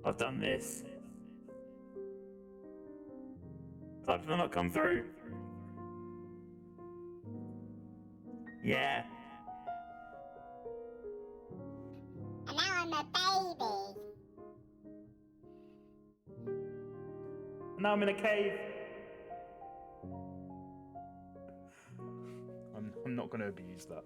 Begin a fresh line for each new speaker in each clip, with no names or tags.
I've done this. How did I not come through? Yeah.
And now I'm a baby.
Now I'm in a cave. I'm not going to abuse that.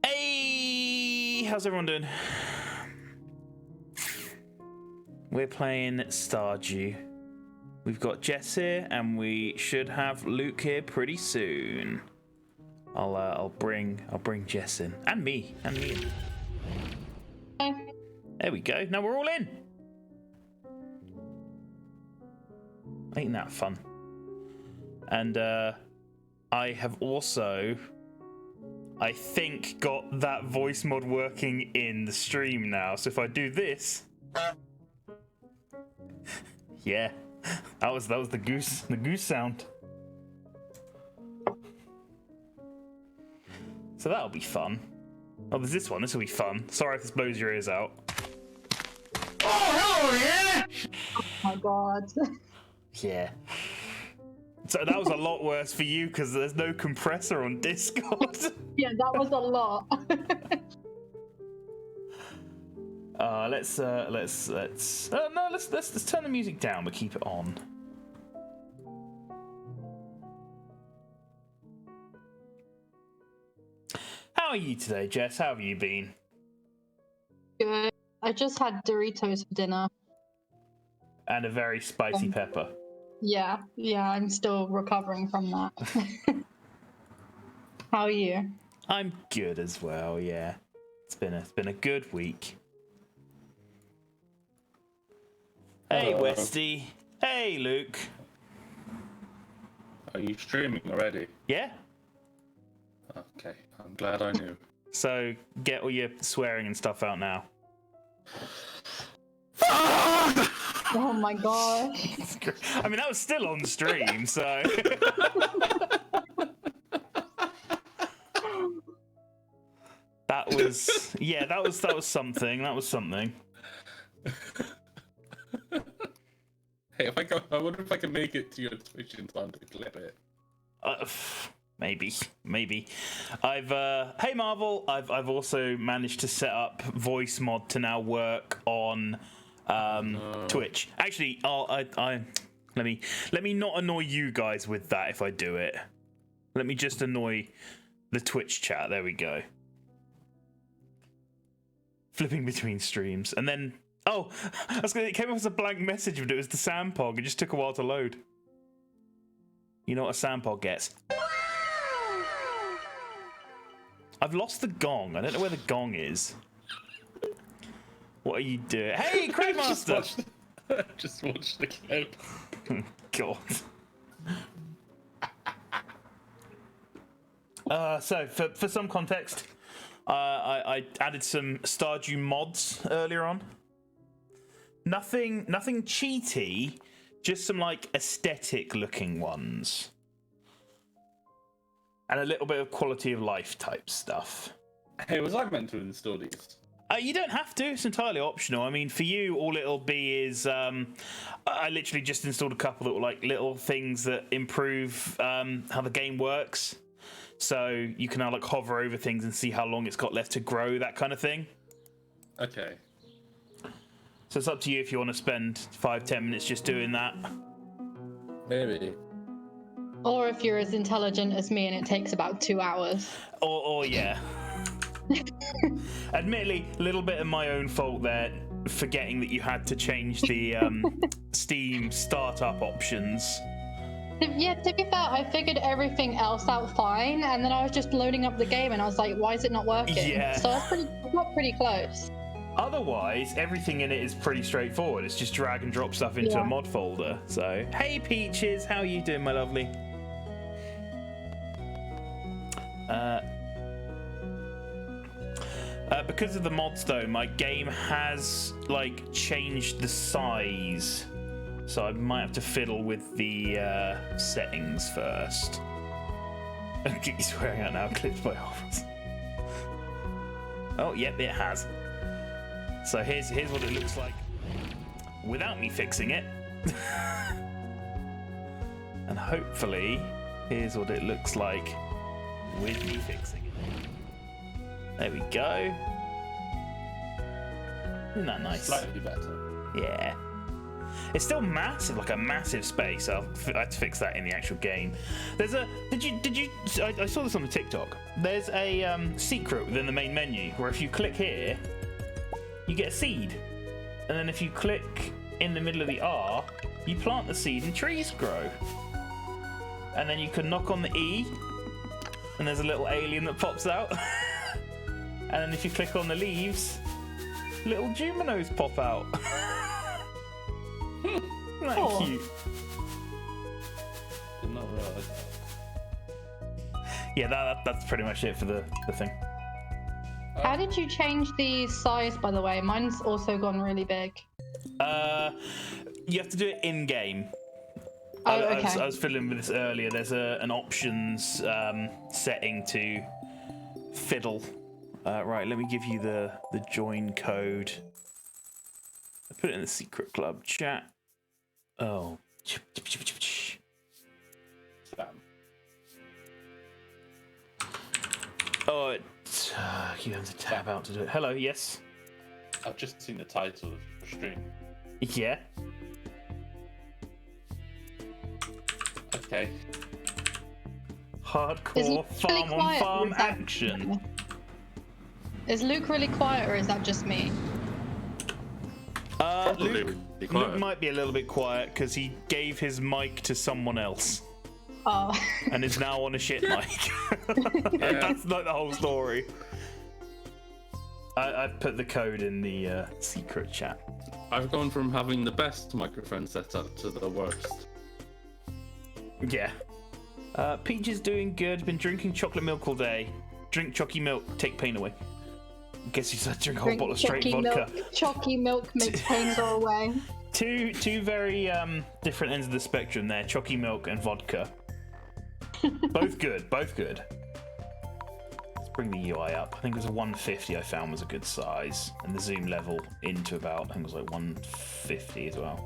Hey, how's everyone doing? We're playing Stardew. We've got Jess here, and we should have Luke here pretty soon. I'll bring Jess in, and me in. There we go. Now we're all in. Ain't that fun? And I have also, I think, got that voice mod working in the stream now. So if I do this, yeah, that was the goose sound. So that'll be fun. Oh, there's this one. This will be fun. Sorry if this blows your ears out. Oh, hell yeah!
Oh my god.
Yeah. So that was a lot worse for you because there's no compressor on Discord.
Yeah, that was a lot.
Let's turn the music down but keep it on. How are you today, Jess? How have you been?
Good. I just had Doritos for dinner.
And a very spicy pepper.
Yeah, I'm still recovering from that. How are you?
I'm good as well, yeah. It's been a good week. Hey, Westy. Hey, Luke.
Are you streaming already?
Yeah?
Okay, I'm glad I knew.
So, get all your swearing and stuff out now.
Oh my gosh.
I mean, that was still on stream, so... That was... Yeah, that was something. That was something.
Hey, I wonder if I can make it to your Twitch in time to clip it.
Maybe. Hey Marvel, I've also managed to set up voice mod to now work on Twitch. Actually, let me not annoy you guys with that if I do it. Let me just annoy the Twitch chat. There we go. Flipping between streams, and then it came up as a blank message, but it was the Sandpog. It just took a while to load. You know what a Sandpog gets? I've lost the gong. I don't know where the gong is. What are you doing? Hey, Craymaster!
Just watch the clip.
God. So, for some context, I added some Stardew mods earlier on. Nothing cheaty, just some like aesthetic looking ones. And a little bit of quality of life type stuff.
Hey, was I meant to install these?
You don't have to. It's entirely optional. I mean, for you, all it'll be is I literally just installed a couple of like little things that improve how the game works. So you can now like hover over things and see how long it's got left to grow, that kind of thing.
Okay.
So it's up to you if you want to spend 5-10 minutes just doing that.
Maybe.
Or if you're as intelligent as me and it takes about 2 hours.
Or yeah. Admittedly, a little bit of my own fault there, forgetting that you had to change the Steam startup options.
Yeah, to be fair, I figured everything else out fine, and then I was just loading up the game and I was like, why is it not working?
Yeah.
So I got pretty close.
Otherwise, everything in it is pretty straightforward. It's just drag and drop stuff into a mod folder. So, hey Peaches, how are you doing, my lovely? Because of the mods though, my game has like changed the size, so I might have to fiddle with the settings first. Keep swearing out now, clipped by horrors. Oh, yep, it has. So here's what it looks like without me fixing it. And hopefully, here's what it looks like with me fixing it. There we go. Isn't that nice?
Slightly better.
Yeah. It's still massive, like a massive space. I had to fix that in the actual game. There's a. Did you? I saw this on the TikTok. There's a secret within the main menu where if you click here, you get a seed, and then if you click in the middle of the R, you plant the seed and trees grow. And then you can knock on the E, and there's a little alien that pops out. And then if you click on the leaves, little Juminos pop out. Isn't that cute?
Did not realize that.
Yeah, that's pretty much it for the thing.
How did you change the size, by the way? Mine's also gone really big.
You have to do it in game.
Oh, okay.
I was fiddling with this earlier. There's an options setting to fiddle. Right, let me give you the join code. I put it in the secret club chat. Oh.
Spam.
Oh, you have to tab out to do it. Hello, yes.
I've just seen the title of the stream.
Yeah.
Okay.
Hardcore farm on farm action.
Is Luke really quiet, or is that just me?
Luke might be a little bit quiet because he gave his mic to someone else.
Oh.
And is now on a shit mic. That's like the whole story. I've put the code in the secret chat.
I've gone from having the best microphone setup to the worst.
Yeah. Peach is doing good. Been drinking chocolate milk all day. Drink chalky milk, take pain away. Guess you said drink a whole bottle of straight vodka.
Chalky milk makes pain go away.
Two very different ends of the spectrum there. Chalky milk and vodka. Both good. Both good. Let's bring the UI up. I think it was a 150 I found was a good size, and the zoom level into about I think it was like 150 as well.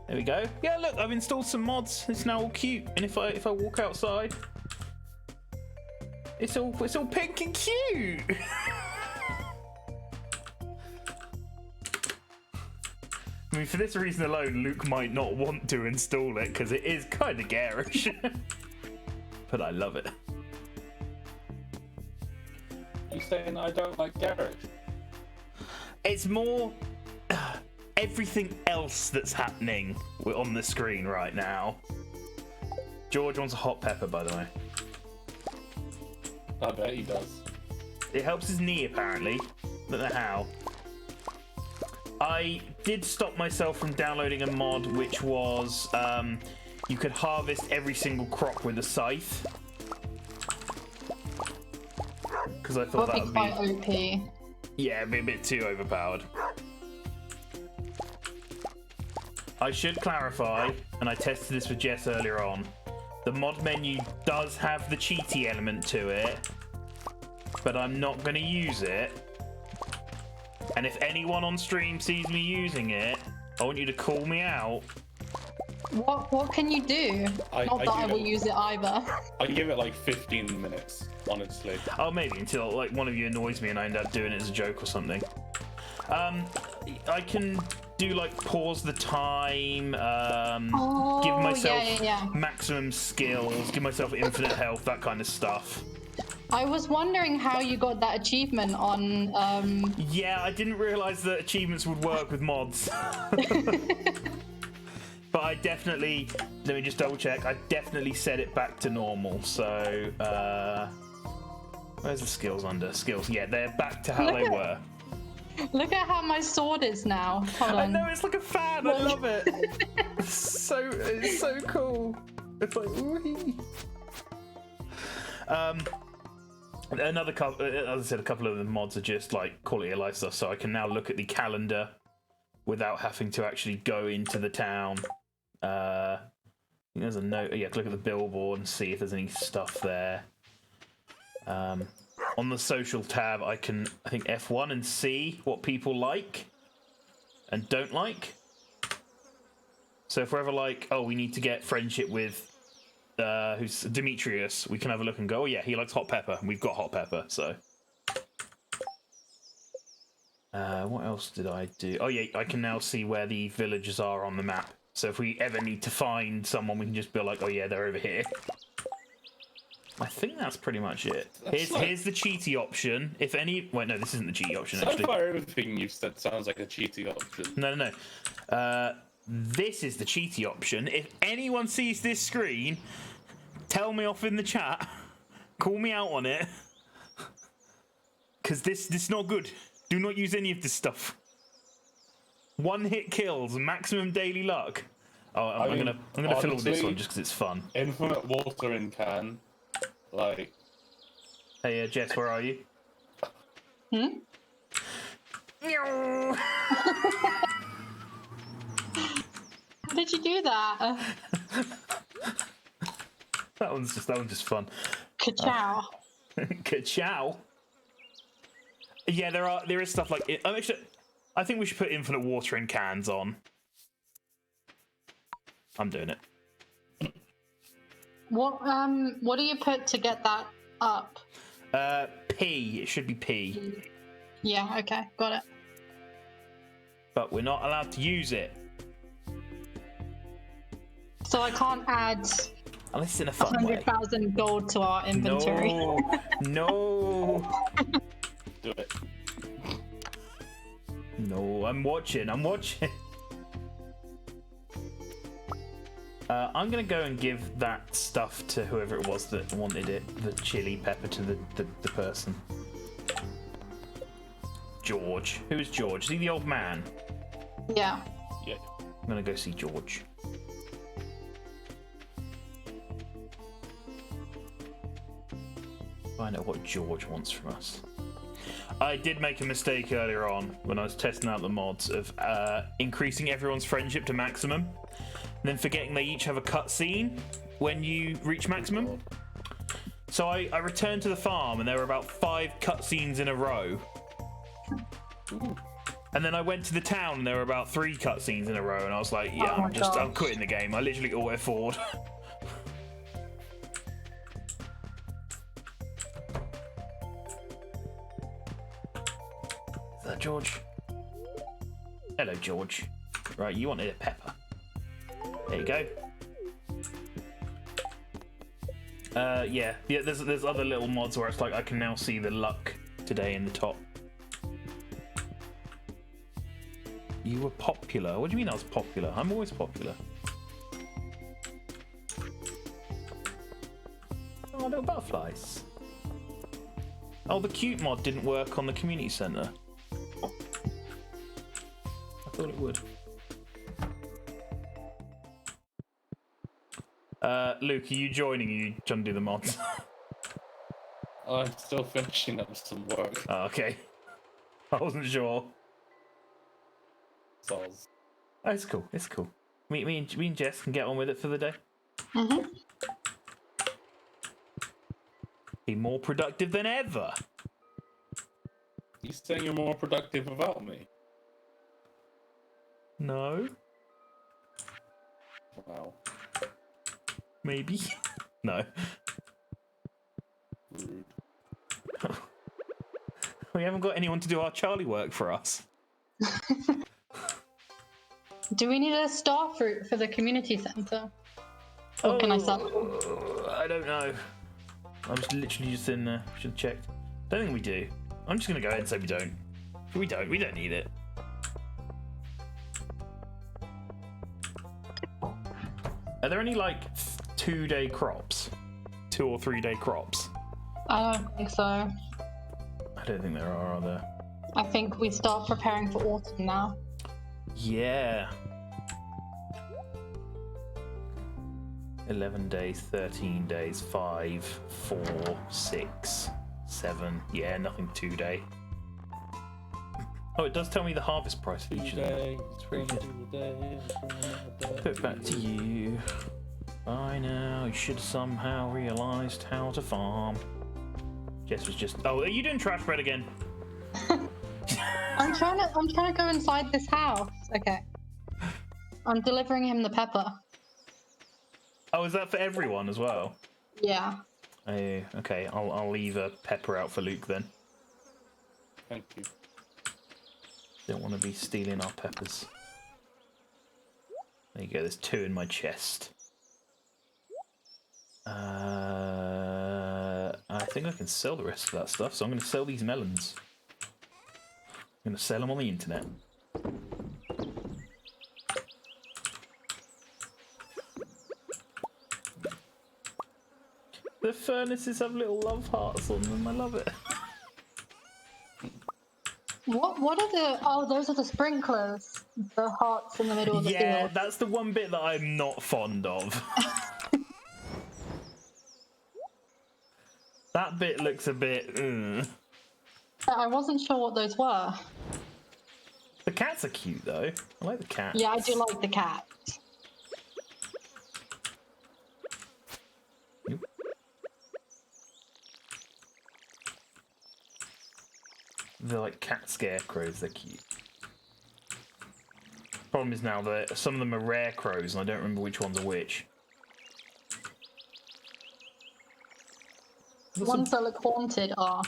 There we go. Yeah, look, I've installed some mods. It's now all cute, and if I walk outside, it's all pink and cute. I mean, for this reason alone, Luke might not want to install it because it is kind of garish. But I love it.
You saying I don't like garage?
It's more everything else that's happening on the screen right now. George wants a hot pepper, by the way.
I bet he does.
It helps his knee, apparently. Don't know how. I did stop myself from downloading a mod which was you could harvest every single crop with a scythe. because I thought that
That'd
would
be
be
quite OP.
yeah, it'd be a bit too overpowered. I should clarify, and I tested this with Jess earlier on, the mod menu does have the cheaty element to it, but I'm not going to use it. And if anyone on stream sees me using it, I want you to call me out.
What can you do? Not that I will use it either.
I give it like 15 minutes, honestly.
Oh, maybe until like one of you annoys me and I end up doing it as a joke or something. I can do like pause the time, give myself maximum skills, give myself infinite health, that kind of stuff.
I was wondering how you got that achievement on.
Yeah, I didn't realise that achievements would work with mods. But I definitely, let me just double check, I definitely set it back to normal. So, where's the skills under? Skills, yeah, they're back to how they were.
Look at how my sword is now. Hold on.
I know, it's like a fan, I love it. It's so cool. It's like, wee. Another couple, as I said, a couple of the mods are just like quality of life stuff, so I can now look at the calendar without having to actually go into the town. There's a note. Yeah, look at the billboard and see if there's any stuff there. On the social tab, I think F1 and C what people like and don't like. So if we're ever like, oh, we need to get friendship with who's Demetrius, we can have a look and go, oh yeah, he likes hot pepper, and we've got hot pepper. So what else did I do? Oh yeah, I can now see where the villagers are on the map. So if we ever need to find someone, we can just be like, oh yeah, they're over here. I think that's pretty much it. Here's the cheaty option. If any... Wait, no, this isn't the cheaty option, actually.
So far, everything you've said sounds like a cheaty option.
No. This is the cheaty option. If anyone sees this screen, tell me off in the chat. Call me out on it. Because this is not good. Do not use any of this stuff. One hit kills, maximum daily luck. Oh, I'm gonna fill all this one just because it's fun.
Infinite water in can. Like,
hey, Jess, where are you?
Hmm? How did you do that?
that one's just fun.
Ka-chow.
Ka-chow. Yeah, there is stuff like it. Actually, I think we should put infinite water in cans on. I'm doing it.
What do you put to get that up?
P. It should be P.
Yeah, okay, got it.
But we're not allowed to use it.
So I can't add
unless in a fun way.
100,000 gold to our inventory.
No.
Do it.
No, I'm watching. I'm gonna go and give that stuff to whoever it was that wanted it, the chili pepper to the person. George. Who is George? Is he the old man?
Yeah.
Yeah.
I'm gonna go see George. Find out what George wants from us. I did make a mistake earlier on when I was testing out the mods of increasing everyone's friendship to maximum, and then forgetting they each have a cutscene when you reach maximum. So I returned to the farm and there were about 5 cutscenes in a row.
Ooh.
And then I went to the town and there were about 3 cutscenes in a row, and I was like, yeah, I'm quitting the game. I literally auto forward. Is that George? Hello, George. Right, you wanted a pepper. There you go. Yeah. There's other little mods where it's like I can now see the luck today in the top. You were popular. What do you mean I was popular? I'm always popular. Oh, little butterflies. Oh, the cute mod didn't work on the community centre. I thought it would. Luke, are you joining? Are you trying to do the mods?
I'm still finishing up some work.
Oh, okay. I wasn't sure.
Soz.
Oh, it's cool. It's cool. Me and Jess can get on with it for the day.
Mm-hmm.
Be more productive than ever.
You saying you're more productive without me?
No,
Wow.
maybe. No.
Rude.
We haven't got anyone to do our Charlie work for us.
Do we need a star fruit for the community center? Or can I sell it?
I don't know. I was literally just in there. Should have checked. Don't think we do. I'm just gonna go ahead and say we don't. We don't. We don't need it. Are there any like 2-day crops? 2 or 3-day crops?
I don't think so.
I don't think there are there?
I think we start preparing for autumn now.
Yeah. 11 days, 13 days, 5, 4, 6, 7. Yeah, nothing 2-day. Oh, it does tell me the harvest price for each of them. Put it back to you. By now, you should have somehow realised how to farm. Jess was just. Oh, are you doing trash bread again?
I'm trying to go inside this house. Okay. I'm delivering him the pepper.
Oh, is that for everyone as well?
Yeah.
Oh, okay. I'll leave a pepper out for Luke then.
Thank you.
Don't want to be stealing our peppers. There you go. There's 2 in my chest. I think I can sell the rest of that stuff, so I'm going to sell these melons. I'm going to sell them on the internet. The furnaces have little love hearts on them. I love it.
What are the? Oh, those are the sprinklers. The hearts in the middle of the
Yeah,
field.
that's the one bit that I'm not fond of. That bit looks a bit.
I wasn't sure what those were.
The cats are cute though. I like the cats.
Yeah, I do like the cat.
They're like cat scarecrows. They're cute. Problem is now that some of them are rare crows, and I don't remember which ones are which.
The ones that look haunted are.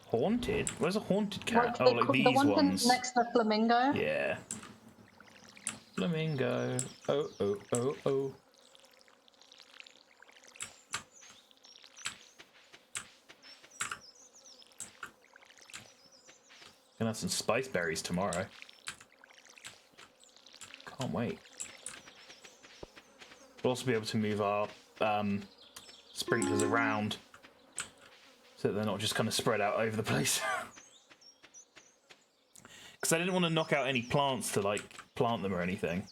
Haunted? Where's a haunted cat?
Like
Oh, like
the
these
ones
ones.
next to the flamingo.
Yeah. Flamingo. Oh, oh, oh, oh. Gonna have some spice berries tomorrow. Can't wait. We'll also be able to move our sprinklers around so that they're not just kind of spread out over the place. Because I didn't want to knock out any plants to like plant them or anything.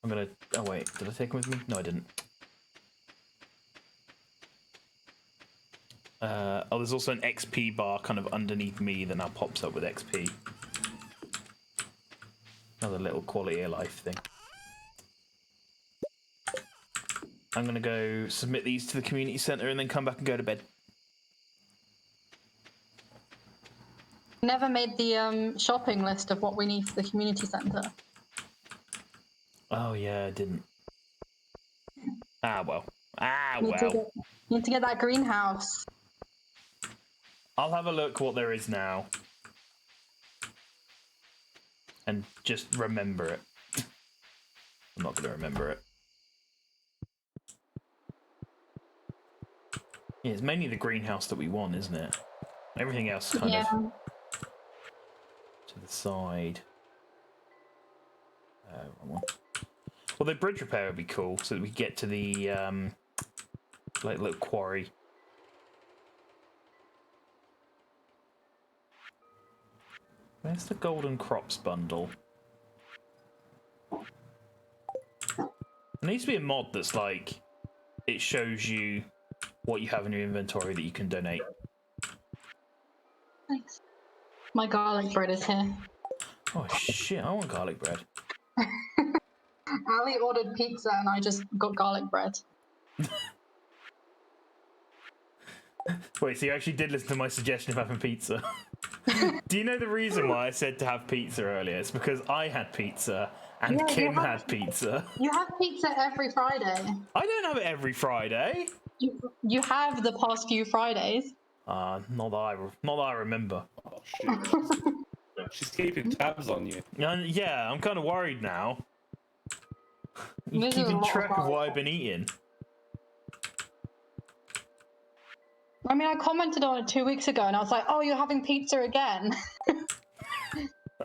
I'm gonna. Oh wait, did I take them with me? No, I didn't. Oh, there's also an XP bar kind of underneath me that now pops up with XP. Another little quality of life thing. I'm gonna go submit these to the community centre and then come back and go to bed.
Never made the shopping list of what we need for the community centre.
Oh yeah, I didn't. Ah well. Ah
Need to
well.
get, need to get that greenhouse.
I'll have a look what there is now. And just remember it. I'm not going to remember it. Yeah, it's mainly the greenhouse that we want, isn't it? Everything else kind of to the side. Wrong one. Well, the bridge repair would be cool, so that we get to the like little quarry. Where's the golden crops bundle? There needs to be a mod that's like, it shows you what you have in your inventory that you can donate.
Thanks. My garlic bread is here.
Oh shit! I want garlic bread.
Ali ordered pizza and I just got garlic bread.
Wait, so you actually did listen to my suggestion of having pizza? Do you know the reason why I said to have pizza earlier? It's because I had pizza and
Yeah,
Kim had pizza.
You have pizza every Friday.
I don't have it every Friday.
You have the past few Fridays.
Not that I remember.
Oh shit. She's keeping tabs on you.
Yeah, I'm kind of worried now. You're
This is a
keeping
lot of
track of what
garlic.
I've been eating.
I mean, I commented on it 2 weeks ago and I was like, oh, you're having pizza again.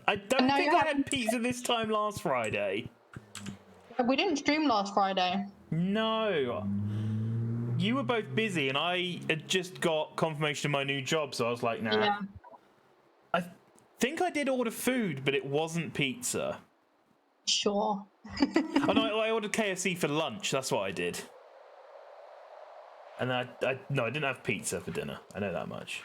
I don't
now
think
you're
I had pizza this time last Friday.
We didn't stream last Friday.
No. You were both busy and I had just got confirmation of my new job, so I was like, nah.
Yeah.
I think I did order food, but it wasn't pizza.
Sure.
Oh no, I ordered KFC for lunch, that's what I did. And no, I didn't have pizza for dinner. I know that much.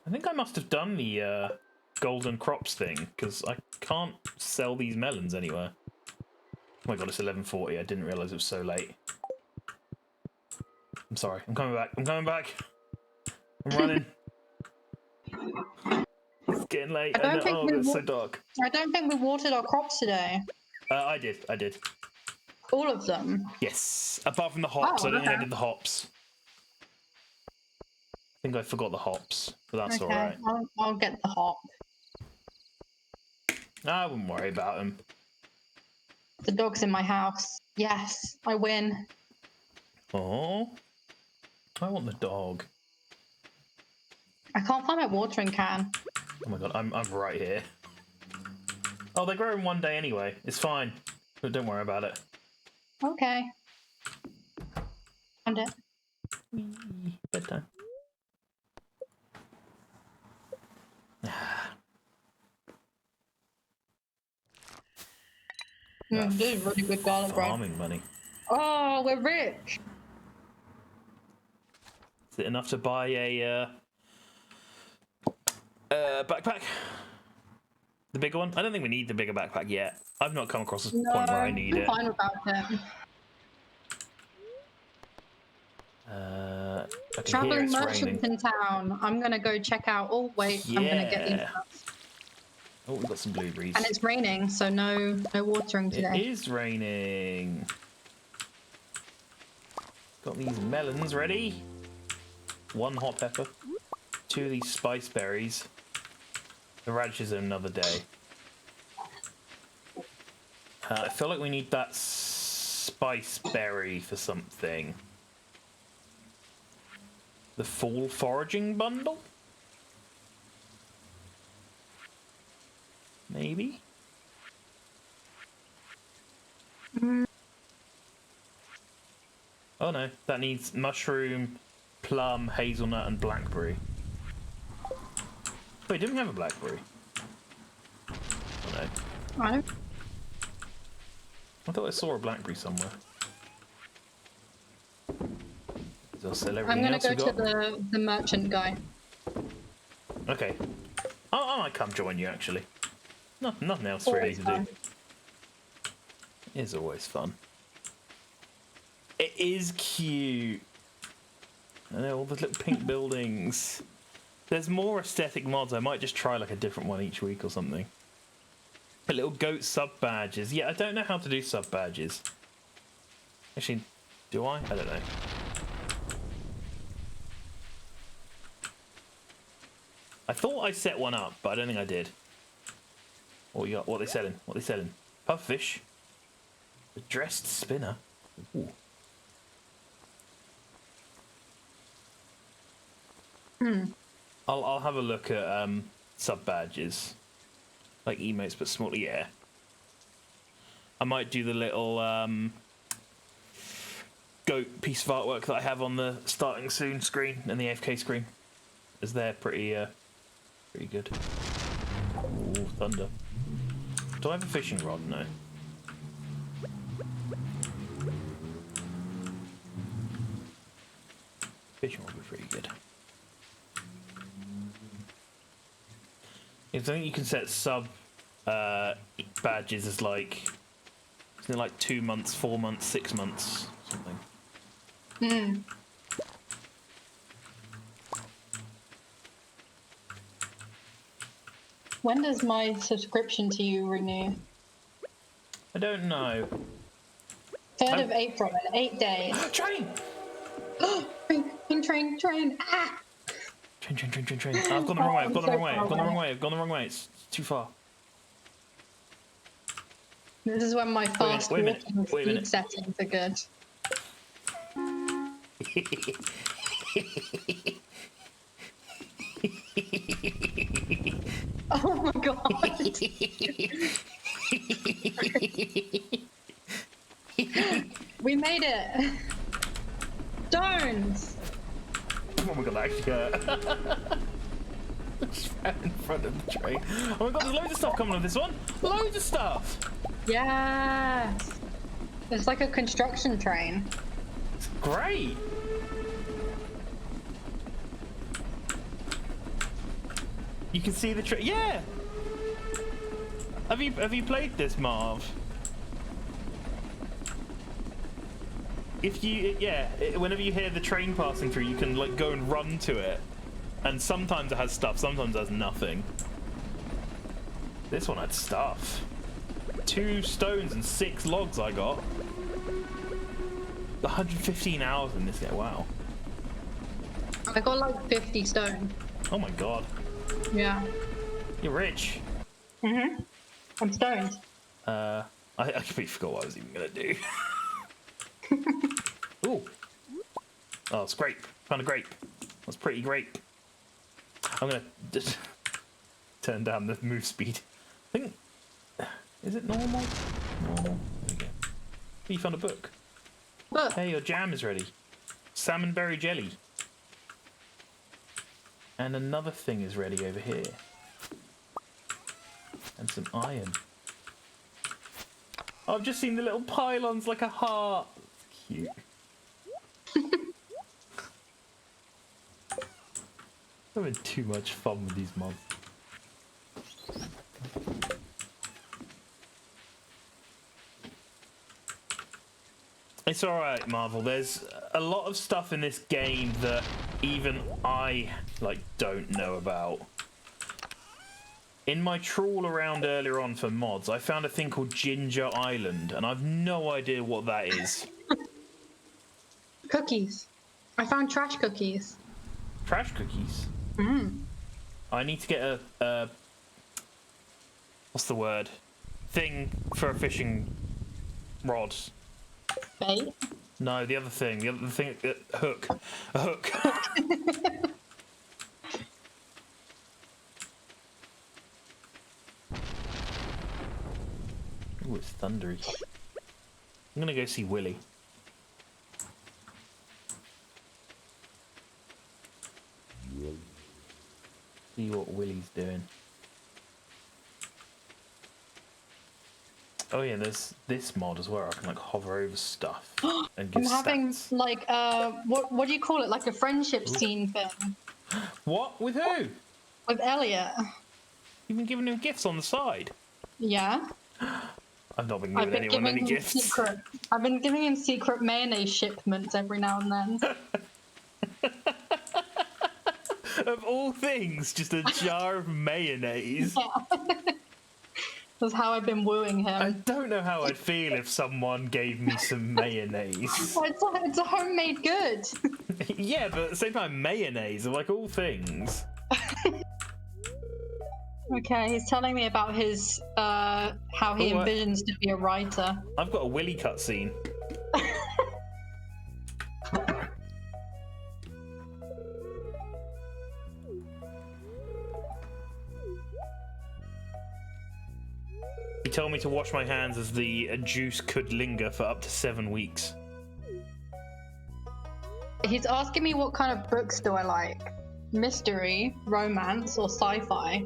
I think I must have done the golden crops thing, because I can't sell these melons anywhere. Oh my god, it's 11:40. I didn't realise it was so late. I'm sorry. I'm coming back. I'm coming back. I'm running. It's getting late.
I don't think
oh, it's so dark.
I don't think we watered our crops today.
I did.
All of them.
Yes. Apart from the hops.
Oh,
I don't think I
okay.
did the hops. I think I forgot the hops, but that's
Okay,
alright.
I'll get the hop.
I wouldn't worry about them.
The dog's in my house. Yes, I win.
Oh, I want the dog.
I can't find my watering can.
Oh my god, I'm right here. Oh, they grow in one day anyway. It's fine. But don't worry about it.
Okay. Found it.
Whee, bedtime.
This is really good garlic bread.
Farming money.
Oh, we're rich.
Is it enough to buy a backpack? The bigger one? I don't think we need the bigger backpack yet. I've not come across a point where I need
I'm
it.
fine without it.
I can hear
Traveling
it's
merchants
raining.
in town. I'm gonna go check out. Oh wait, I'm gonna get these
Yeah.
nuts.
Oh, we've got some blueberries.
And it's raining, so no watering
It
today.
is raining. Got these melons ready. 1 hot pepper. 2 of these spice berries. The radishes are another day. I feel like we need that spice berry for something. The fall foraging bundle? Maybe? Oh no, that needs mushroom, plum, hazelnut, and blackberry. Wait, didn't we have a blackberry? Oh no.
I
I thought I saw a blackberry somewhere. I'll sell everything
I'm gonna
else
go
we
to
got.
the merchant guy.
Okay. I might come join you actually. Nothing else
Always
really to
fun.
do. It is always fun. It is cute. I know, all the little pink buildings. There's more aesthetic mods. I might just try like a different one each week or something. A little goat sub badges. Yeah, I don't know how to do sub badges. Actually, do I? I don't know. I thought I set one up, but I don't think I did. What you got? What are they selling? What are they selling? Puffish. The dressed spinner. Ooh. I'll have a look at sub badges, like emotes, but smaller. Yeah. I might do the little goat piece of artwork that I have on the starting soon screen and the AFK screen, as they're pretty good. Ooh, thunder. Do I have a fishing rod? No. Fishing would be pretty good. I think you can set sub badges as like, isn't it like 2 months, 4 months, 6 months, something.
Hmm. When does my subscription to you renew?
I don't know.
3rd of April in 8 days.
Train!
Train! Ah!
Train. I've gone the wrong way. I've gone the wrong way. It's too far.
This is when my fast
Wait a minute.
walking speed settings are good. Oh my god! We made it! Stones!
Oh my god, that actually hurt. Just ran in front of the train. Oh my god, there's loads of stuff coming on this one. Loads of stuff.
Yes! It's like a construction train.
It's great. You can see the train. Yeah. Have you played this, Marv? If you whenever you hear the train passing through, you can like go and run to it. And sometimes it has stuff, sometimes it has nothing. This one had stuff. 2 stones and 6 logs I got. 115 hours in this game, wow.
I got like 50 stone.
Oh my god.
Yeah.
You're rich.
Mm-hmm. I'm stoned.
I completely forgot what I was even gonna do. Ooh. Oh, it's grape. Found a grape. That's pretty grape. I'm gonna just turn down the move speed. I think. Is it normal? Normal. There we go. You found a book.
Look.
Hey, your jam is ready. Salmon berry jelly. And another thing is ready over here. And some iron. Oh, I've just seen the little pylons like a heart. That's cute. I'm having too much fun with these mods. It's alright, Marvel. There's a lot of stuff in this game that even I, like, don't know about. In my trawl around earlier on for mods, I found a thing called Ginger Island, and I've no idea what that is.
Cookies. I found trash cookies.
Trash cookies?
Mm.
I need to get a what's the word? Thing for a fishing rod.
Bait?
No, the other thing. The other thing, hook. A hook. Ooh, it's thundery. I'm gonna go see Willy. See what Willy's doing. Oh yeah, there's this mod as well. I can like hover over stuff and give
I'm having
stats.
like what do you call it? Like a friendship scene thing
What? With who?
with Elliot.
You've been giving him gifts on the side.
Yeah.
I've not been
I've
giving
been
anyone any
giving him
gifts.
secret. I've been giving him secret mayonnaise shipments every now and then.
Of all things, just a jar of mayonnaise.
That's how I've been wooing
I
him.
don't know how I'd feel if someone gave me some mayonnaise.
It's a homemade good.
Yeah, but at the same time, mayonnaise, of like all things.
Okay, he's telling me about his how he
Oh,
envisions to be a writer.
I've got a Willy cutscene. He told me to wash my hands as the juice could linger for up to 7 weeks.
He's asking me what kind of books do I like? Mystery, romance, or sci-fi?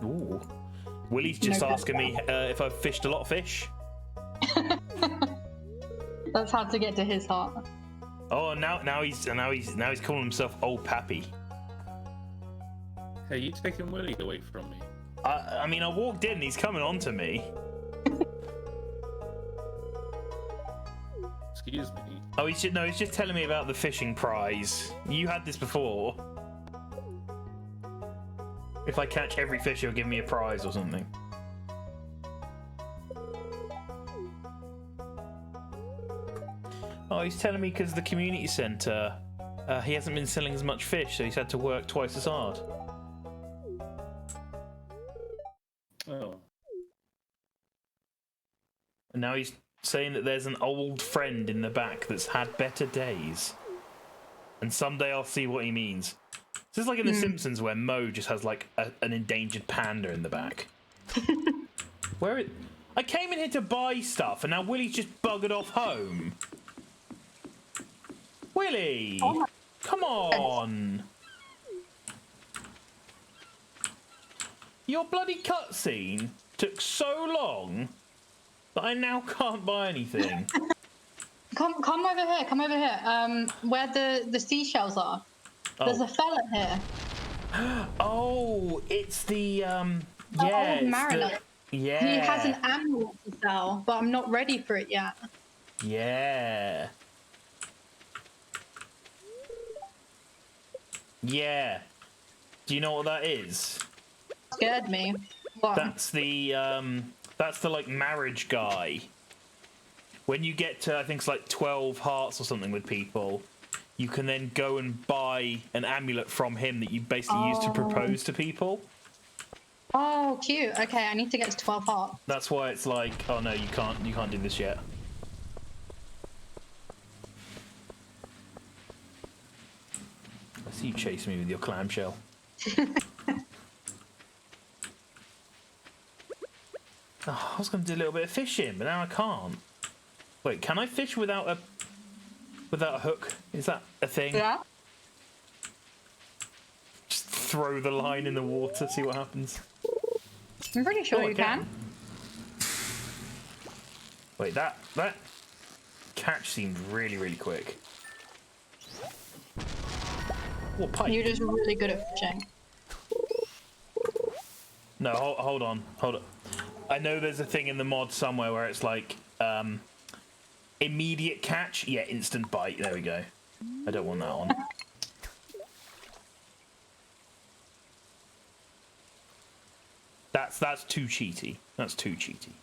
Ooh. Willy's just
No
asking me if I've fished a lot of fish.
That's how to get to his heart.
Oh, now he's calling himself Old Pappy.
Hey, you taking Willy away from me?
I mean, I walked in. He's coming on to me.
Excuse me.
Oh, he's just telling me about the fishing prize. You had this before. If I catch every fish, he'll give me a prize or something. Oh, he's telling me because the community centre, he hasn't been selling as much fish, so he's had to work twice as hard.
Oh.
And now he's saying that there's an old friend in the back that's had better days. And someday I'll see what he means. This is like in The Simpsons where Moe just has like an endangered panda in the back. I came in here to buy stuff and now Willy's just buggered off home. Willy!
Oh
Come on! Your bloody cutscene took so long that I now can't buy anything.
Come over here. Come over here. Where the seashells are. There's a fella here.
Oh, it's the
The
yeah,
old mariner.
yeah.
He has an amulet to sell, but I'm not ready for it yet.
Yeah. Yeah. Do you know what that is?
Scared me. What?
That's the like marriage guy. When you get to I think it's like 12 hearts or something with people, you can then go and buy an amulet from him that you basically use to propose to people.
Oh, cute. Okay, I need to get to 12 hearts.
That's why it's like, oh no, you can't do this yet. I see you chase me with your clamshell. Oh, I was going to do a little bit of fishing, but now I can't. Wait, can I fish without a hook? Is that a thing?
Yeah.
Just throw the line in the water, see what happens.
I'm pretty sure
Oh, I
you can.
Wait, that catch seemed really, really quick. What pipe?
You're just really good at fishing.
No, hold on. I know there's a thing in the mod somewhere where it's like immediate catch, yeah, instant bite. There we go. I don't want that on. That's too cheaty. That's too cheaty.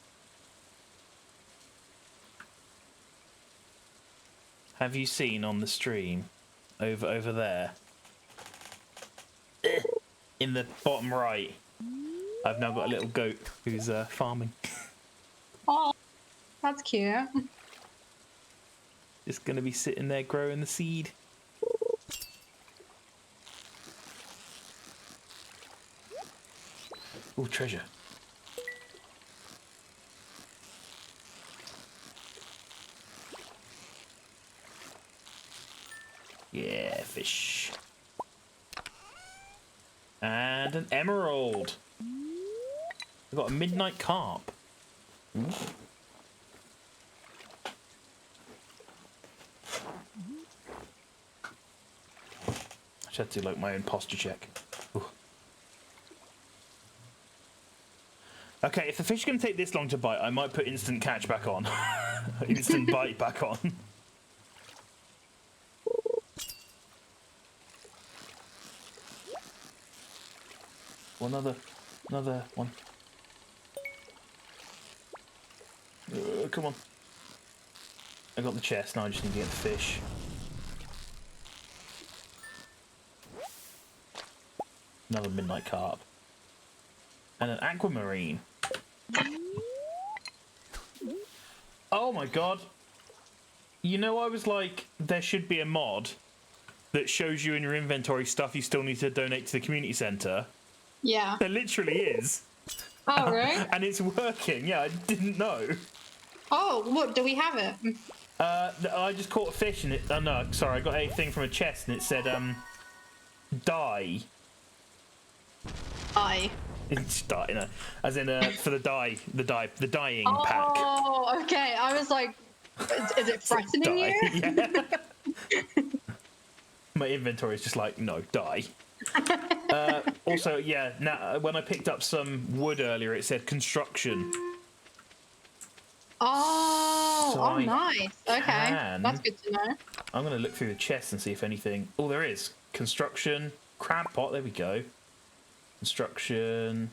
Have you seen on the stream over there in the bottom right? I've now got a little goat who's farming.
Oh, that's cute.
Just gonna be sitting there growing the seed. Ooh, treasure. Yeah, fish. And an emerald. I've got a midnight carp. Ooh. I should have to do like my own posture check. Ooh. Okay, if the fish is going to take this long to bite, I might put instant catch back on. Instant bite back on. Another one. Come on. I got the chest, now I just need to get the fish. Another midnight carp. And an aquamarine. Oh my god. You know, I was like, there should be a mod that shows you in your inventory stuff you still need to donate to the community centre.
Yeah.
There literally is.
Oh, right?
And it's working. Yeah, I didn't know.
Oh, look, do we have it?
I just caught a fish and it... Oh, no, sorry. I got a thing from a chest and it said, die.
Die.
It's die, no. As in, for the dying pack.
Oh, okay. I was like, is it frightening you?
Yeah. My inventory is just like, no, die. Also, yeah, now when I picked up some wood earlier, it said construction.
Oh,
So
oh,
I
nice. Okay,
can-
that's good to know.
I'm going to look through the chest and see if anything... Oh, there is. Construction. Crab pot. There we go. Construction.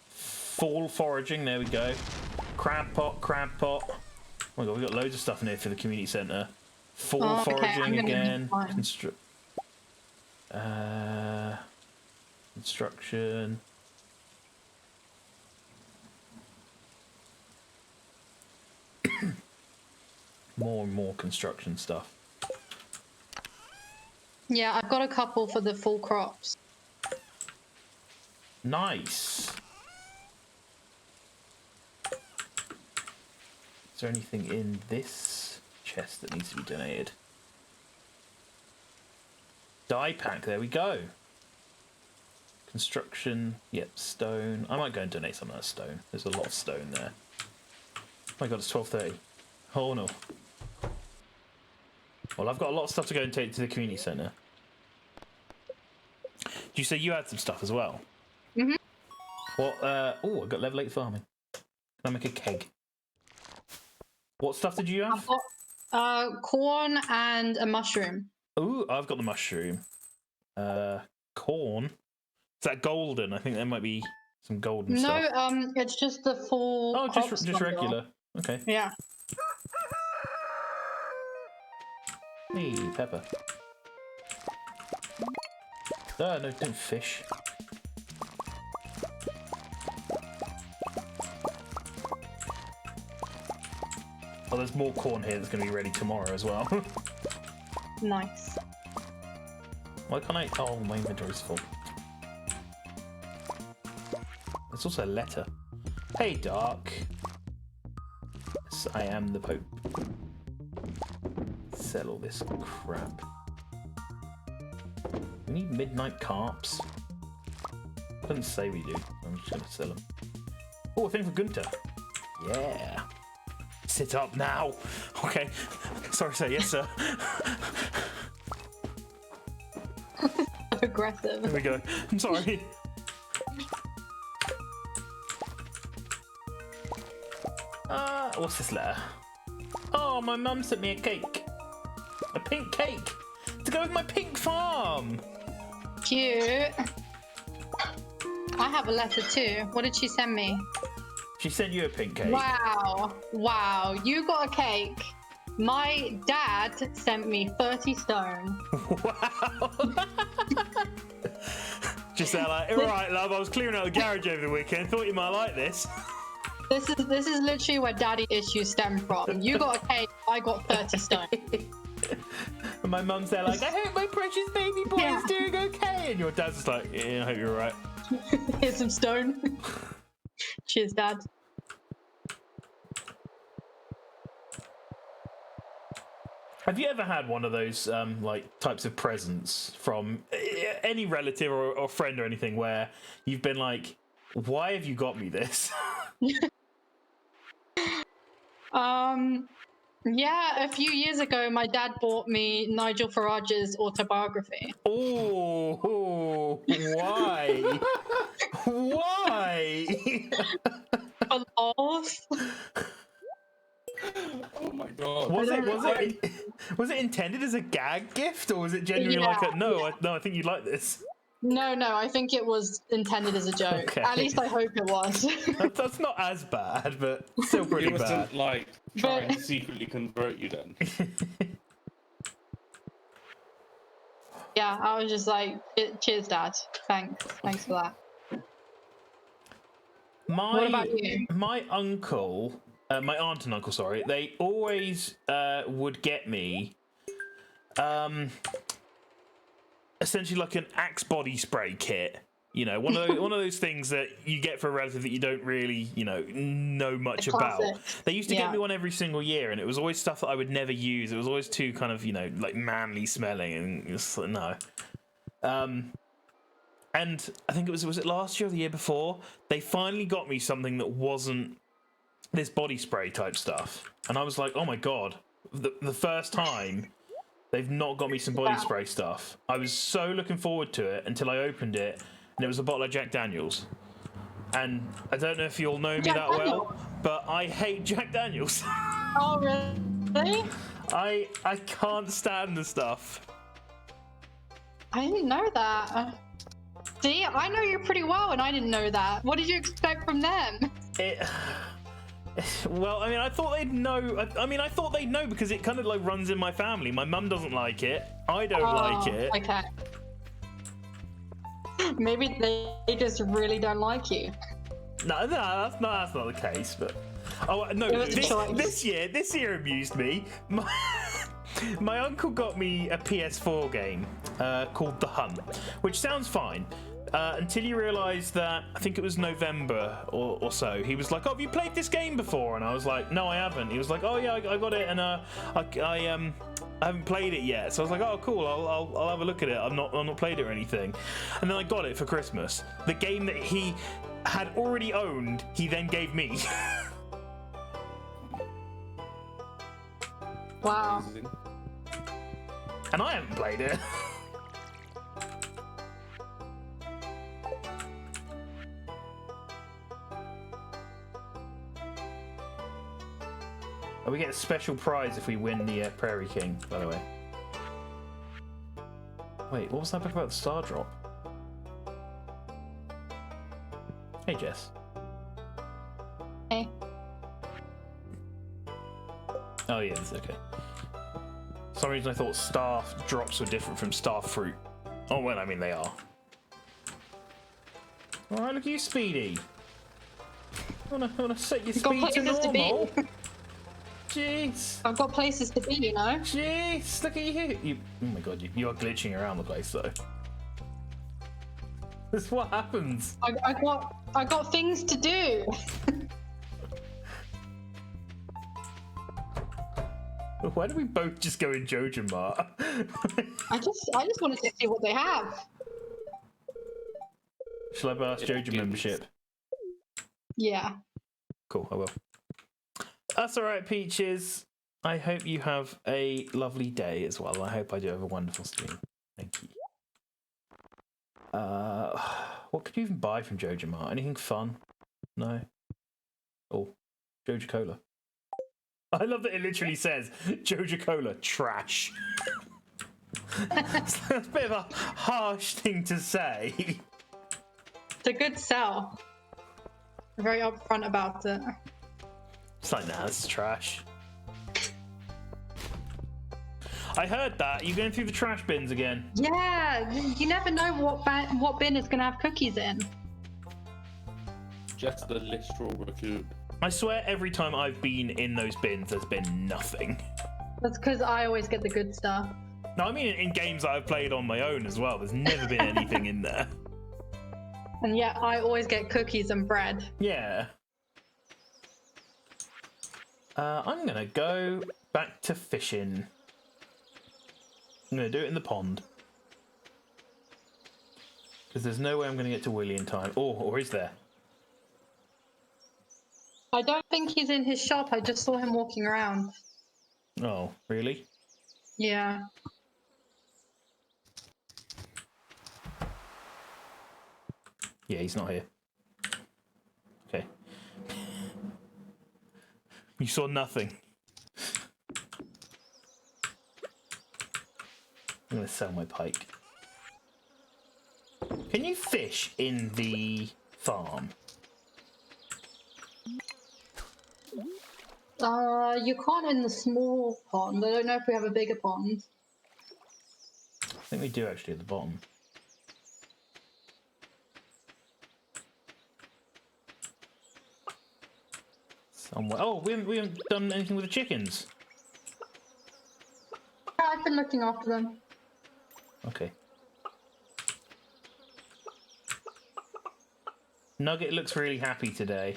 Fall foraging. There we go. Crab pot. Crab pot. Oh my god, we've got loads of stuff in here for the community centre. Fall
Oh, okay,
foraging
I'm gonna
again.
need one.
Construction. More and more construction stuff.
Yeah, I've got a couple for the full crops.
Nice. Is there anything in this chest that needs to be donated? Dye pack, there we go. Construction, yep, stone. I might go and donate some of that stone. There's a lot of stone there. Oh my god, it's 12:30. Oh no. Well, I've got a lot of stuff to go and take to the community centre. Did you say you had some stuff as well?
Mhm.
What? Oh, I got level 8 farming. Can I make a keg? What stuff did you have?
I've got corn and a mushroom.
Ooh, I've got the mushroom. Corn. Is that golden? I think there might be some golden stuff.
No, it's just the full.
Oh,
crops
just
bundle.
regular. Okay.
Yeah.
Hey, Pepper. No, don't fish. Oh, there's more corn here that's going to be ready tomorrow as well.
Nice.
Why can't I? Oh, my inventory's full. There's also a letter. Hey, Dark. Yes, I am the Pope. Sell all this crap. We need midnight carps. Doesn't say we do. I'm just gonna sell them. Oh, a thing for Gunter. Yeah. Sit up now. Okay. Sorry, sir. Yes, sir.
Aggressive.
There we go. I'm sorry. What's this letter? Oh, my mum sent me a cake. A pink cake. To go with my pink farm.
Cute. I have a letter too. What did she send me?
She sent you a pink cake.
Wow. Wow. You got a cake. My dad sent me 30 stone.
Wow. Just there like, all right, love, I was clearing out the garage over the weekend. Thought you might like this.
This is literally where daddy issues stem from. You got a cake, I got 30 stone.
And my mum's there like, I hope my precious baby boy
Yeah.
is doing okay. And your dad's just like, yeah, I hope you're all right.
Here's some stone. Cheers, dad.
Have you ever had one of those like types of presents from any relative or friend or anything where you've been like, why have you got me this?
Yeah, a few years ago, my dad bought me Nigel Farage's autobiography.
Oh, why? Why?
For lols.
Oh my god.
Was it intended as a gag gift, or was it genuinely like a no? I think you'd like this.
No, I think it was intended as a joke.
Okay.
At least I hope it was.
That's not as bad, but still pretty
It
bad.
wasn't like trying to secretly convert you then.
Yeah, I was just like, cheers, dad. Thanks for that. What about you?
My uncle, my aunt and uncle, sorry, they always would get me essentially like an Axe body spray kit. You know, one of those things that you get for a relative that you don't really, know much about. They used to get me one every single year, and it was always stuff that I would never use. It was always too kind of, like manly smelling, and just like, no. And I think was it last year or the year before? They finally got me something that wasn't this body spray type stuff, and I was like, oh my god, the first time they've not got me some body spray stuff. I was so looking forward to it until I opened it, and it was a bottle of Jack Daniels. And I don't know if you'll know me that well, but I hate Jack Daniels.
Oh, really?
I can't stand the stuff.
I didn't know that. See, I know you pretty well, and I didn't know that. What did you expect from them?
Well, I mean, I thought they'd know. I thought they'd know because it kind of like runs in my family. My mum doesn't like it. I don't like it.
Okay. Maybe they just really don't like you.
No, that's not the case. But no, this year amused me. My uncle got me a PS4 game called The Hunt, which sounds fine. Until you realise that, I think it was November or so, he was like, oh, have you played this game before? And I was like, no, I haven't. He was like, oh yeah, I got it, and I haven't played it yet. So I was like, oh cool, I'll have a look at it. I've not played it or anything. And then I got it for Christmas. The game that he had already owned, he then gave me.
Wow.
And I haven't played it. Oh, we get a special prize if we win the Prairie King, by the way. Wait, what was that book about the star drop? Hey, Jess.
Hey.
Oh, yeah, it's okay. For some reason I thought star drops were different from star fruit. Oh, well, I mean, they are. Alright, look at you, Speedy. I wanna set your speed to normal. Jeez.
I've got places to be, you know.
Jeez, look at you. Oh my god, you are glitching around the place though. That's what happens.
I got things to do.
Why do we both just go in Joja Mart?
I just wanted to see what they have.
Shall I ask Joja membership?
Yeah.
Cool, I will. That's alright, Peaches. I hope you have a lovely day as well. I hope I do have a wonderful stream. Thank you. What could you even buy from Joja Mart? Anything fun? No? Oh, Joja Cola. I love that it literally says Joja Cola trash. That's a bit of a harsh thing to say.
It's a good sell. They're very upfront about it.
It's like, nah, this is trash. I heard that. You're going through the trash bins again.
Yeah, you never know what bin is going to have cookies in.
Just the literal raccoon.
I swear every time I've been in those bins, there's been nothing.
That's because I always get the good stuff.
No, I mean in games that I've played on my own as well. There's never been anything in there.
And yet I always get cookies and bread.
Yeah. I'm going to go back to fishing. I'm going to do it in the pond. Because there's no way I'm going to get to Willy in time. Or is there?
I don't think he's in his shop. I just saw him walking around.
Oh, really?
Yeah.
Yeah, he's not here. Okay. You saw nothing. I'm going to sell my pike. Can you fish in the farm?
You can't in the small pond. I don't know if we have a bigger pond.
I think we do actually at the bottom. Somewhere. Oh, we haven't done anything with the chickens.
I've been looking after them.
Okay. Nugget looks really happy today.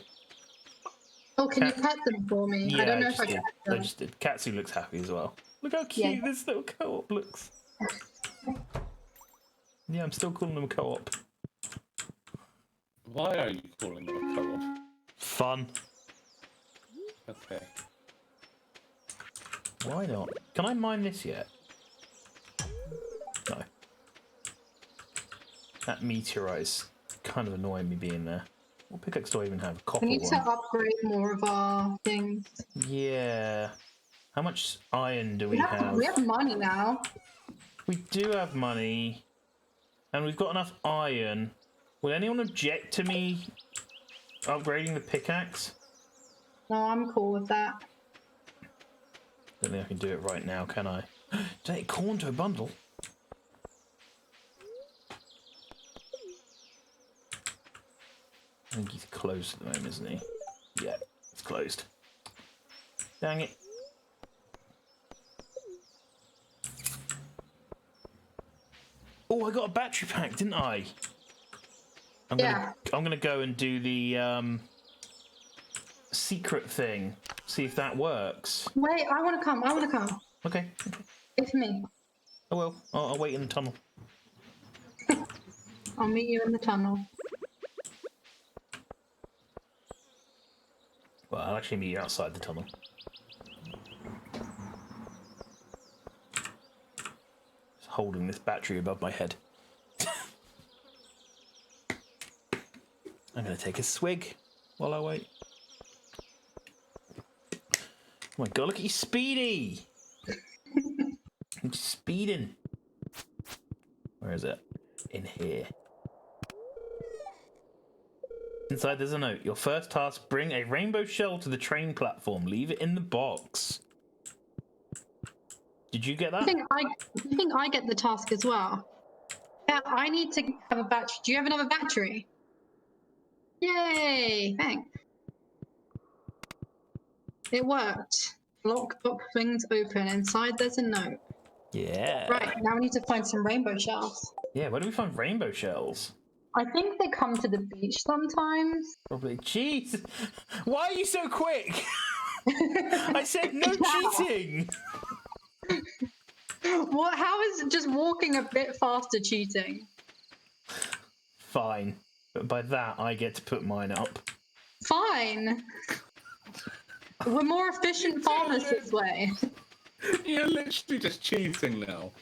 Oh, can you pet them for me?
Yeah,
I don't know if I can.
I just did. Katsu looks happy as well. Look how cute this little co-op looks. Yeah, I'm still calling them a co-op.
Why are you calling them a co-op?
Fun.
Okay.
Why not? Can I mine this yet? No. That meteorite's kind of annoying me being there. What pickaxe do I even have? A copper
We need to
one.
upgrade more of our things.
Yeah. How much iron do we have?
We have money now.
We do have money. And we've got enough iron. Will anyone object to me upgrading the pickaxe?
No, I'm cool with that.
Don't think I can do it right now, can I? Donate corn to a bundle. I think he's closed at the moment, isn't he? Yeah, it's closed. Dang it. Oh, I got a battery pack, didn't I? I'm gonna go and do the secret thing. See if that works.
Wait, I want to come.
Okay.
It's me.
Oh well, I'll wait in the tunnel.
I'll meet you in the tunnel.
Well, I'll actually meet you outside the tunnel. Just holding this battery above my head. I'm gonna take a swig while I wait. Oh my god, look at you, Speedy! I'm speeding. Where is it? In here. Inside there's a note. Your first task, bring a rainbow shell to the train platform. Leave it in the box. Did you get that?
I think I get the task as well. Yeah, I need to have a battery. Do you have another battery? Yay! Thanks. It worked. Lockbox swings open. Inside there's a note.
Yeah.
Right, now we need to find some rainbow shells.
Yeah, where do we find rainbow shells?
I think they come to the beach sometimes.
Probably. Jeez. Why are you so quick? I said no cheating.
What? How is just walking a bit faster cheating?
Fine. But by that, I get to put mine up.
Fine. We're more efficient farmers this way.
You're literally just cheating now.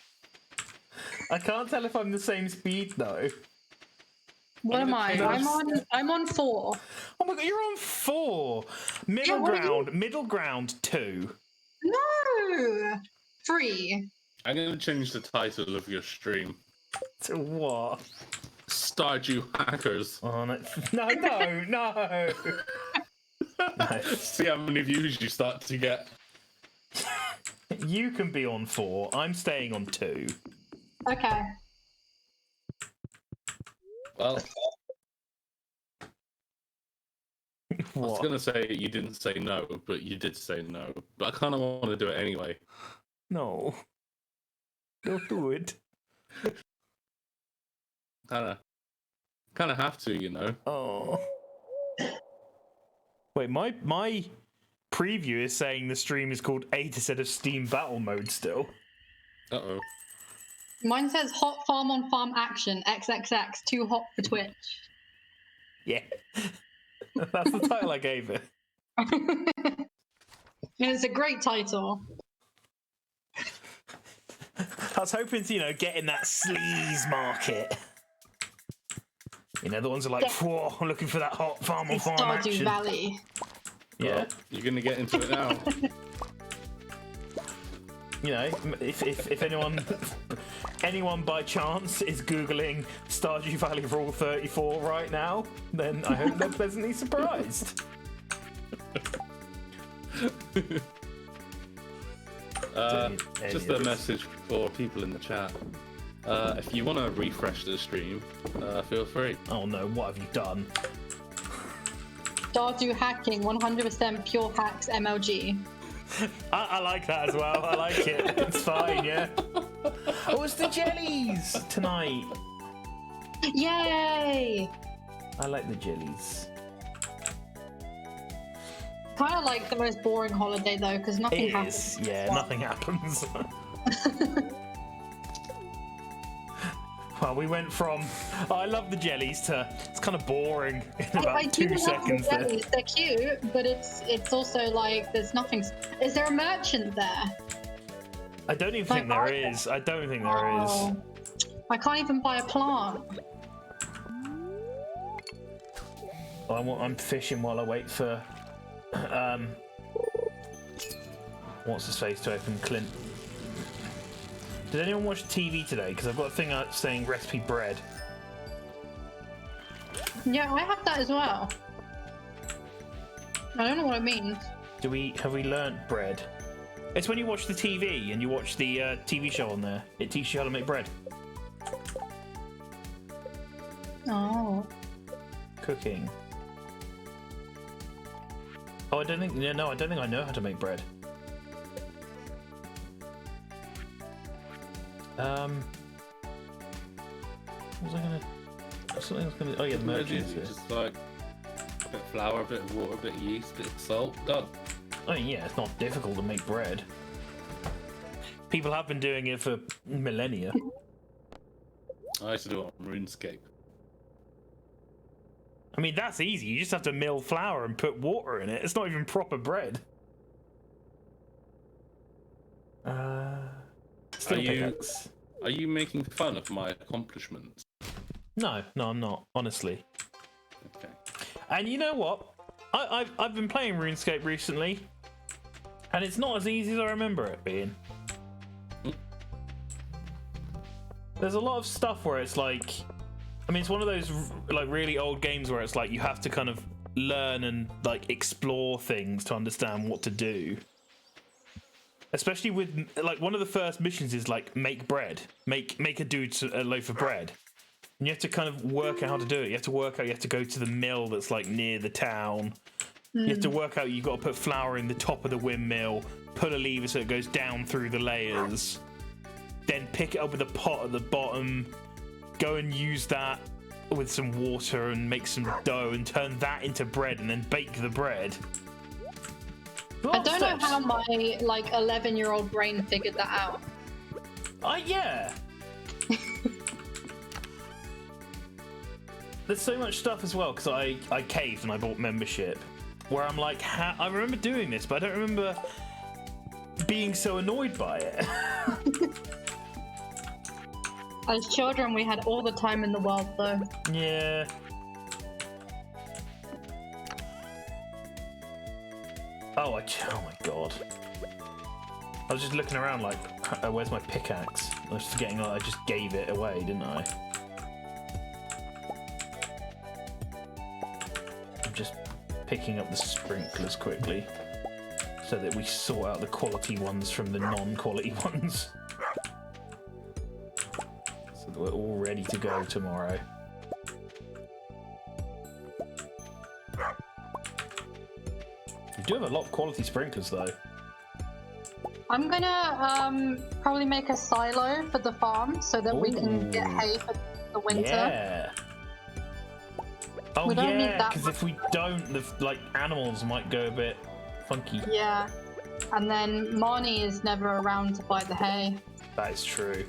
I can't tell if I'm the same speed, though.
What am I? I'm on 4.
Oh my god, you're on 4. Middle ground 2.
No! 3.
I'm going to change the title of your stream.
To what?
Stardew Hackers.
Oh, no. No. No.
See how many views you start to get.
You can be on 4. I'm staying on 2.
Okay.
Well, I was
What?
going to say you didn't say no, but you did say no. But I kind of want to do it anyway.
No. Don't do it.
Kind of have to, you know.
Oh. Wait, my preview is saying the stream is called 8 instead of Steam Battle Mode still.
Uh-oh.
Mine says hot farm on farm action, XXX, too hot for Twitch.
Yeah. That's the title I gave it.
And it's a great title.
I was hoping to, get in that sleaze market. The ones that are like, whoa, I'm looking for that hot farm on farm
Stardew
action.
Valley.
Yeah.
Well, you're going to get into it now.
If anyone by chance is Googling Stardew Valley Rule 34 right now, then I hope they're pleasantly surprised.
Just a message for people in the chat. If you want to refresh the stream, feel free.
Oh no, what have you done?
Stardew hacking, 100% pure hacks MLG.
I like that as well. I like it. It's fine, yeah. Oh, it's the jellies tonight.
Yay!
I like the jellies.
Kind of like the most boring holiday though, because nothing
It
happens.
is, yeah, nothing happens. Well, we went from I love the jellies to it's kind of boring in about
I do
2
love
seconds
the
there.
jellies. They're cute, but it's also like there's nothing. Is there a merchant there?
I don't even think there is. I don't think there is.
Oh, I can't even buy a plant.
I'm fishing while I wait for what's his face to open. Clint. Did anyone watch TV today? Because I've got a thing out saying recipe bread.
Yeah, I have that as well. I don't know what it means.
Have we learnt bread? It's when you watch the TV and you watch the TV show on there. It teaches you how to make bread.
Oh.
Cooking. Oh, I don't think. No, I don't think I know how to make bread. What was I gonna? Something was gonna. Oh yeah, the merchants.
Just like a bit of flour, a bit of water, a bit of yeast, a bit of salt. Done.
I mean, yeah, it's not difficult to make bread. People have been doing it for millennia.
I used to do it on RuneScape.
I mean, that's easy. You just have to mill flour and put water in it. It's not even proper bread. Steel pickaxe.
Are you making fun of my accomplishments?
No, I'm not. Honestly.
Okay.
And you know what? I've been playing RuneScape recently, and it's not as easy as I remember it being. There's a lot of stuff where it's like, I mean, it's one of those like really old games where it's like you have to kind of learn and like explore things to understand what to do. Especially with like one of the first missions is like make bread, make a dude a loaf of bread, and you have to kind of work out how to do it. You have to work out. You have to go to the mill that's like near the town. You have to work out. You've got to put flour in the top of the windmill, pull a lever so it goes down through the layers. Then pick it up with a pot at the bottom, go and use that with some water and make some dough and turn that into bread and then bake the bread.
I don't know how my like 11-year-old brain figured that out.
Yeah. There's so much stuff as well because I caved and I bought membership where I'm like, I remember doing this, but I don't remember being so annoyed by it.
As children, we had all the time in the world, though.
Yeah. Oh my god. I was just looking around like, where's my pickaxe? I was forgetting I just gave it away, didn't I? I'm just picking up the sprinklers quickly so that we sort out the quality ones from the non-quality ones. So that we're all ready to go tomorrow. We do have a lot of quality sprinklers though.
I'm gonna probably make a silo for the farm so that we can get hay for the winter.
Yeah. Oh
We don't need
yeah,
that
because if we don't, the like animals might go a bit funky.
Yeah. And then Marnie is never around to buy the hay.
That is true.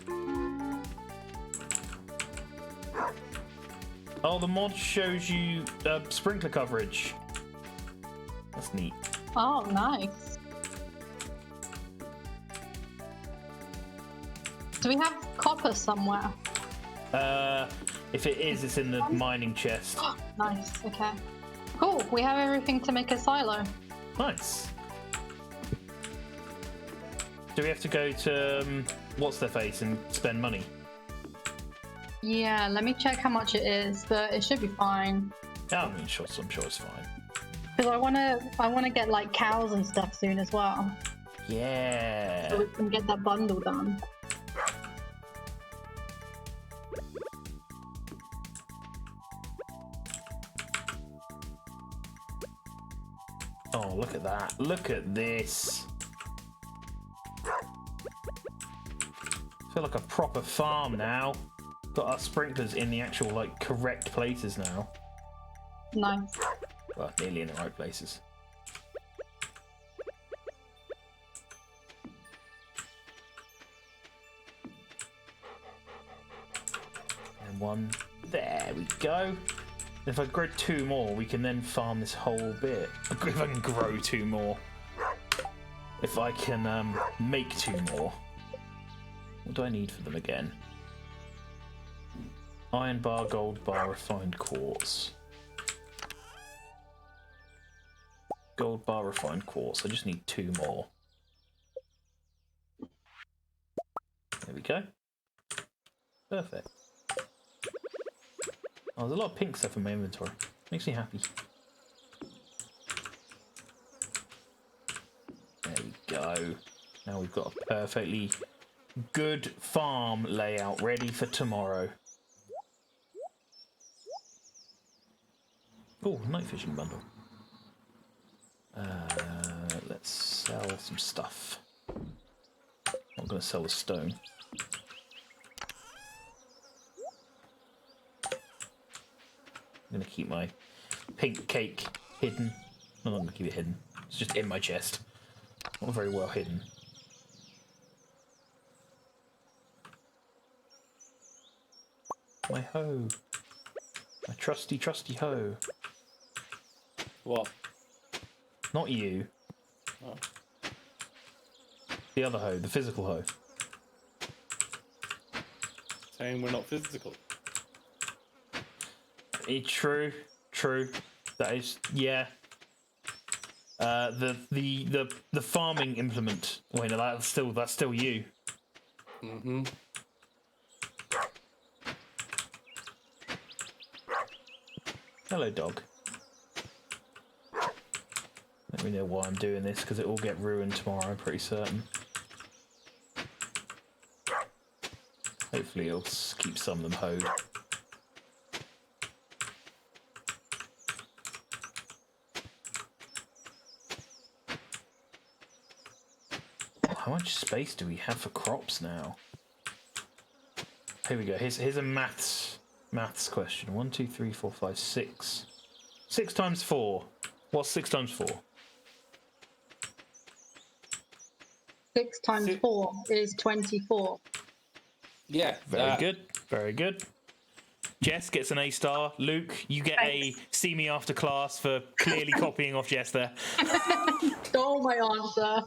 Oh, the mod shows you sprinkler coverage. That's neat.
Oh, nice. Do we have copper somewhere?
If it is, it's in the mining chest.
Nice, okay. Cool, we have everything to make a silo.
Nice. Do we have to go to what's their face and spend money?
Yeah, let me check how much it is, but it should be fine.
Oh, I mean, sure, I'm sure it's fine.
Because I wanna get like cows and stuff soon as well,
Yeah.
so we can get that bundle done.
Oh, look at that. Look at this. I feel like a proper farm now. Got our sprinklers in the actual, like, correct places now.
Nice.
Well, nearly in the right places. And one. There we go. If I grow 2 more, we can then farm this whole bit. If I can grow 2 more. If I can make 2 more. What do I need for them again? Iron bar, gold bar, refined quartz. Gold bar, refined quartz. I just need 2 more. There we go. Perfect. Oh, there's a lot of pink stuff in my inventory. Makes me happy. There we go. Now we've got a perfectly good farm layout ready for tomorrow. Oh, night fishing bundle. Let's sell some stuff. I'm going to sell the stone. I'm going to keep my pink cake hidden. No, I'm not going to keep it hidden. It's just in my chest. Not very well hidden. My hoe. My trusty, trusty hoe.
What?
Not you.
Oh.
The other hoe, the physical hoe.
Saying we're not physical.
True, true. That is, yeah. The farming implement. Wait, no, that's still you.
Mm-hmm.
Hello, dog. Let me know why I'm doing this, because it will get ruined tomorrow, I'm pretty certain. Hopefully it'll keep some of them hoed. How much space do we have for crops now? Here we go. Here's a maths question. 1, 2, 3, 4, 5, 6. 6 times 4. What's 6 times 4?
6 times 4 is 24.
Yeah.
Very good. Very good. Jess gets an A star. Luke, you get
Thanks.
a see me after class for clearly copying off Jess there.
Stole my answer.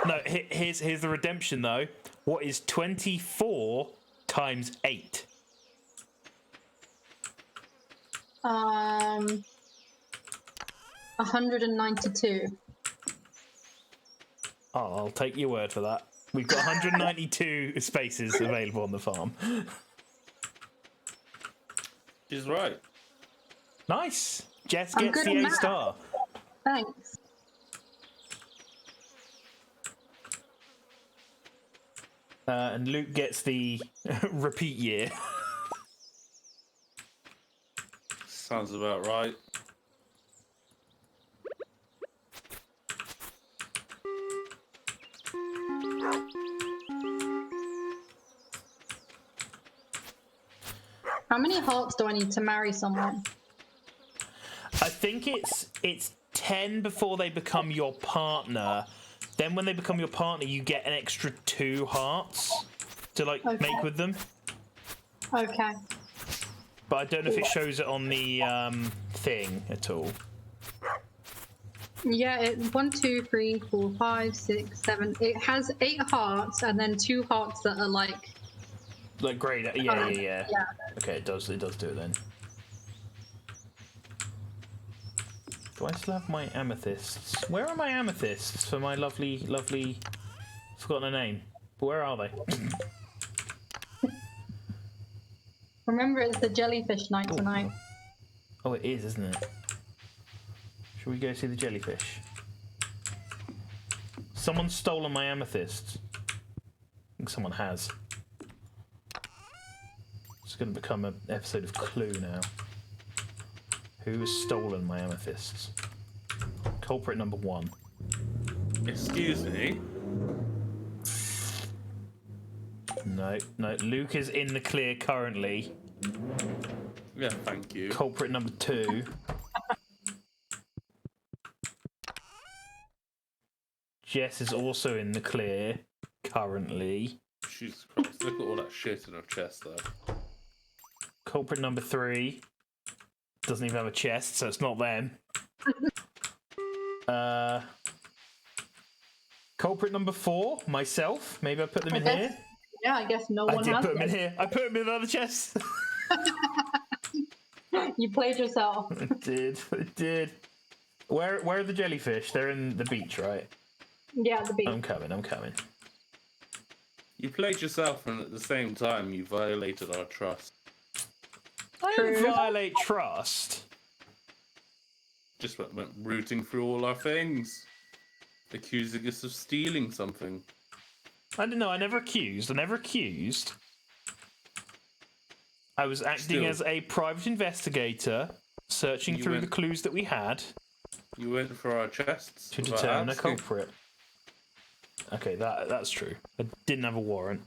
No, here's the redemption though. What is 24 times 8?
192.
Oh, I'll take your word for that. We've got 192 spaces available on the farm.
She's right.
Nice. Jess
I'm
gets
good
the
at
A
math.
star.
Thanks.
And Luke gets the repeat year.
Sounds about right.
How many hearts do I need to marry someone?
I think it's 10 before they become your partner. Then when they become your partner, you get an extra 2 hearts to like
Okay.
make with them.
Okay.
But I don't know if it shows it on the thing at all.
Yeah, 1, 2, 3, 4, 5, 6, 7. It has 8 hearts and then 2 hearts that are like.
Like great, yeah.
Yeah.
Okay, it does do it then. Do I still have my amethysts? Where are my amethysts for my lovely, forgotten a name? But where are they?
Remember, it's the jellyfish night tonight.
Oh, it is, isn't it? Should we go see the jellyfish? Someone's stolen my amethysts. I think someone has. It's going to become an episode of Clue now. Who has stolen my amethysts? Culprit number 1.
Excuse me.
No. Luke is in the clear currently.
Yeah, thank you.
Culprit number 2. Jess is also in the clear currently.
Jesus Christ, look at all that shit in her chest, though.
Culprit number 3 doesn't even have a chest, so it's not them. Culprit number 4, myself. Maybe I put them in here.
Yeah, I guess no one
I did
has
put them in
them.
here. I put them in another chest.
You played yourself.
I did. Where are the jellyfish? They're in the beach, right?
Yeah, the beach.
I'm coming.
You played yourself, and at the same time, you violated our trust.
I didn't
True.
violate trust.
Just went rooting through all our things, accusing us of stealing something.
I didn't know. I never accused. I was acting
Still.
as a private investigator, searching through
went-
the clues that we had
You went for our chests
to
without
determine a
asking.
culprit. Okay, that's true. I didn't have a warrant.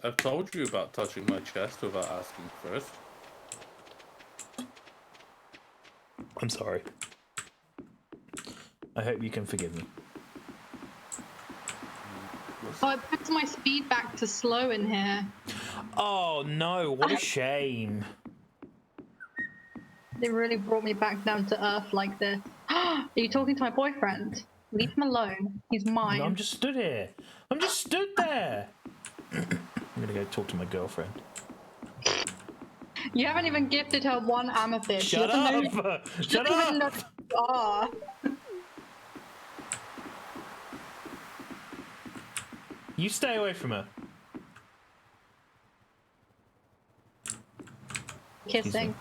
I've told you about touching my chest without asking first.
I'm sorry. I hope you can forgive me.
Oh, it puts my speed back to slow in here.
Oh no, what a shame.
They really brought me back down to earth like this. Are you talking to my boyfriend? Leave him alone. He's mine.
No, I'm just stood here. I'm just stood there. I'm gonna go talk to my girlfriend.
You haven't even gifted her one amethyst. She
Shut
doesn't know-
up!
she
Shut
doesn't even know
up!
who you are.
You stay away from her.
Kissing.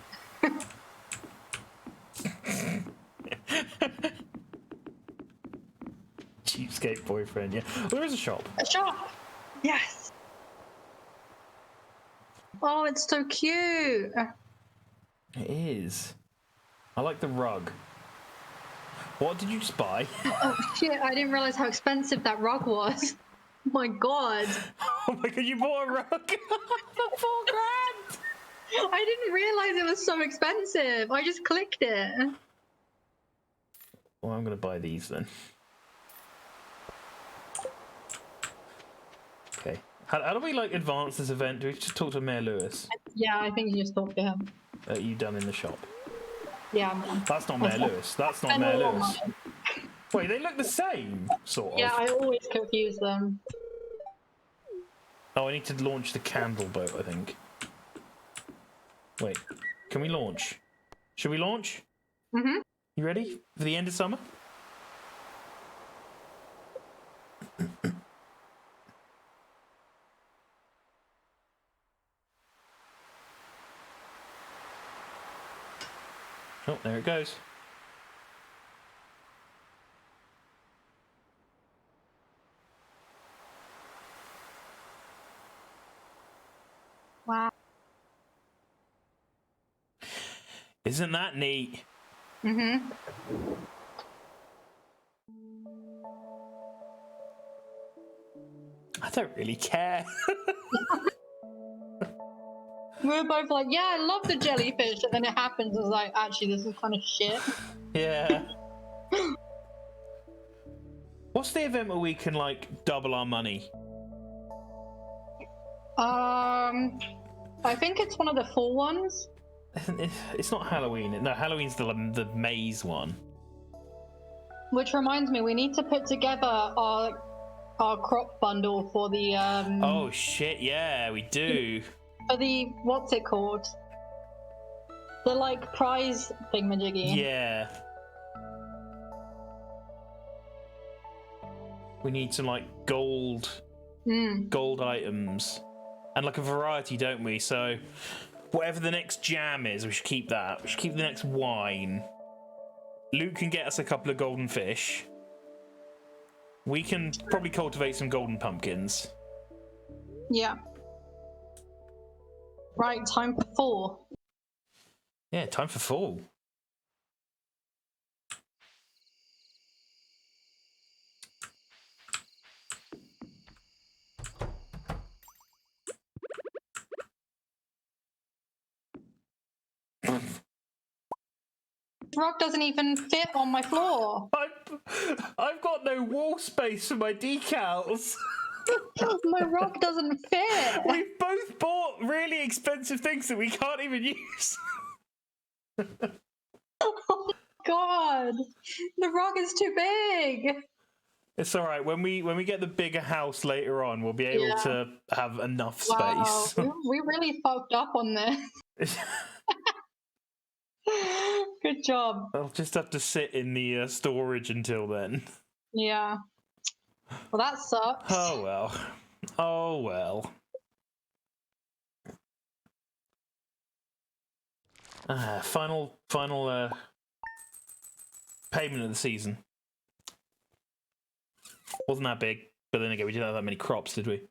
Cheapskate boyfriend, yeah. Well, there is a shop.
A shop. Yes. Oh, it's so cute.
It is. I like the rug. What did you just buy?
Oh shit! I didn't realize how expensive that rug was. My God.
Oh my god, you bought a rug for $4,000!
I didn't realize it was so expensive. I just clicked it.
Well, I'm gonna buy these then. Okay. How do we like advance this event? Do we just talk to Mayor Lewis?
Yeah, I think you just talked to him.
You done in the shop?
Yeah, I'm on.
That's not Mayor Lewis. That's not
I
Mayor
know
Lewis.
mine.
Wait, they look the same, sort of.
Yeah, I always confuse them.
Oh, I need to launch the candle boat, I think. Wait, can we launch? Should we launch?
Mm-hmm.
You ready for the end of summer? Oh, there it goes.
Wow.
Isn't that neat?
Mm-hmm.
I don't really care.
We were both like, yeah, I love the jellyfish. And then it happens. I was like, actually, this is kind of shit.
Yeah. What's the event where we can, like, double our money?
I think it's one of the full ones.
It's not Halloween. No, Halloween's the maze one.
Which reminds me, we need to put together our crop bundle for the
Oh shit! Yeah, we do.
for the what's it called? The like prize thingamajiggy.
Yeah. We need some like gold items, and like a variety, don't we? So, whatever the next jam is, we should keep that. We should keep the next wine. Luke can get us a couple of golden fish. We can probably cultivate some golden pumpkins.
Yeah. Right, time for 4.
Yeah, time for fall.
Rock doesn't even fit on my floor.
I've got no wall space for my decals.
My rock doesn't fit.
We've both bought really expensive things that we can't even use.
Oh my god, the rock is too big.
It's all right. When we get the bigger house later on, we'll be able to have enough
Wow,
space.
we really fucked up on this. Good job.
I'll just have to sit in the storage until then.
Yeah. Well, that sucks.
Oh well. Oh well. Final payment of the season. Wasn't that big, but then again, we didn't have that many crops, did we?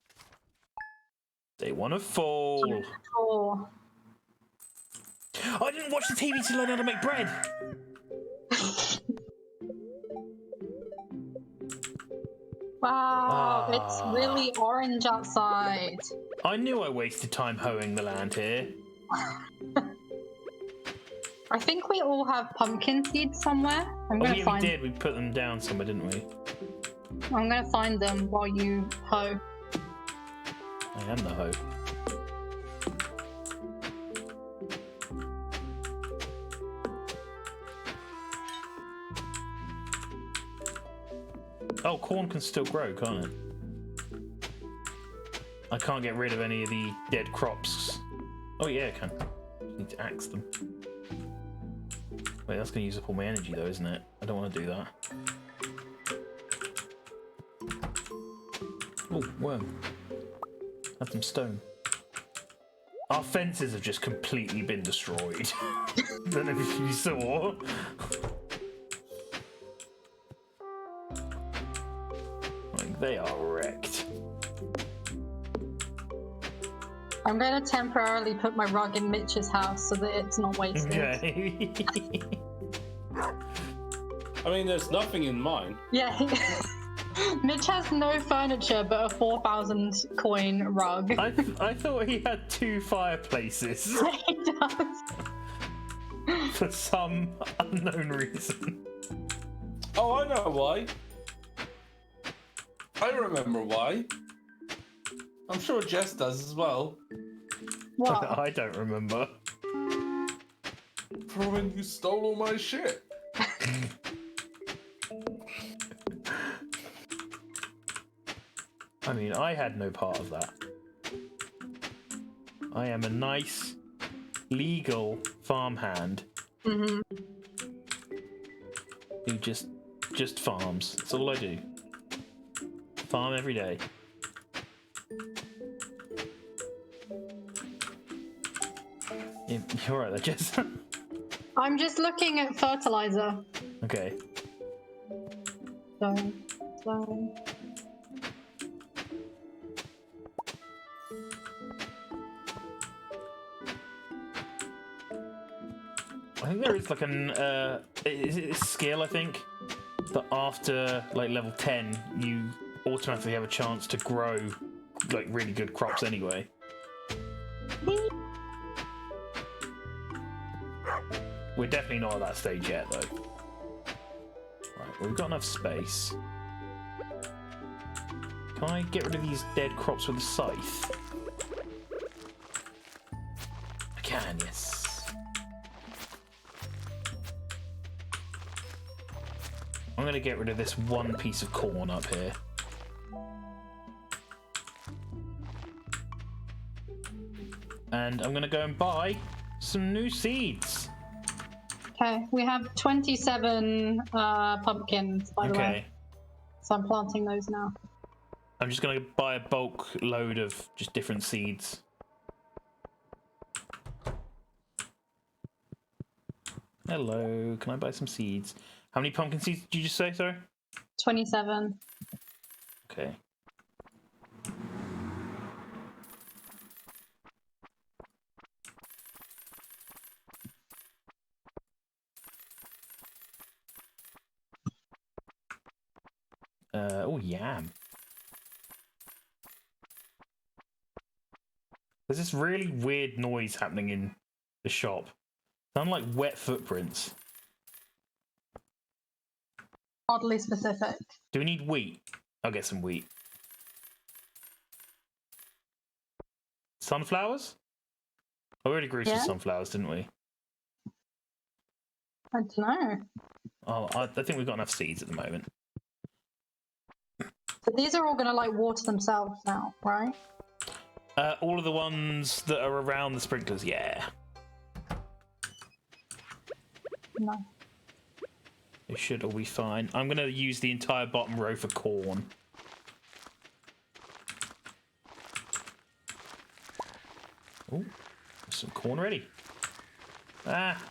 Day 1 of fall.
Oh.
I didn't watch the TV to learn how to make bread.
Wow, it's really orange outside.
I knew I wasted time hoeing the land here.
I think we all have pumpkin seeds somewhere. I'm gonna find.
We did. We put them down somewhere, didn't we?
I'm gonna find them while you hoe.
I am the hoe. Oh, corn can still grow, can't it? I can't get rid of any of the dead crops. Oh yeah, I can. Just need to axe them. Wait, that's going to use up all my energy though, isn't it? I don't want to do that. Oh, worm. Have some stone. Our fences have just completely been destroyed. Don't know if you saw. Like, they are wrecked.
I'm gonna temporarily put my rug in Mitch's house so that it's not wasted.
Okay.
I mean, there's nothing in mine.
Yeah. Mitch has no furniture but a 4,000 coin rug.
I thought he had 2 fireplaces
He does.
for some unknown reason.
Oh, I know why. I remember why. I'm sure Jess does as well.
What?
I don't remember.
For when you stole all my shit.
I mean, I had no part of that. I am a nice, legal farmhand
Mm-hmm.
who just farms. That's all I do. Farm every day. You're right there, Jess.
I'm just looking at fertilizer.
Okay.
So.
I think there is like an is it a skill, I think, that after like level 10 you automatically have a chance to grow like really good crops anyway. We're definitely not at that stage yet though. Right, well, we've got enough space. Can I get rid of these dead crops with a scythe? I can, yes. I'm going to get rid of this one piece of corn up here. And I'm going to go and buy some new seeds.
Okay, we have 27 pumpkins, by the way.
Okay.
So I'm planting those now.
I'm just going to buy a bulk load of just different seeds. Hello, can I buy some seeds? How many pumpkin seeds did you just say, sorry?
27.
Okay. Oh, yam. There's this really weird noise happening in the shop. Sound like wet footprints.
Oddly specific.
Do we need wheat? I'll get some wheat. Sunflowers? I already grew some
Yeah.
sunflowers, didn't we?
I don't know.
Oh, I think we've got enough seeds at the moment.
So these are all gonna like water themselves now, right?
All of the ones that are around the sprinklers, yeah.
No.
They should all be fine. I'm going to use the entire bottom row for corn. Oh, some corn ready. Ah.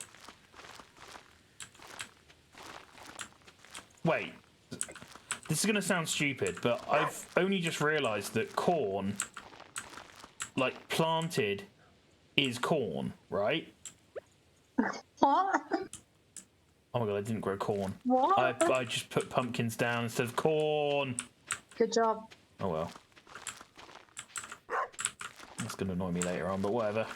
Wait. This is going to sound stupid, but I've only just realised that corn, like planted, is corn, right?
What?
Oh my god, I didn't grow corn.
What?
I just put pumpkins down instead of corn.
Good job.
Oh well. That's going to annoy me later on, but whatever.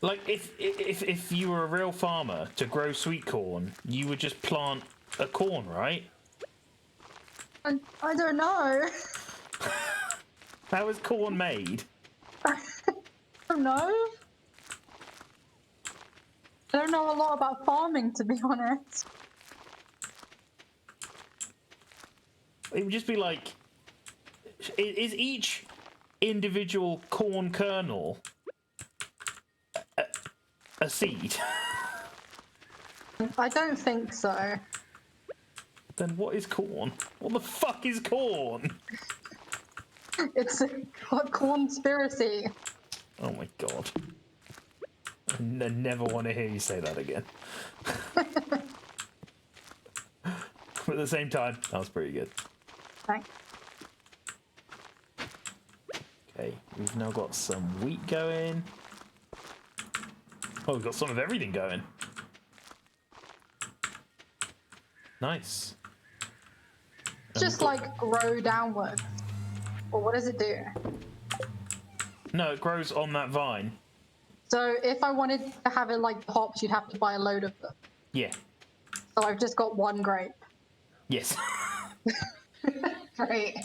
Like, if you were a real farmer to grow sweet corn, you would just plant a corn, right?
I don't know.
How is corn made?
I don't know. I don't know a lot about farming, to be honest.
It would just be like, is each individual corn kernel a seed?
I don't think so.
Then what is corn? What the fuck is corn?
It's a conspiracy.
Oh my god. I never want to hear you say that again. But at the same time, that was pretty good.
Thanks.
Okay, we've now got some wheat going. Oh, we've got some of everything going. Nice.
Just like grow downwards. Or what does it do?
No, it grows on that vine.
So if I wanted to have it like hops, you'd have to buy a load of them.
Yeah.
So I've just got one grape.
Yes.
Great.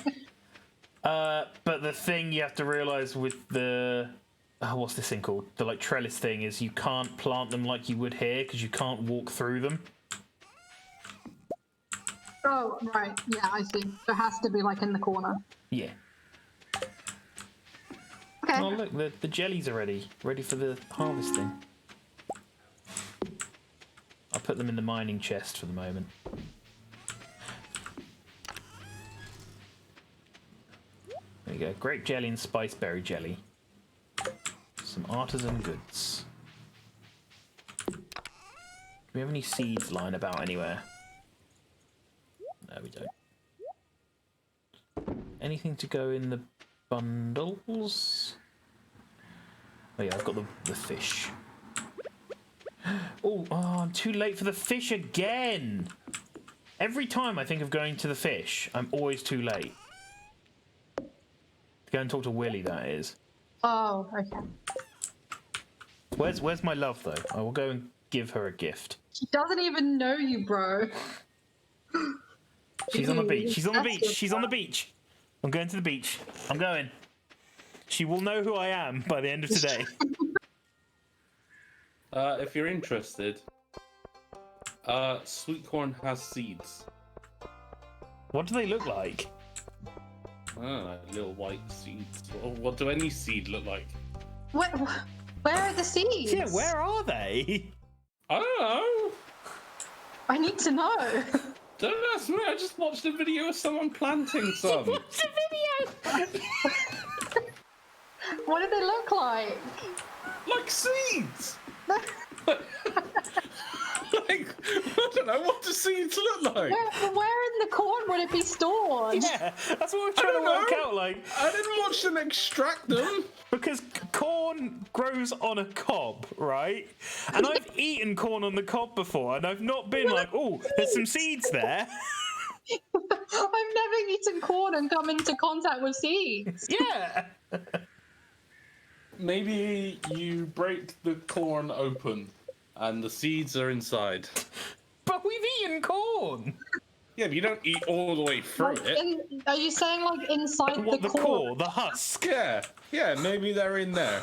But the thing you have to realise with the... what's this thing called? The like trellis thing is you can't plant them like you would here because you can't walk through them.
Oh, right. Yeah, I see. So it has to be like in the corner.
Yeah.
Okay.
Oh look, the jellies are ready for the harvesting. I'll put them in the mining chest for the moment. There you go, grape jelly and spiceberry jelly. Some artisan goods. Do we have any seeds lying about anywhere? No, we don't. Anything to go in the bundles? Oh yeah, I've got the fish. Oh, I'm too late for the fish again! Every time I think of going to the fish, I'm always too late. Go and talk to Willy, that is.
Oh, okay.
Where's my love, though? I will go and give her a gift.
She doesn't even know you, bro.
She's on the beach. She's on the
That's
beach.
your
She's on the beach. I'm going to the beach. I'm going. She will know who I am by the end of today.
If you're interested, sweet corn has seeds.
What do they look like?
Little white seeds. What do any seed look like?
Where are the seeds?
Yeah, where are they?
I don't know.
I need to know.
Don't ask me. I just watched a video of someone planting some.
What's the video?
What do they look like?
Like seeds. Like, I don't know, what do seeds look like?
Where in the corn would it be stored?
Yeah, that's what I'm trying to work out. Like,
I didn't watch them extract them.
because corn grows on a cob, right? And I've eaten corn on the cob before, and I've not been like, oh, there's some seeds there.
I've never eaten corn and come into contact with seeds.
Yeah.
Maybe you break the corn open and the seeds are inside.
But we've eaten corn.
Yeah, but you don't eat all the way through
Like,
it.
are you saying like inside
What,
the
the
core?
core, the husk?
Yeah, maybe they're in there.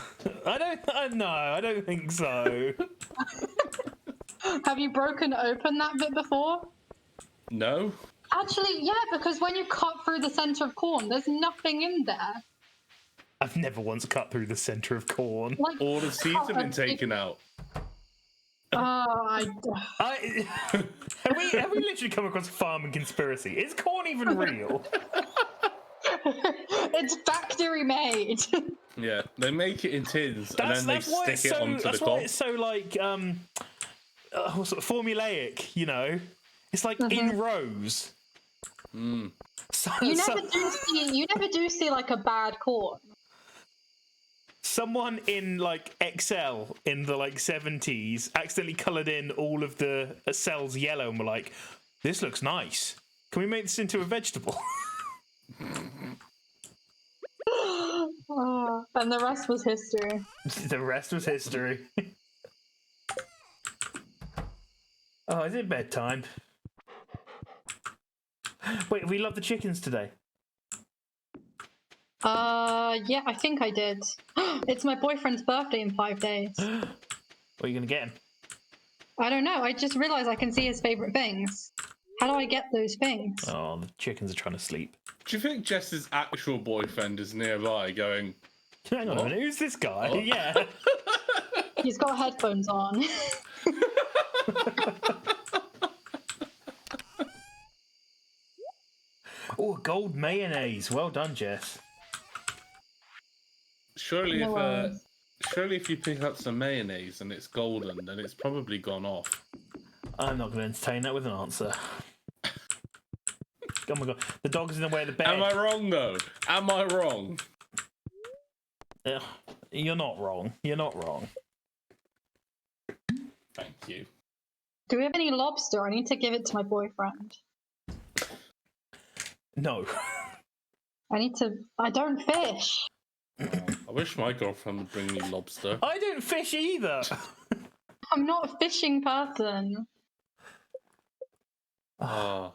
No, I don't think so.
Have you broken open that bit before?
No?
Actually, yeah, because when you cut through the center of corn, there's nothing in there.
I've never once cut through the center of corn.
Like
All the seeds
cut
have
a
been taken out.
I
Have we literally come across a farming conspiracy? Is corn even real?
it's factory made.
Yeah, they make it in tins and then they
why
stick
it's
it
so,
onto the
that's why
cob.
it's so like what's it, formulaic, you know? It's like in rows. So,
You never do see like a bad corn.
someone in like Excel in the like 70s accidentally coloured in all of the cells yellow and were like, this looks nice. Can we make this into a vegetable?
And the rest was history.
The rest was history. Oh, is it bedtime? Wait, we love the chickens today.
Yeah, I think I did. It's my boyfriend's birthday in 5 days.
What are you gonna get him?
I don't know. I just realized I can see his favorite things. How do I get those things?
Oh, the chickens are trying to sleep.
Do you think Jess's actual boyfriend is nearby going,
Hang on a minute, who's this guy?
What?
Yeah.
He's got headphones on.
Oh, gold mayonnaise. Well done, Jess.
surely
No worries.
if you pick up some mayonnaise and it's golden, then it's probably gone off.
I'm not going to entertain that with an answer. Oh my god, the dog's in the way of the bed.
Am I wrong though? Am I wrong?
Ugh, you're not wrong. You're not wrong.
Thank you.
Do we have any lobster? I need to give it to my boyfriend.
No.
I don't fish.
I wish my girlfriend would bring me lobster.
I don't fish either.
I'm not a fishing person.
Ah,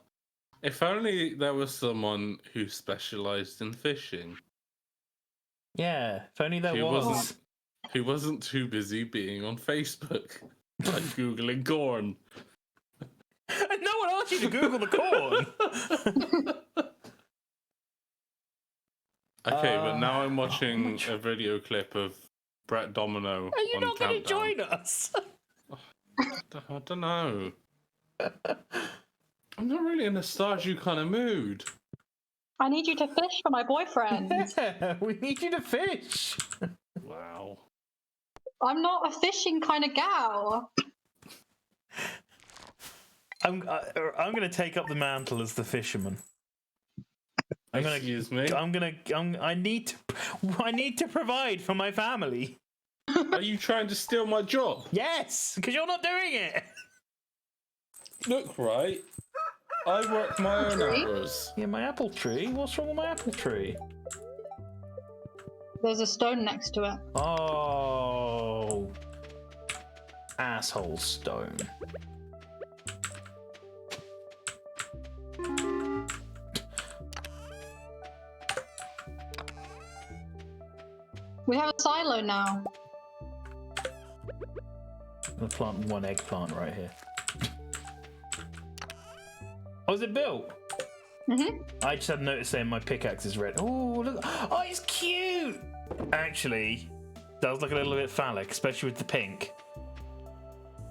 if only there was someone who specialised in fishing.
Yeah, if only there
Who
was.
wasn't too busy being on Facebook, like googling corn.
No one asked you to Google the corn.
Okay, but now I'm watching a video clip of Brett Domino.
Are you
on
not going to
Countdown.
join us?
I don't know. I'm not really in a Stardew kind of mood.
I need you to fish for my boyfriend.
Yeah, we need you to fish.
Wow.
I'm not a fishing kind of gal.
I'm going to take up the mantle as the fisherman.
Excuse me.
I need to provide for my family.
Are you trying to steal my job?
Yes, because you're not doing it.
Look, right. I work my own hours.
Yeah, my apple tree. What's wrong with my apple tree?
There's a stone next to it.
Oh, asshole stone.
We have a silo now.
I'm gonna plant one eggplant right here. Oh, is it built?
Mhm.
I just had noticed saying my pickaxe is red. Oh, look! Oh, it's cute. Actually, does look a little bit phallic, especially with the pink.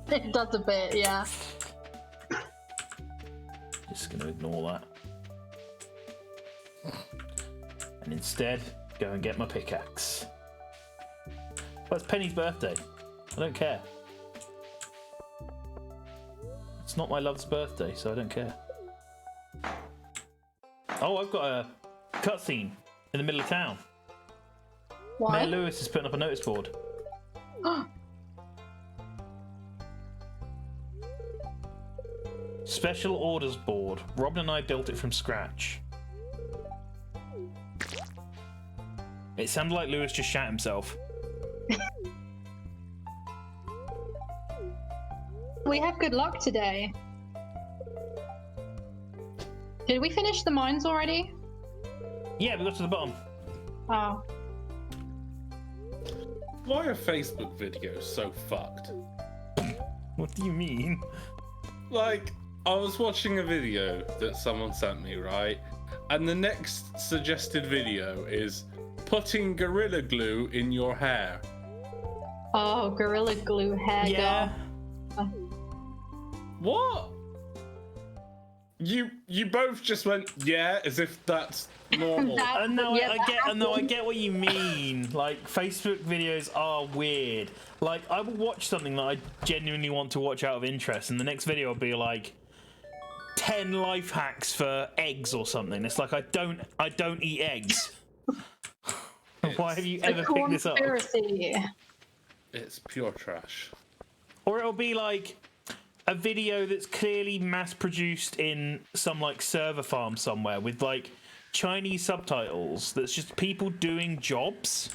It does a bit, yeah.
Just gonna ignore that, and instead go and get my pickaxe. Well, it's Penny's birthday. I don't care. It's not my love's birthday, so I don't care. Oh, I've got a cutscene in the middle of town.
Why?
Mayor Lewis is putting up a notice board. Special orders board. Robin and I built it from scratch. It sounded like Lewis just shat himself.
We have good luck today. Did we finish the mines already?
Yeah, we got to the bottom.
Oh.
Why are Facebook videos so fucked?
What do you mean?
Like, I was watching a video that someone sent me, right? And the next suggested video is putting Gorilla Glue in your hair.
Oh, Gorilla Glue hair
Yeah.
girl.
What? You both just went, yeah, as if that's normal.
No,
Yeah,
I get what you mean. Like, Facebook videos are weird. Like, I will watch something that I genuinely want to watch out of interest, and the next video will be like 10 life hacks for eggs or something. It's like I don't eat eggs. Why have you ever picked this up?
Conspiracy.
It's pure trash.
Or it'll be like a video that's clearly mass produced in some like server farm somewhere with like Chinese subtitles that's just people doing jobs.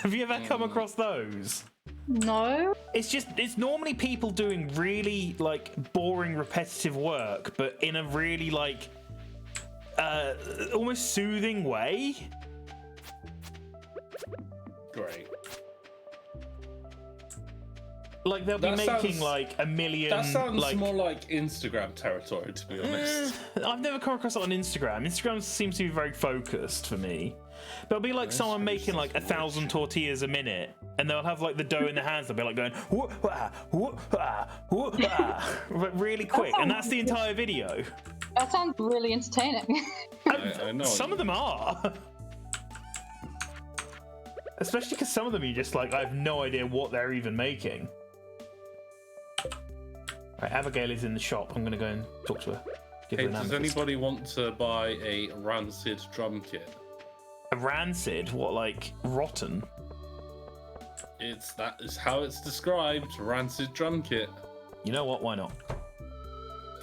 Have you ever come across those?
No.
It's normally people doing really like boring repetitive work, but in a really like almost soothing way.
Great.
Like they'll be making like a million.
That sounds
like,
more like Instagram territory, to be honest.
I've never come across it on Instagram. Instagram seems to be very focused for me. But it'll be like someone making like 1,000 tortillas a minute, and they'll have like the dough in their hands. They'll be like going but really quick, and that's the entire video.
That sounds really entertaining.
I know.
Some of them are. Especially because some of them you just like, I have no idea what they're even making. Right, Abigail is in the shop. I'm going to go and talk to her. Give her an
Does
amethyst.
anybody want to buy a rancid drum kit?
A rancid? What, like rotten?
That is how it's described. Rancid drum kit.
You know what? Why not?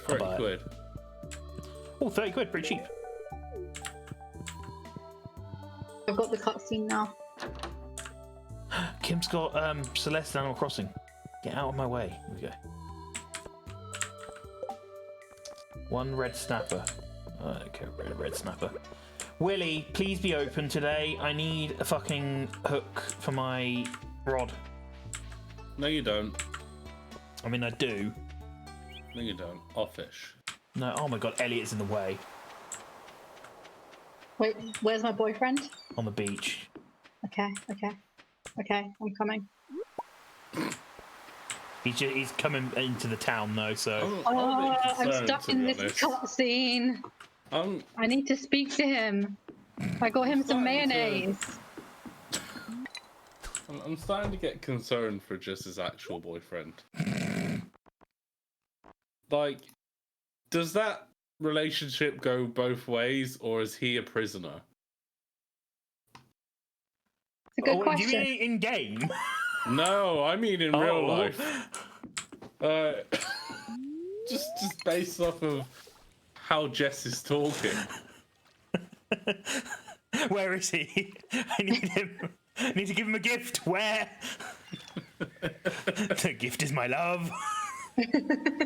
30
buy it.
quid.
Oh, 30 quid, pretty cheap.
I've got the cutscene now.
Kim's got Celeste Animal Crossing. Get out of my way. Here we go. One red snapper. Okay, red snapper. Willie, please be open today. I need a fucking hook for my rod.
No, you don't.
I mean, I do.
No, you don't. I'll fish.
No, oh my god, Elliot's in the way.
Wait, where's my boyfriend?
On the beach.
Okay, I'm coming.
He's coming into the town though, so.
I'm stuck in this cutscene. I need to speak to him. I got him some mayonnaise.
I'm starting to get concerned for just his actual boyfriend. Like, does that relationship go both ways, or is he a prisoner?
It's a good
Do
question.
you mean in game?
No, I mean in real life. Just based off of how Jess is talking.
Where is he? I need him. I need to give him a gift. Where? The gift is my love.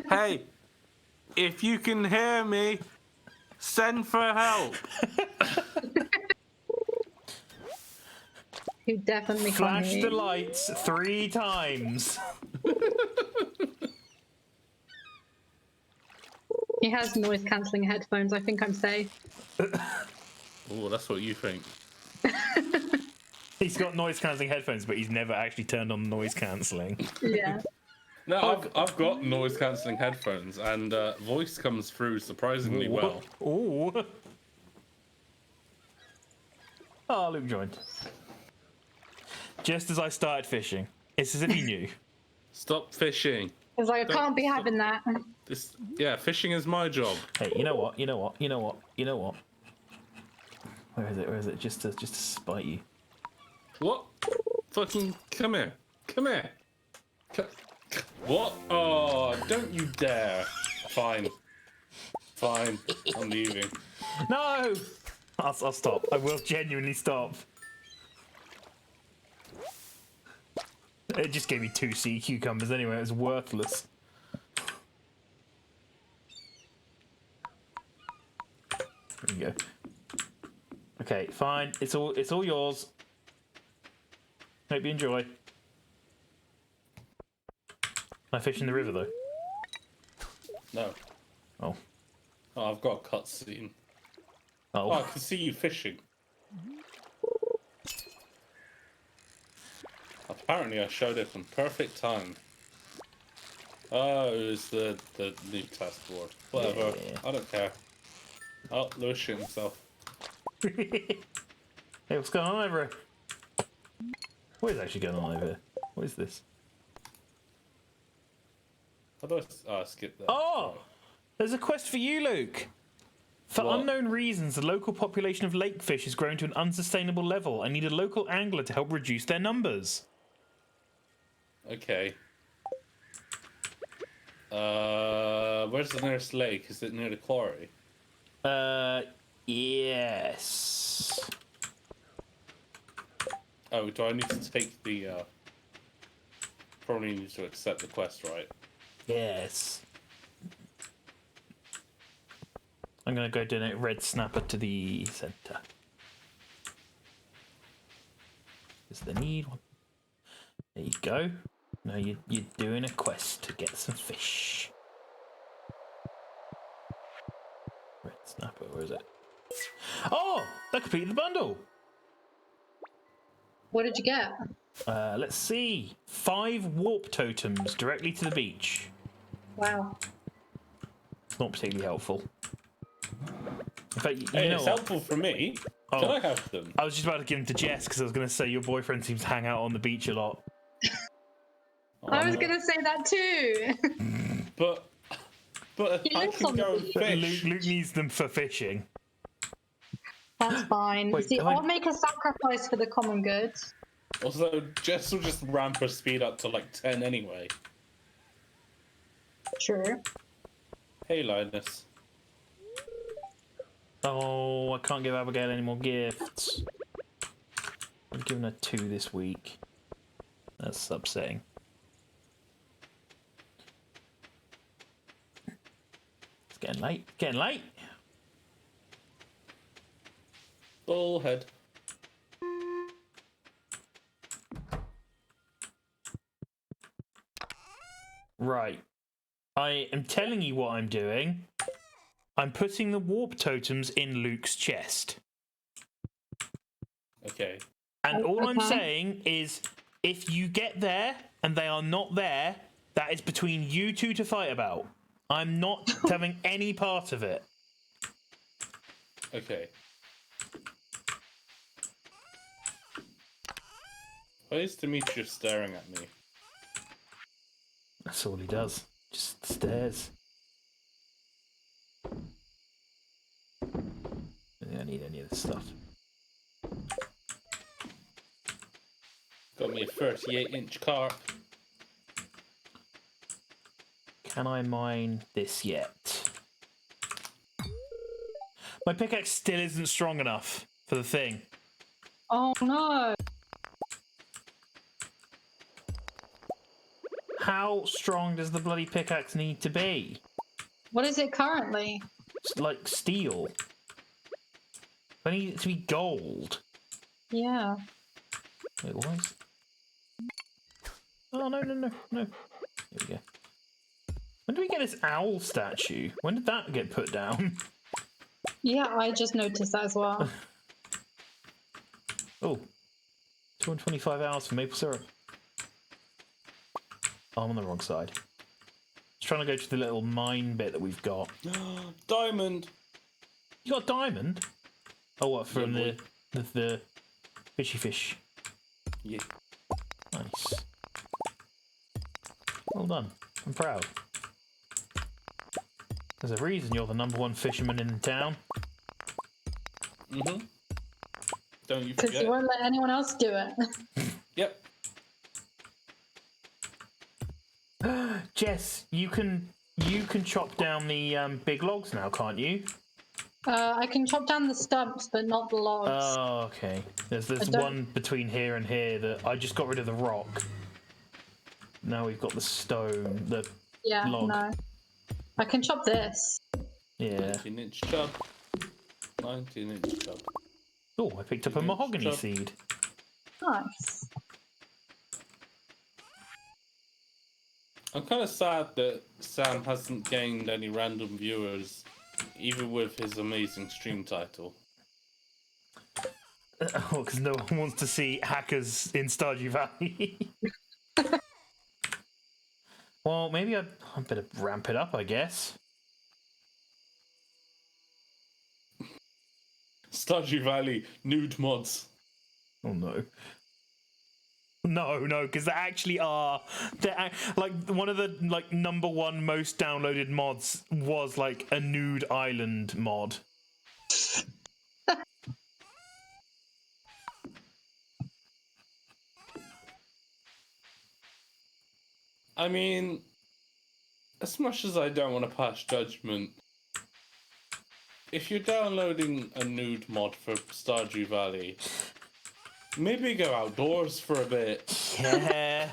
Hey, if you can hear me, send for help.
He definitely can't
Flash
hear
the
you.
lights 3 times.
He has noise cancelling headphones. I think I'm safe.
Oh, that's what you think.
He's got noise cancelling headphones, but he's never actually turned on noise cancelling.
Yeah.
No, I've got noise cancelling headphones, and voice comes through surprisingly well.
Ooh. Oh, Luke joined. Just as I started fishing. It's as if he knew.
Stop fishing.
It's like, I can't be having that.
Yeah, fishing is my job.
Hey, you know what? Where is it? Just to spite you.
What? Fucking come here. What? Oh, don't you dare. Fine. I'm leaving.
No! I'll stop. I will genuinely stop. It just gave me 2 sea cucumbers anyway. It was worthless. There you go. Okay, fine. It's all yours. Hope you enjoy. Can I fish in the river though?
No.
Oh.
Oh, I've got a cutscene.
Oh.
Oh, I can see you fishing. Apparently, I showed it in perfect time. Oh, it was the new test board. Whatever.
Yeah.
I don't care. Oh, Lewis shit himself.
Hey, what's going on over here? What is actually going on over here? What is this?
How do I skip that?
Oh! There's a quest for you, Luke! For
What?
unknown reasons, the local population of lakefish has grown to an unsustainable level. I need a local angler to help reduce their numbers.
Okay. Where's the nearest lake? Is it near the quarry?
Yes.
Oh, do I need to take the, probably need to accept the quest, right?
Yes. I'm gonna go donate red snapper to the center. Is the need one? There you go. Now you're doing a quest to get some fish. Red snapper, where is it? Oh, that completed the bundle.
What did you get?
Let's see. 5 warp totems directly to the beach.
Wow.
It's not particularly helpful. In fact, you
Hey,
know
it's
what?
helpful for me.
Oh.
Can I have them?
I was just about to give them to Jess because I was going to say your boyfriend seems to hang out on the beach a lot.
I was
no.
gonna say that too.
But
He
I
lives
can
on the
go and
beach.
fish.
Luke needs them for fishing.
That's fine.
Wait,
See,
have I-
I'll make a sacrifice for the common good.
Also, Jess will just ramp her speed up to like 10 anyway.
True.
Hey, Linus.
Oh, I can't give Abigail any more gifts. I've given her 2 this week. That's upsetting. It's getting late. Getting late.
Bullhead.
Right. I am telling you what I'm doing. I'm putting the warp totems in Luke's chest.
Okay.
And all I'm
Okay.
saying is, if you get there and they are not there, that is between you two to fight about. I'm not having any part of it.
Okay. Why is Demetrius staring at me?
That's all he does. Just stares. I don't need any of this stuff.
Got me a 38-inch carp.
Can I mine this yet? My pickaxe still isn't strong enough for the thing.
Oh no.
How strong does the bloody pickaxe need to be?
What is it currently?
It's like steel. I need it to be gold.
Yeah.
Wait, why is... Oh, no. Here we go. When did we get this owl statue? When did that get put down?
Yeah, I just noticed that as well.
Oh, 225 hours for maple syrup. Oh, I'm on the wrong side. Just trying to go to the little mine bit that we've got.
Diamond!
You got a diamond? Oh, what, from
Yeah,
the fishy fish?
Yeah.
Nice. Well done. I'm proud. There's a reason you're the #1 fisherman in town.
Mm-hmm. Don't you
Because
forget.
you won't let anyone else do it.
Yep.
Jess, you can chop down the big logs now, can't you?
I can chop down the stumps, but not the logs.
Oh, okay. There's
don't-
one between here and here that I just got rid of the rock. Now we've got the stone, the
yeah,
log.
no. I can chop this.
yeah.
19-inch chub. 19-inch chub.
Oh, I picked up a mahogany
Chub.
seed.
Nice.
I'm kind of sad that Sam hasn't gained any random viewers, even with his amazing stream title.
Oh, because no one wants to see hackers in Stardew Valley. Well, maybe I better ramp it up, I guess.
Stardew Valley nude mods.
Oh no. No, because they actually are. Like one of the #1 most downloaded mods was like a nude island mod.
I mean, as much as I don't want to pass judgment, if you're downloading a nude mod for Stardew Valley, maybe go outdoors for a bit.
Yeah.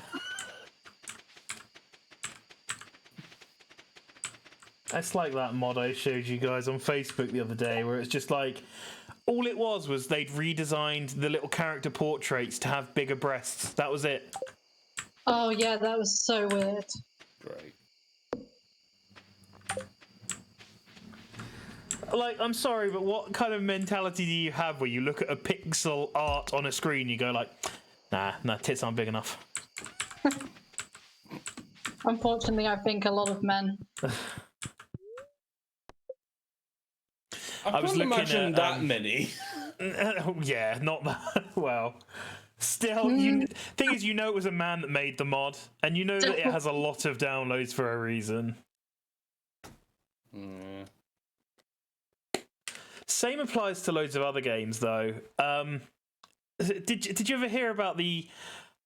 That's like that mod I showed you guys on Facebook the other day, where it's just like, all it was they'd redesigned the little character portraits to have bigger breasts. That was it.
Oh yeah, that was so weird.
Great.
Like, I'm sorry, but what kind of mentality do you have where you look at a pixel art on a screen, you go like, nah, tits aren't big enough.
Unfortunately, I think a lot of men.
I
was
can't
looking
imagine
at,
that many.
Yeah, not that. Well, still, thing is, it was a man that made the mod, and you know that it has a lot of downloads for a reason.
Mm.
Same applies to loads of other games, though. Did you ever hear about the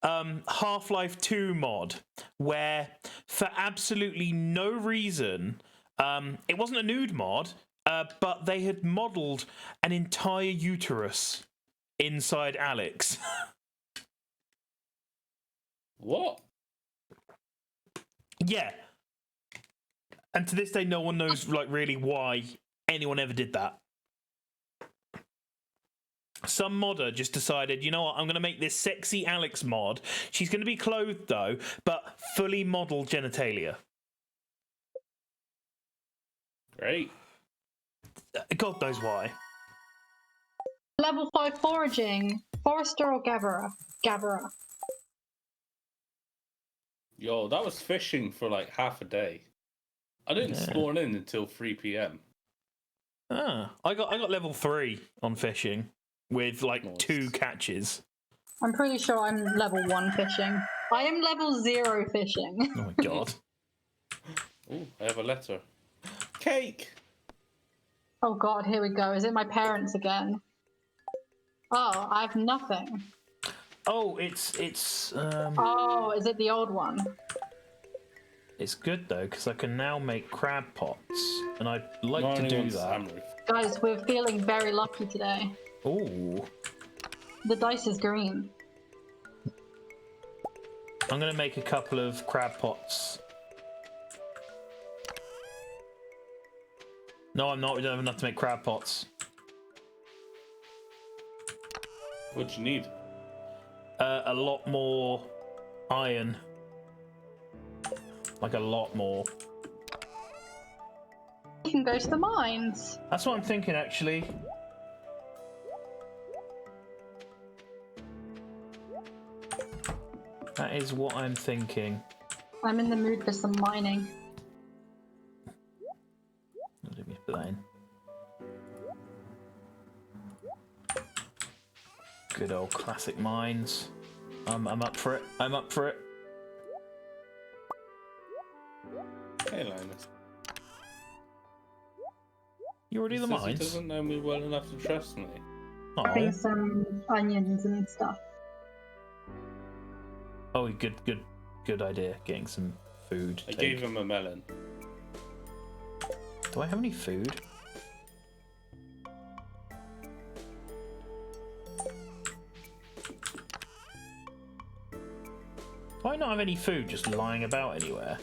Half-Life 2 mod, where for absolutely no reason, it wasn't a nude mod, but they had modelled an entire uterus inside Alex.
What?
Yeah. And to this day, no one knows really why anyone ever did that. Some modder just decided, you know what, I'm going to make this sexy Alex mod. She's going to be clothed, though, but fully modelled genitalia.
Great.
God knows why.
Level 5 foraging. Forester or gatherer? Gatherer.
Yo, that was fishing for like half a day. I didn't spawn in until 3 p.m.
Ah, I got level 3 on fishing with like 2 catches.
I'm pretty sure I'm level 1 fishing. I am level 0 fishing.
Oh my god.
Oh, I have a letter. Cake!
Oh god, here we go. Is it my parents again? Oh, I have nothing.
Oh, it's
Oh, is it the old one?
it's good though because I can now make crab pots, and I'd like to
Marnie
do
wants
that.
Amrith.
Guys, we're feeling very lucky today.
Ooh,
The dice is green.
I'm gonna make a couple of crab pots. No, I'm not. We don't have enough to make crab pots.
What you need?
A lot more iron. Like a lot more.
We can go to the mines.
That's what I'm thinking, actually. That is what I'm thinking.
I'm in the mood for some mining.
Let me put that in. Good old classic mines. I'm up for it. I'm up for it.
Hey, Linus.
You already
He
the
says he
mines?
doesn't know me well enough to trust me.
Having
Oh,
some onions and stuff.
oh, good idea. Getting some food.
I gave him a melon.
Do I have any food? Do I not have any food just lying about anywhere?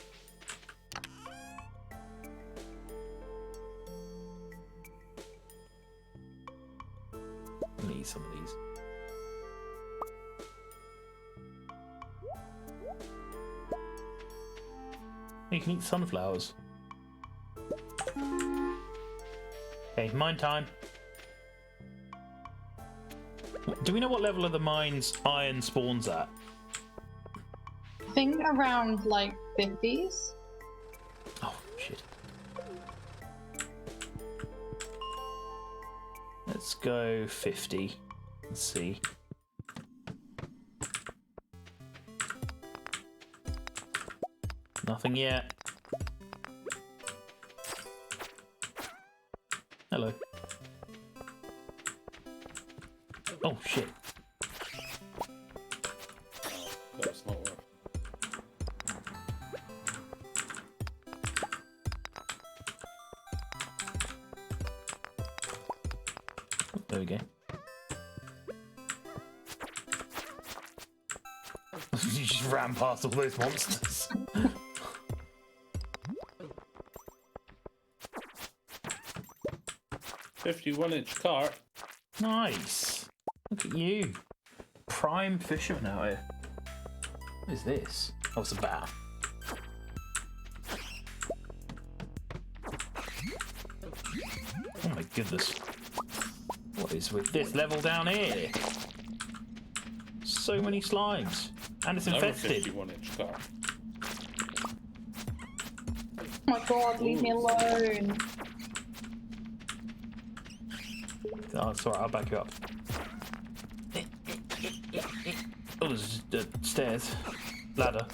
You can eat sunflowers. Okay, mine time. Do we know what level of the mine's iron spawns at?
I think around like 50s.
Oh, shit. Let's go 50. Let's see. Nothing yet. Hello. Oh, shit.
That's not worth.
There we go. You just ran past all those monsters.
51-inch cart.
Nice. Look at you. Prime fisherman out here. What is this? Oh, it's a bat. Oh my goodness. What is with this level down here? So many slimes. And it's
Another
infested.
51-inch cart.
Oh my god, leave me alone.
Oh, it's alright, I'll back you up. Oh, there's stairs. Ladder.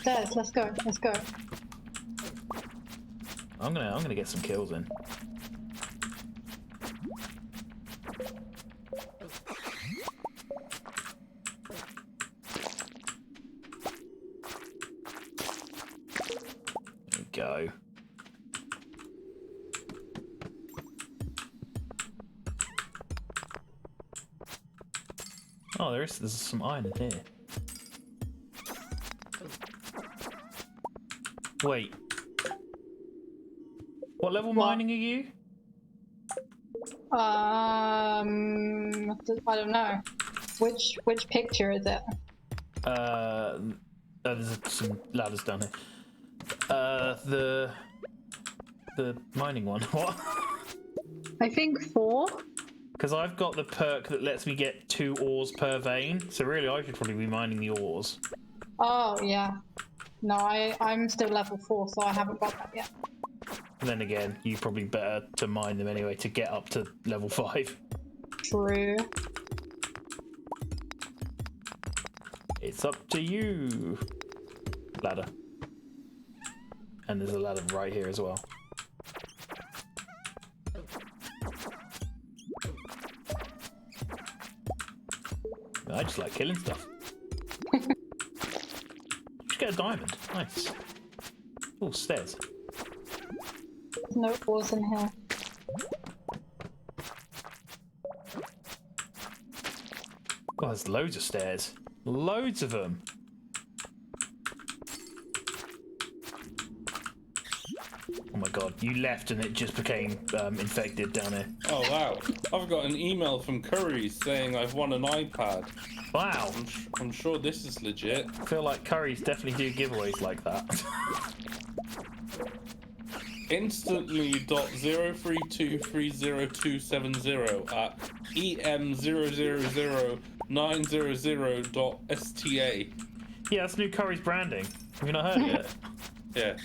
Stairs, let's go, let's go.
I'm gonna get some kills in. There we go. Oh, there's some iron in here. Wait. What level mining are you?
I don't know. Which picture is it?
There's some ladders down here. The mining one. What?
I think 4.
Because I've got the perk that lets me get 2 ores per vein, so really I should probably be mining the ores.
Oh yeah. No, I'm still level 4, so I haven't got that yet.
And then again, you probably better to mine them anyway to get up to level 5.
True.
It's up to you. Ladder. And there's a ladder right here as well. I just like killing stuff. Just get a diamond. Nice. Oh, stairs.
There's no ores in here.
Oh, there's loads of stairs. Loads of them. Oh my god, you left and it just became infected down here.
Oh wow. I've got an email from Curry saying I've won an iPad.
Wow.
I'm sure this is legit.
I feel like Currys definitely do giveaways like that.
Instantly.03230270 at em000900.sta.
Yeah, that's new Curry's branding. Have you not heard of it?
Yeah.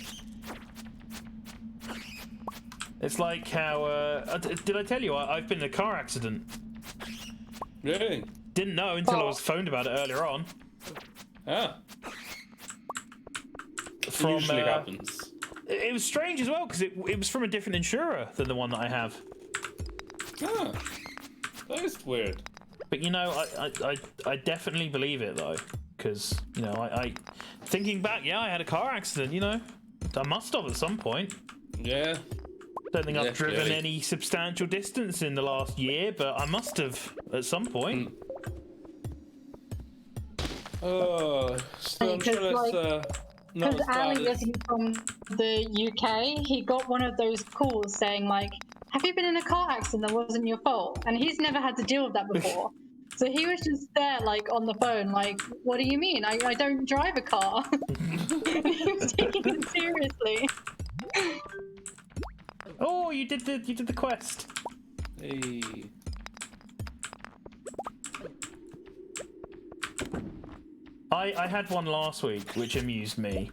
It's like how, did I tell you I've been in a car accident?
Really?
Didn't know until I was phoned about it earlier on.
Ah.
From,
Usually happens.
It was strange as well because it was from a different insurer than the one that I have.
Ah. That is weird.
But you know, I definitely believe it though, because you know, I thinking back, yeah, I had a car accident. You know, I must have at some point.
Yeah.
Don't think I've driven
clearly.
any substantial distance in the last year, but I must have at some point.
Oh, so I'm sure
Because,
it's not
Because
as bad
Ali
as...
isn't from the UK, he got one of those calls saying like, have you been in a car accident that wasn't your fault? And he's never had to deal with that before. So he was just there, like, on the phone, like, what do you mean? I don't drive a car. He was taking it seriously.
Oh, you did the quest.
Hey.
I had one last week, which amused me.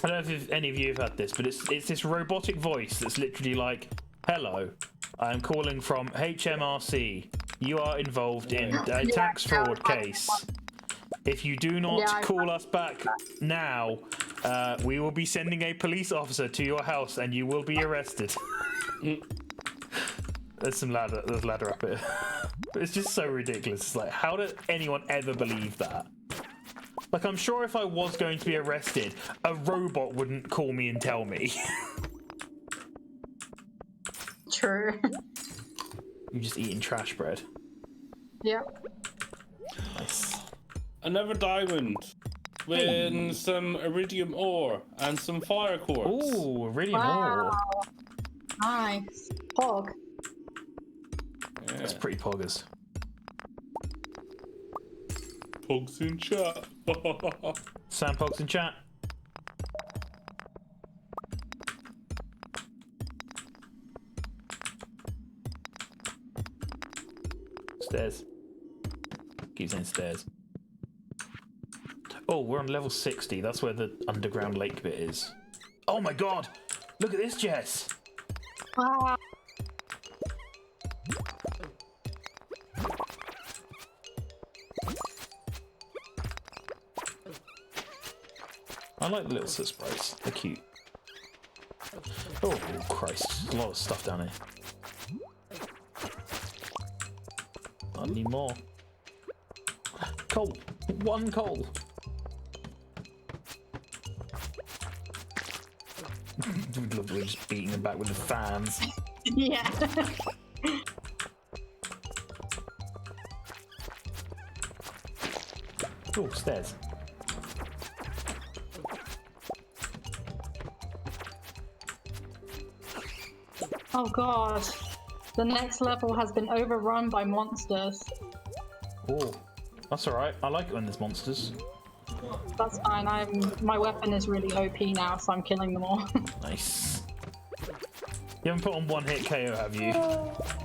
I don't know if any of you have had this, but it's this robotic voice that's literally like, "Hello, I am calling from HMRC. You are involved in a tax fraud case. If you do not call us back now, we will be sending a police officer to your house and you will be arrested." There's ladder up here. But it's just so ridiculous. It's like, how did anyone ever believe that? Like, I'm sure if I was going to be arrested, a robot wouldn't call me and tell me.
True.
You're just eating trash bread.
Yeah.
Nice.
Another diamond with some iridium ore and some fire quartz.
Ooh, iridium
Wow.
ore.
Nice. Pog.
Yeah.
That's pretty poggers.
Pogs in chat.
Sam Pogs in chat. Stairs. Keep saying stairs. Oh, we're on level 60. That's where the underground lake bit is. Oh my god! Look at this, Jess!
Ah.
I like the little soot sprites. They're cute. Oh, Christ. There's a lot of stuff down here. I need more. Coal. One coal. We're just beating them back with the fans.
Yeah.
Oh, stairs.
Oh god. The next level has been overrun by monsters.
Oh, that's alright. I like it when there's monsters.
That's fine. My weapon is really OP now, so I'm killing them all.
Nice. You haven't put on one hit KO, have you?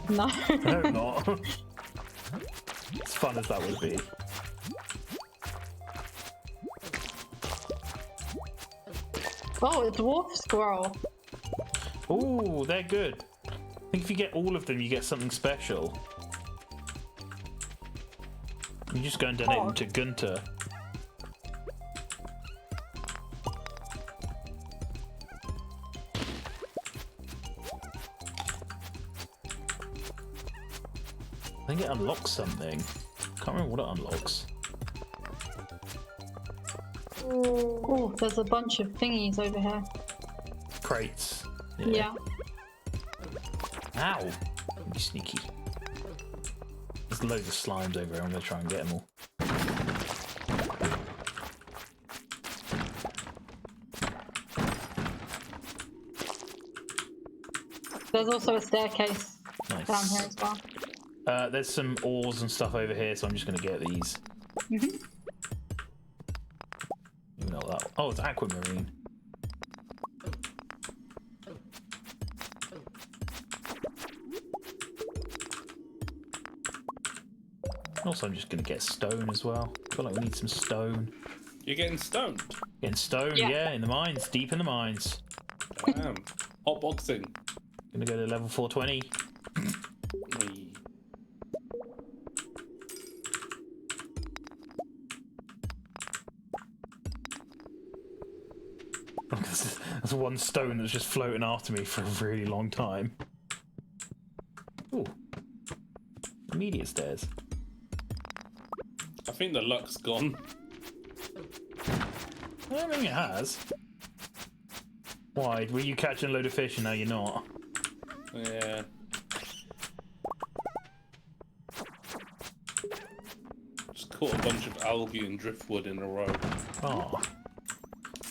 No.
I hope not. As fun as that would be.
Oh, a dwarf squirrel.
Ooh, they're good. I think if you get all of them, you get something special. You just go and donate them to Gunter. I think it unlocks something. Can't remember what it unlocks.
Oh, there's a bunch of thingies over here.
Crates.
Yeah.
Ow! You sneaky. There's loads of slimes over here. I'm gonna try and get them all.
There's also a staircase
Nice.
down here as well.
There's some ores and stuff over here, so I'm just gonna get these.
Mhm.
You know that. Oh, it's aquamarine. Also, I'm just gonna get stone as well. I feel like we need some stone.
You're getting stoned.
Getting stone,
Yeah.
yeah, in the mines, deep in the mines.
Damn. Hotboxing.
Gonna go to level 420.
Wee.
That's one stone that's just floating after me for a really long time. Ooh. Immediate stairs.
I think the luck's gone.
I don't think it has. Why? Were you catching a load of fish and now you're not?
Yeah. Just caught a bunch of algae and driftwood in a row.
Oh.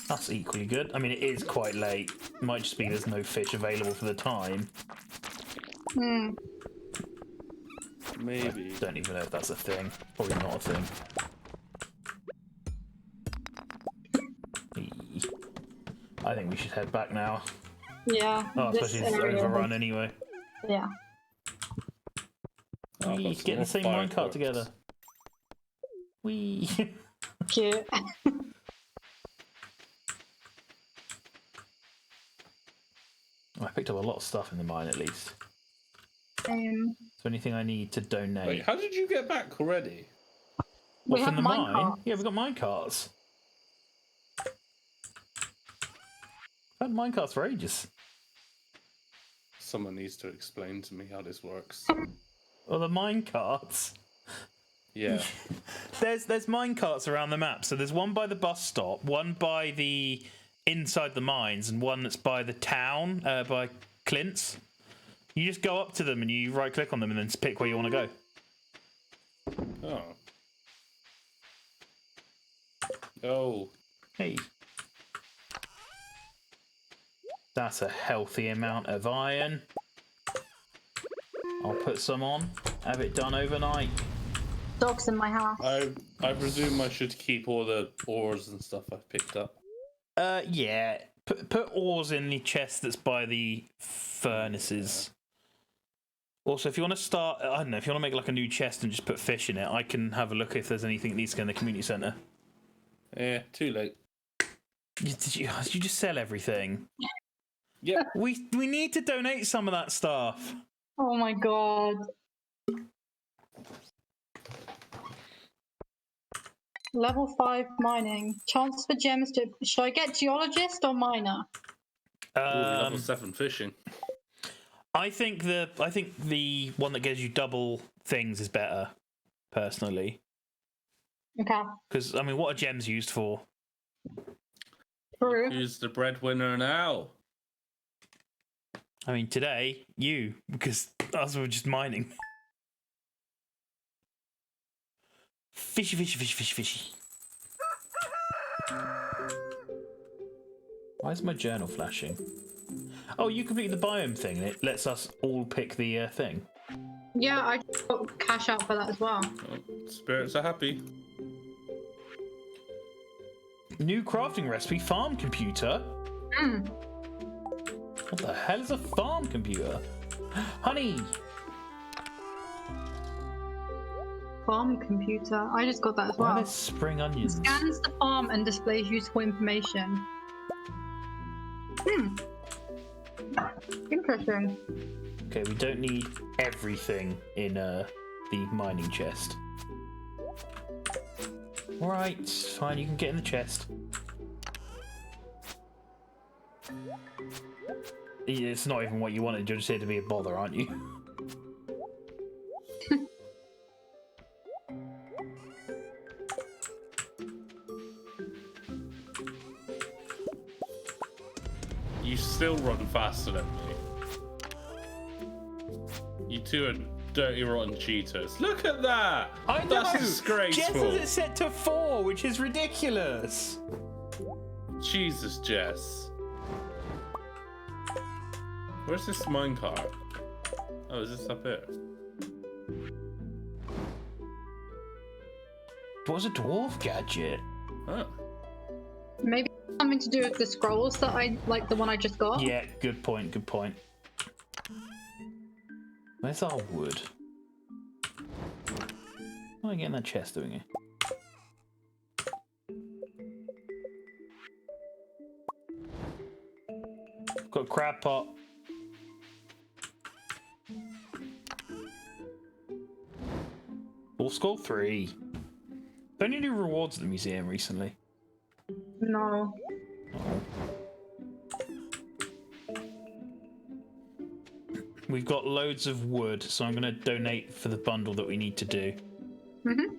That's equally good. I mean, it is quite late. It might just be there's no fish available for the time.
Hmm.
Maybe.
I don't even know if that's a thing. Probably not a thing. I think we should head back now.
Yeah.
Oh,
this
especially it's
area
overrun
is-
anyway.
Yeah.
Oh, I've
We
got some
get the
more
same
fire
minecart
quartz.
together. We.
Cute.
I picked up a lot of stuff in the mine at least.
Um,
So anything I need to donate.
Wait, how did you get back already?
What,
we have
from the mine?
minecart.
Yeah, we've got minecarts. I've had minecarts for ages.
Someone needs to explain to me how this works.
Well, the minecarts.
Yeah.
There's minecarts around the map. So there's one by the bus stop, one by the inside the mines, and one that's by the town, by Clint's. You just go up to them and you right click on them and then pick where you want to go.
Oh. Oh.
Hey. That's a healthy amount of iron. I'll put some on. Have it done overnight.
Dogs in my house.
I presume I should keep all the ores and stuff I've picked up.
Yeah. Put ores in the chest that's by the furnaces. Also, if you want to start, I don't know, if you want to make like a new chest and just put fish in it, I can have a look if there's anything that needs to go in the community centre.
Yeah, too late.
Did you just sell everything?
Yeah.
We need to donate some of that stuff.
Oh my god. Level 5 mining. Chance for gems to... Should I get geologist or miner?
Ooh, level 7 fishing.
I think the one that gives you double things is better, personally.
Okay.
Because I mean, what are gems used for?
True.
Who's the breadwinner now?
I mean, today you, because us were just mining. Fishy, fishy, fishy, fishy, fishy. Why is my journal flashing? Oh, you completed the biome thing, and it lets us all pick the thing.
Yeah, I got cash out for that as well.
Oh, spirits are happy.
New crafting recipe, farm computer.
Mm.
What the hell is a farm computer? Honey!
Farm computer. I just got that as
Why are
well.
there spring onions?
Scans the farm and displays useful information. Hmm. Interesting.
Okay, we don't need everything in the mining chest. Alright, fine, you can get in the chest. It's not even what you wanted, you're just here to be a bother, aren't you?
You still run faster than me. You two are dirty, rotten cheaters. Look at that!
I know!
That's
Jess
disgraceful.
has it set to 4, which is ridiculous!
Jesus, Jess. Where's this minecart? Oh, is this up here?
What's a dwarf gadget?
Oh.
Maybe something to do with the scrolls that I like, the one I just got.
Yeah, good point, good point. Where's our wood? How am I getting that chest doing it? Got a crab pot. Wolf Skull 3. Any new rewards at the museum recently?
No.
Oh. We've got loads of wood, so I'm going to donate for the bundle that we need to do.
Mm-hmm.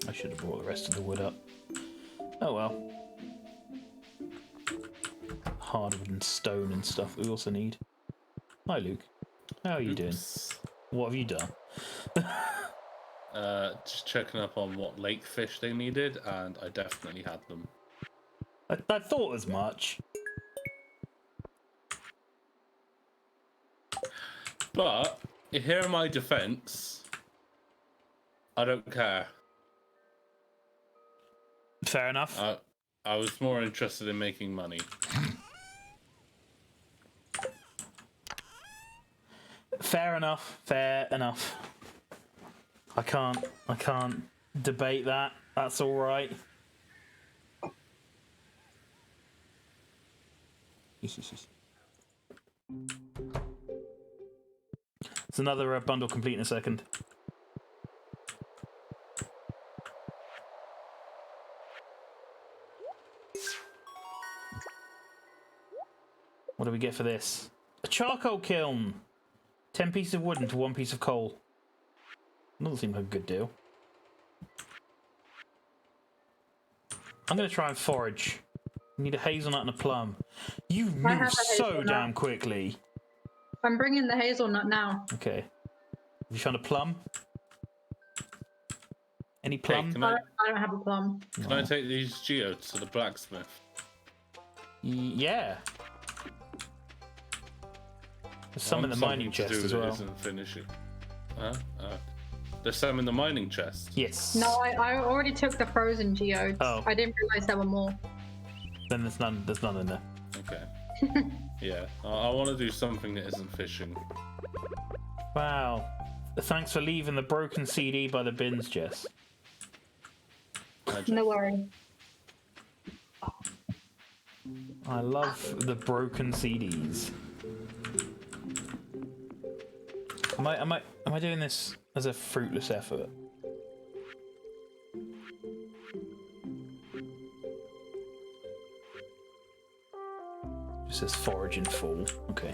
I should have brought the rest of the wood up. Oh well. Hardwood and stone and stuff that we also need. Hi Luke. How are you doing?
Oops.
What have you done?
Just checking up on what lake fish they needed, and I definitely had them.
I thought as much.
But hear my defense. I don't care.
Fair enough.
I was more interested in making money.
Fair enough. Fair enough. I can't debate that. That's all right. It's another bundle complete in a second. What do we get for this? A charcoal kiln. 10 pieces of wood into 1 piece of coal. Doesn't seem like a good deal. I'm going to try and forage. Need a hazelnut and a plum. You move so damn quickly.
I'm bringing the hazelnut now.
Okay. Have you found a plum? Any plum?
Hey,
I don't have a plum.
Can I take these geodes to the blacksmith?
Yeah. There's some in the mining chest as well.
Isn't finishing. Huh? There's some in the mining chest.
Yes.
No, I already took the frozen geodes.
Oh.
I didn't realize there were more.
Then there's none in there.
Okay. Yeah, I want to do something that isn't fishing.
Wow. Thanks for leaving the broken CD by the bins, Jess.
No worry.
I love the broken CDs. Am I doing this as a fruitless effort? It says forage in full. Okay.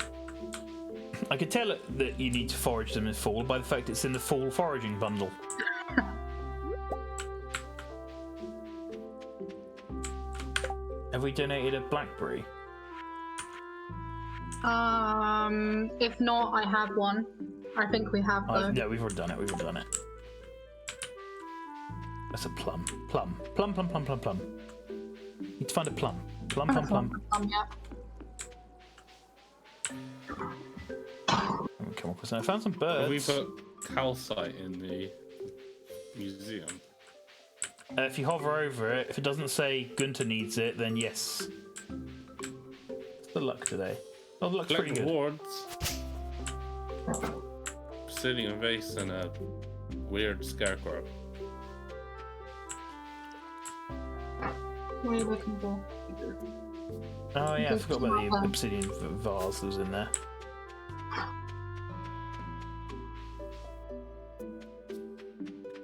I could tell it that you need to forage them in full by the fact it's in the full foraging bundle. Have we donated a blackberry?
If not, I have one. I think we have though.
No, we've already done it. We've already done it. That's a plum. Plum. Plum, plum, plum, plum, plum. Need to find a plum. Plum, plum, plum.
Yeah.
Come across that. I found some
Have we
birds.
put calcite in the museum?
If you hover over it, if it doesn't say Gunter needs it, then yes. What's the luck today? Oh, the luck's
Collect
pretty good.
rewards. Sitting a vase and a weird scarecrow.
What are you looking for?
Oh yeah, I forgot about the obsidian vase that was in there.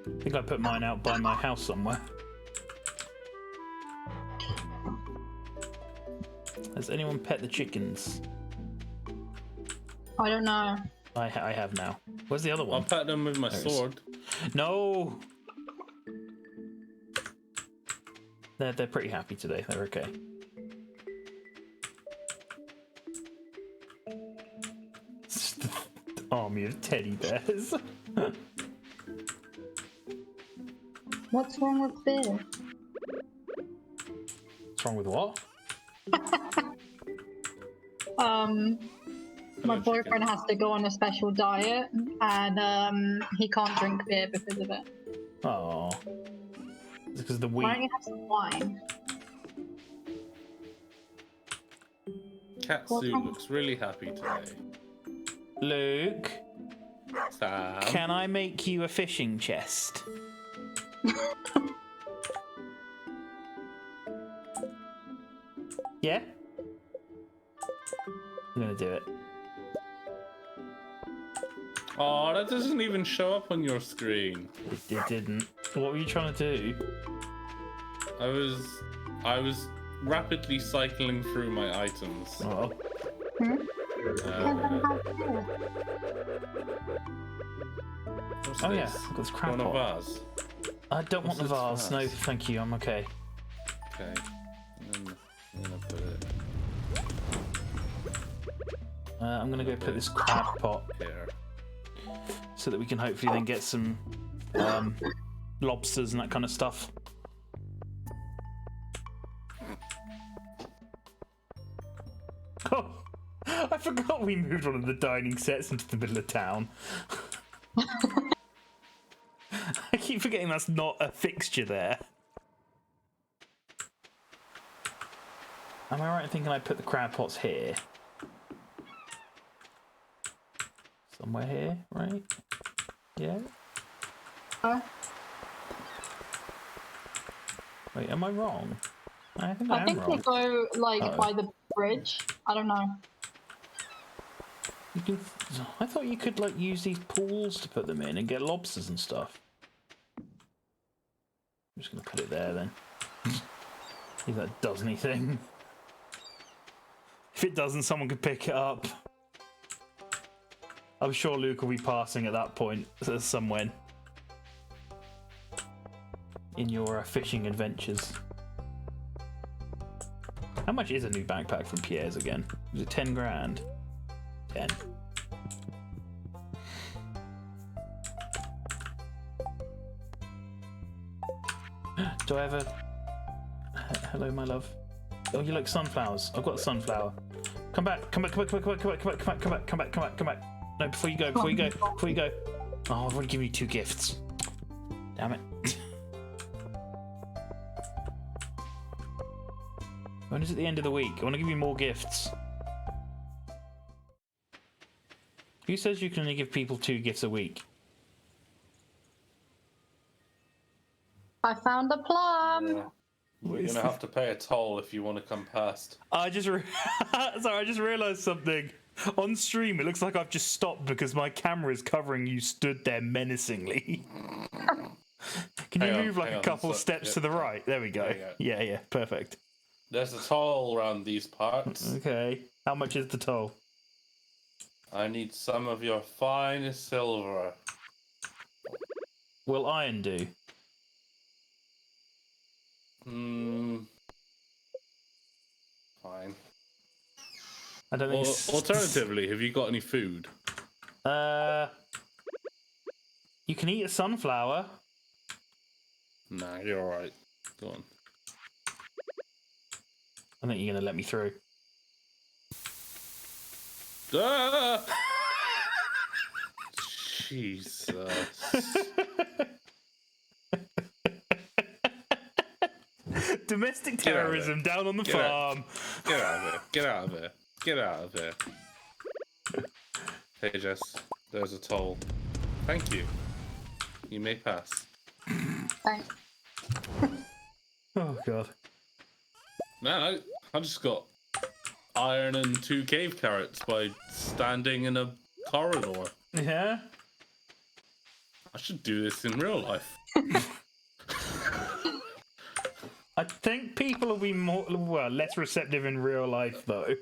I think I put mine out by my house somewhere. Has anyone pet the chickens?
I don't know.
I have now. Where's the other
I'll
one?
pet them with my
There it is.
sword.
No! They're pretty happy today. They're okay. It's just the army of teddy bears.
What's wrong with this?
What's wrong with what?
My boyfriend has to go on a special diet, and he can't drink beer because of it.
Oh, it's because of the wheat.
Why don't you have some wine?
Katsu looks really happy today.
Luke,
Sam.
can I make you a fishing chest? Yeah? I'm gonna do it.
Oh, that doesn't even show up on your screen.
It didn't. What were you trying to do?
I was rapidly cycling through my items.
Oh,
What's
oh yeah,
this?
I've got this crab
Want a
pot.
vase?
I don't want the
What's this
vase. No,
vase?
thank you. I'm okay.
Okay. I'm gonna put it
I'm gonna go put this crab pot
here.
so that we can hopefully then get some lobsters and that kind of stuff. Oh, I forgot forgot we moved one of the dining sets into the middle of town. I keep forgetting that's not a fixture there. Am I right in thinking I put the crab pots here? Somewhere here, right? Yeah? Wait, am I wrong? I think I am
they
wrong.
go like by the bridge. I don't know.
You can, I thought you could like use these pools to put them in and get lobsters and stuff. I'm just gonna put it there then. If that does anything. If it doesn't, someone could pick it up. I'm sure Luke will be passing at that point somewhere in your fishing adventures. How much is a new backpack from Pierre's again? Was it 10 grand? 10. Do I have a... Hello, my love. Oh, you like sunflowers. I've got a sunflower. Come back, come back, come back, come back, come back, come back, come back, come back, come back, come back, come back. No, before you go, before you go, before you go. Oh, I've already given you 2 gifts. Damn it. When is it the end of the week? I want to give you more gifts. Who says you can only give people 2 gifts a week?
I found a plum.
Yeah. You're gonna have to pay a toll if you want to come past.
I just sorry, I just realised something. On stream, it looks like I've just stopped because my camera is covering you stood there menacingly. Can you move like a couple steps to the right? There we go. Yeah, yeah, perfect.
There's a toll around these parts.
Okay. How much is the toll?
I need some of your finest silver.
Will iron do?
Fine.
I don't think.
Alternatively, have you got any food?
You can eat a sunflower.
Nah, you're alright. Go on.
I think you're gonna let me through.
Ah! Jesus.
Domestic terrorism down on the farm.
Get out of here. Get out of here. Get out of here. Hey, Jess. There's a toll. Thank you. You may pass.
Thanks.
Oh, God.
Man, I just got iron and 2 cave carrots by standing in a corridor.
Yeah?
I should do this in real life.
I think people will be less receptive in real life, though.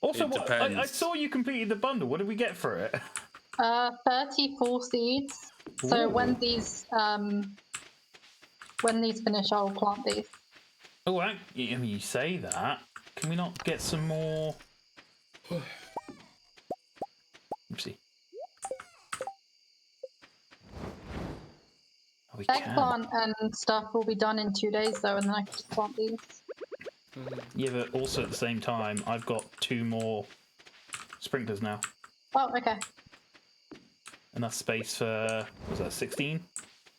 Also, I saw you completed the bundle. What did we get for it?
34 seeds. So
Ooh.
when these finish, I'll plant these.
Oh, I mean, you say that. Can we not get some more? Let's see. Oh, we
Eggplant and stuff will be done in 2 days, though, and then I can just plant these.
Yeah, but also at the same time, I've got 2 more sprinklers now.
Oh, okay.
Enough space for, was that 16?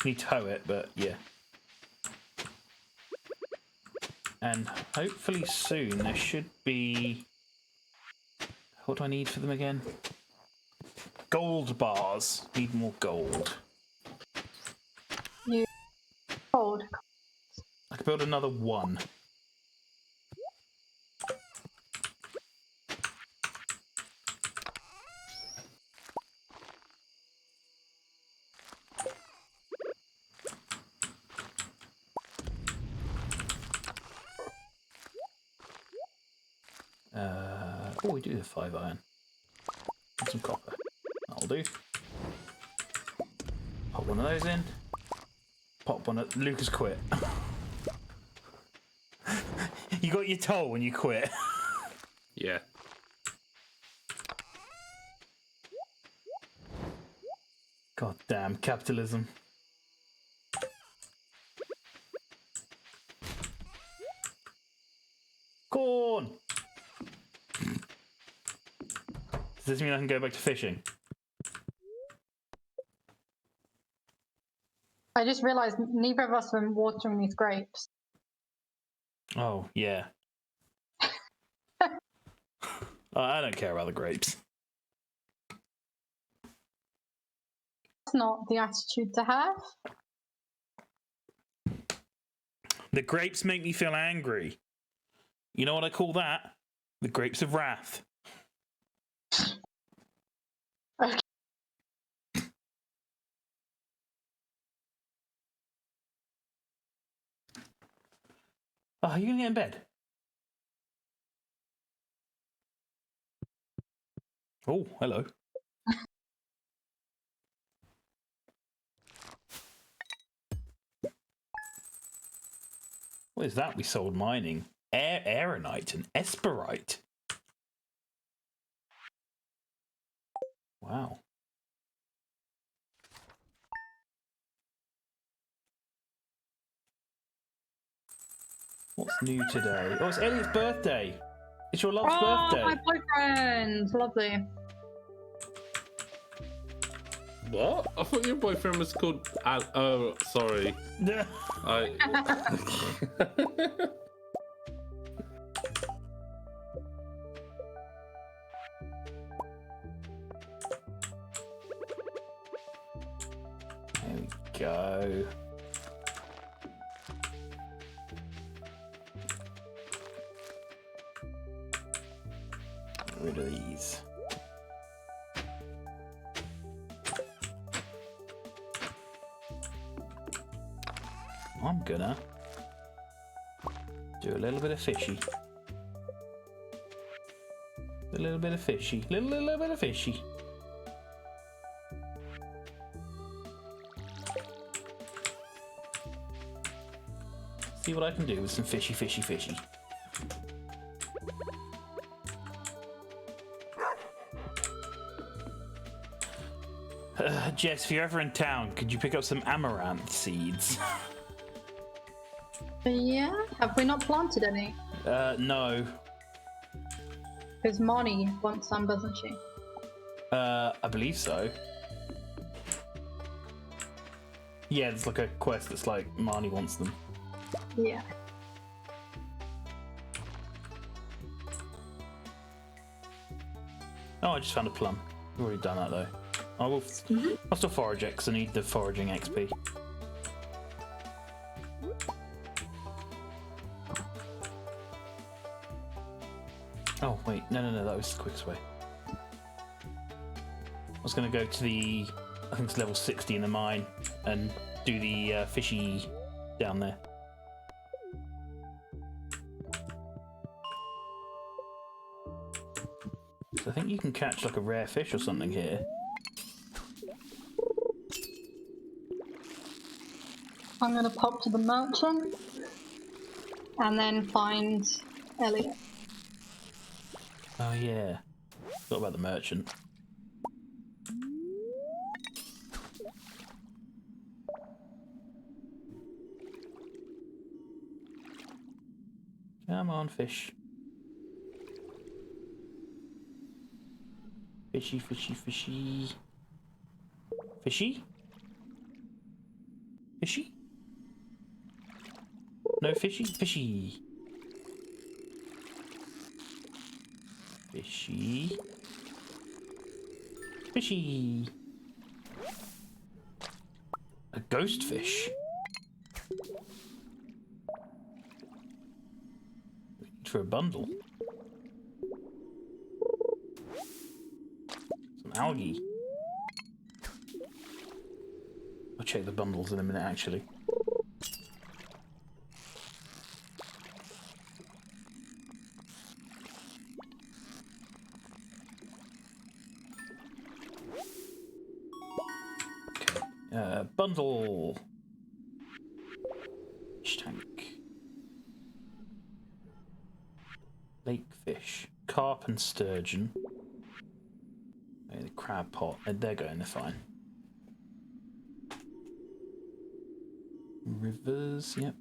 Need to hoe it, but yeah. And hopefully soon there should be... What do I need for them again? Gold bars. Need more gold.
You hold.
I could build another 1. Oh, we do have 5 iron. And some copper. That'll do. Pop one of those in. Pop one of... Lucas quit. You got your toll when you quit.
Yeah.
God damn, capitalism. Corn! Does this mean I can go back to fishing?
I just realised neither of us are watering these grapes.
Oh, yeah. I don't care about the grapes.
That's not the attitude to have.
The grapes make me feel angry. You know what I call that? The grapes of wrath.
Okay.
Oh, are you gonna get in bed? Oh, hello. What is that we sold mining? Aeronite and esperite. Wow. What's new today? Oh, it's Elliot's birthday. It's your love's birthday.
My boyfriend. Lovely.
What? I thought your boyfriend was called oh, sorry. I...
There we go. Get rid of these. I'm gonna do a little bit of fishy. A little bit of fishy. Little bit of fishy. See what I can do with some fishy. Jess, if you're ever in town, could you pick up some amaranth seeds?
Yeah. Have we not planted any?
No.
Because Marnie wants some, doesn't she?
I believe so. Yeah, there's like a quest that's like Marnie wants them.
Yeah.
Oh, I just found a plum. We've already done that though. I will. I'll still forage it because I need the foraging XP. Oh wait, no, that was the quickest way. I was going to go to the, I think it's level 60 in the mine, and do the fishy down there. So I think you can catch like a rare fish or something here.
I'm gonna pop to the merchant and then find Elliot.
Oh yeah, forgot about the merchant. Come on, fish. Fishy. Fishy? Fishy? No fishy? Fishy. Fishy. Fishy. A ghost fish. For a bundle. Some algae. I'll check the bundles in a minute, actually. Okay. Bundle. Fish tank. Lake fish. Carp and sturgeon. The crab pot. They're going, they're fine. Rivers, yep.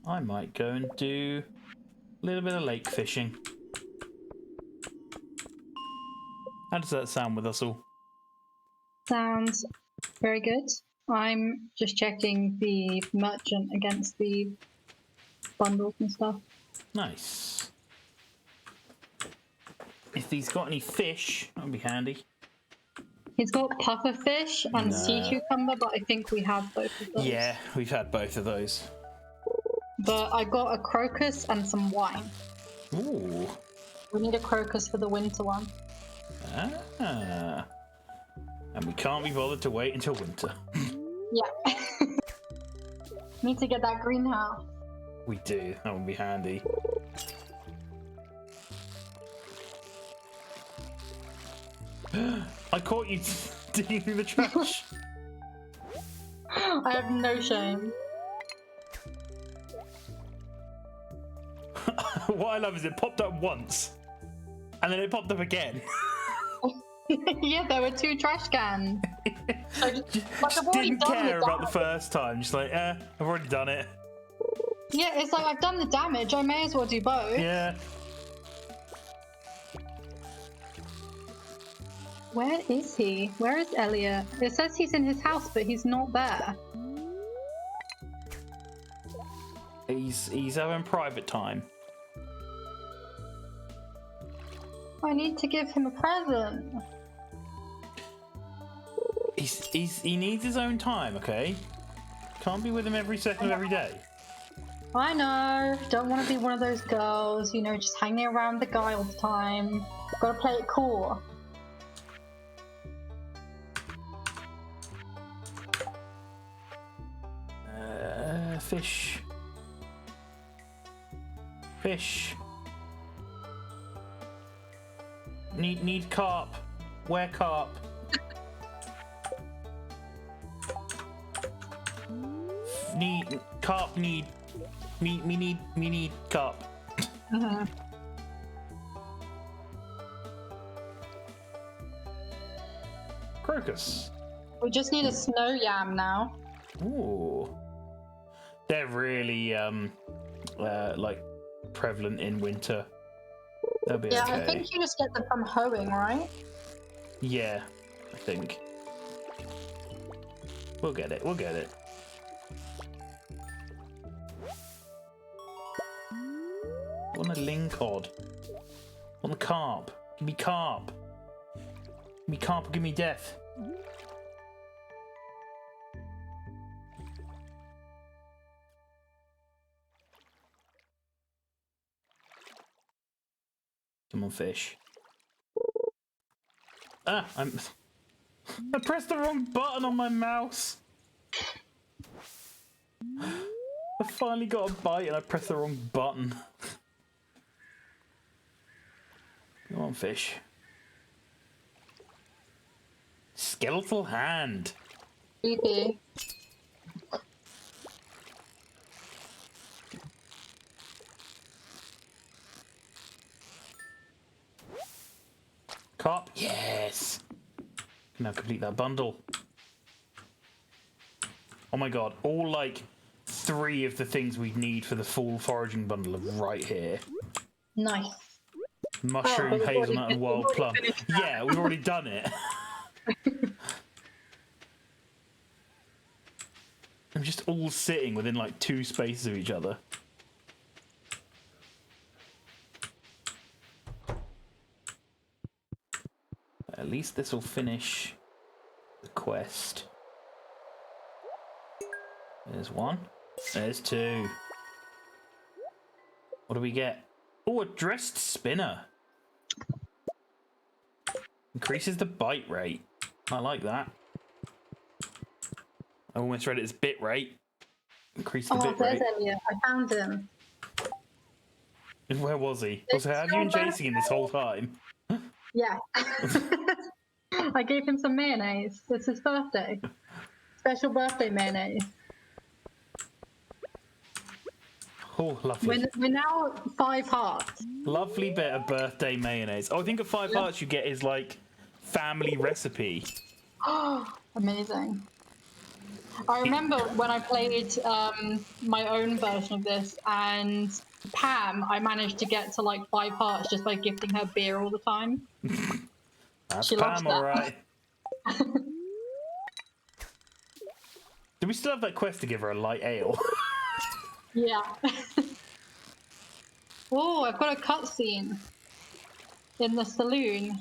I might go and do a little bit of lake fishing. How does that sound with us all?
Sounds very good. I'm just checking the merchant against the bundles and stuff.
Nice. If he's got any fish, that'd be handy.
He's got pufferfish and sea
No.
cucumber, but I think we have both of those.
Yeah, we've had both of those.
But I got a crocus and some wine.
Ooh.
We need a crocus for the winter one.
Ah. And we can't be bothered to wait until winter.
Yeah. Need to get that greenhouse.
We do. That would be handy. I caught you digging through the trash.
I have no shame.
What I love is it popped up once, and then it popped up again.
Yeah, there were 2 trash cans. So
Just didn't care about the first time. Just like, I've already done it.
Yeah, it's like I've done the damage. I may as well do both.
Yeah.
Where is he? Where is Elliot? It says he's in his house, but he's not there.
He's having private time.
I need to give him a present.
He needs his own time, okay? Can't be with him every second of every day.
I know. Don't want to be one of those girls, you know, just hanging around the guy all the time. Gotta play it cool.
Fish. Fish. Need carp. Where carp? Need carp. Need carp. Crocus.
We just need a snow yam now.
Ooh. They're really like prevalent in winter. They'll be
Yeah,
okay.
I think you just get them from hoeing, right?
Yeah, I think. We'll get it. We'll get it. I want a lingcod. I want the carp. Give me carp. Give me carp or give me death. Come on, fish. Ah, I pressed the wrong button on my mouse. I finally got a bite and I pressed the wrong button. Come on, fish. Skeletal hand.
Creepy.
Carp. Yes. Can now complete that bundle. Oh my god. All like 3 of the things we need for the full foraging bundle are right here.
Nice.
Mushroom,
but we've already
hazelnut, and
fin-
wild
we've
plum.
already finished that.
Yeah, we've already done it. I'm just all sitting within like 2 spaces of each other. At least this will finish the quest. There's 1. There's 2. What do we get? Oh, a dressed spinner. Increases the bite rate. I like that. I almost read it as bit rate. Increase the
Oh,
bit
there's
rate.
Elliot. I found him.
Where was he? Also, have you been chasing him this whole time?
Yeah. I gave him some mayonnaise. It's his birthday. Special birthday mayonnaise.
Oh, lovely.
We're now 5 hearts.
Lovely bit of birthday mayonnaise. Oh, I think at 5 hearts you get his, like, family recipe.
Oh, amazing. I remember when I played my own version of this, and Pam, I managed to get to like 5 hearts just by gifting her beer all the time.
That's
She loves
Pam,
that.
all right. Do we still have that quest to give her a light ale?
Yeah. Oh, I've got a cutscene in the saloon.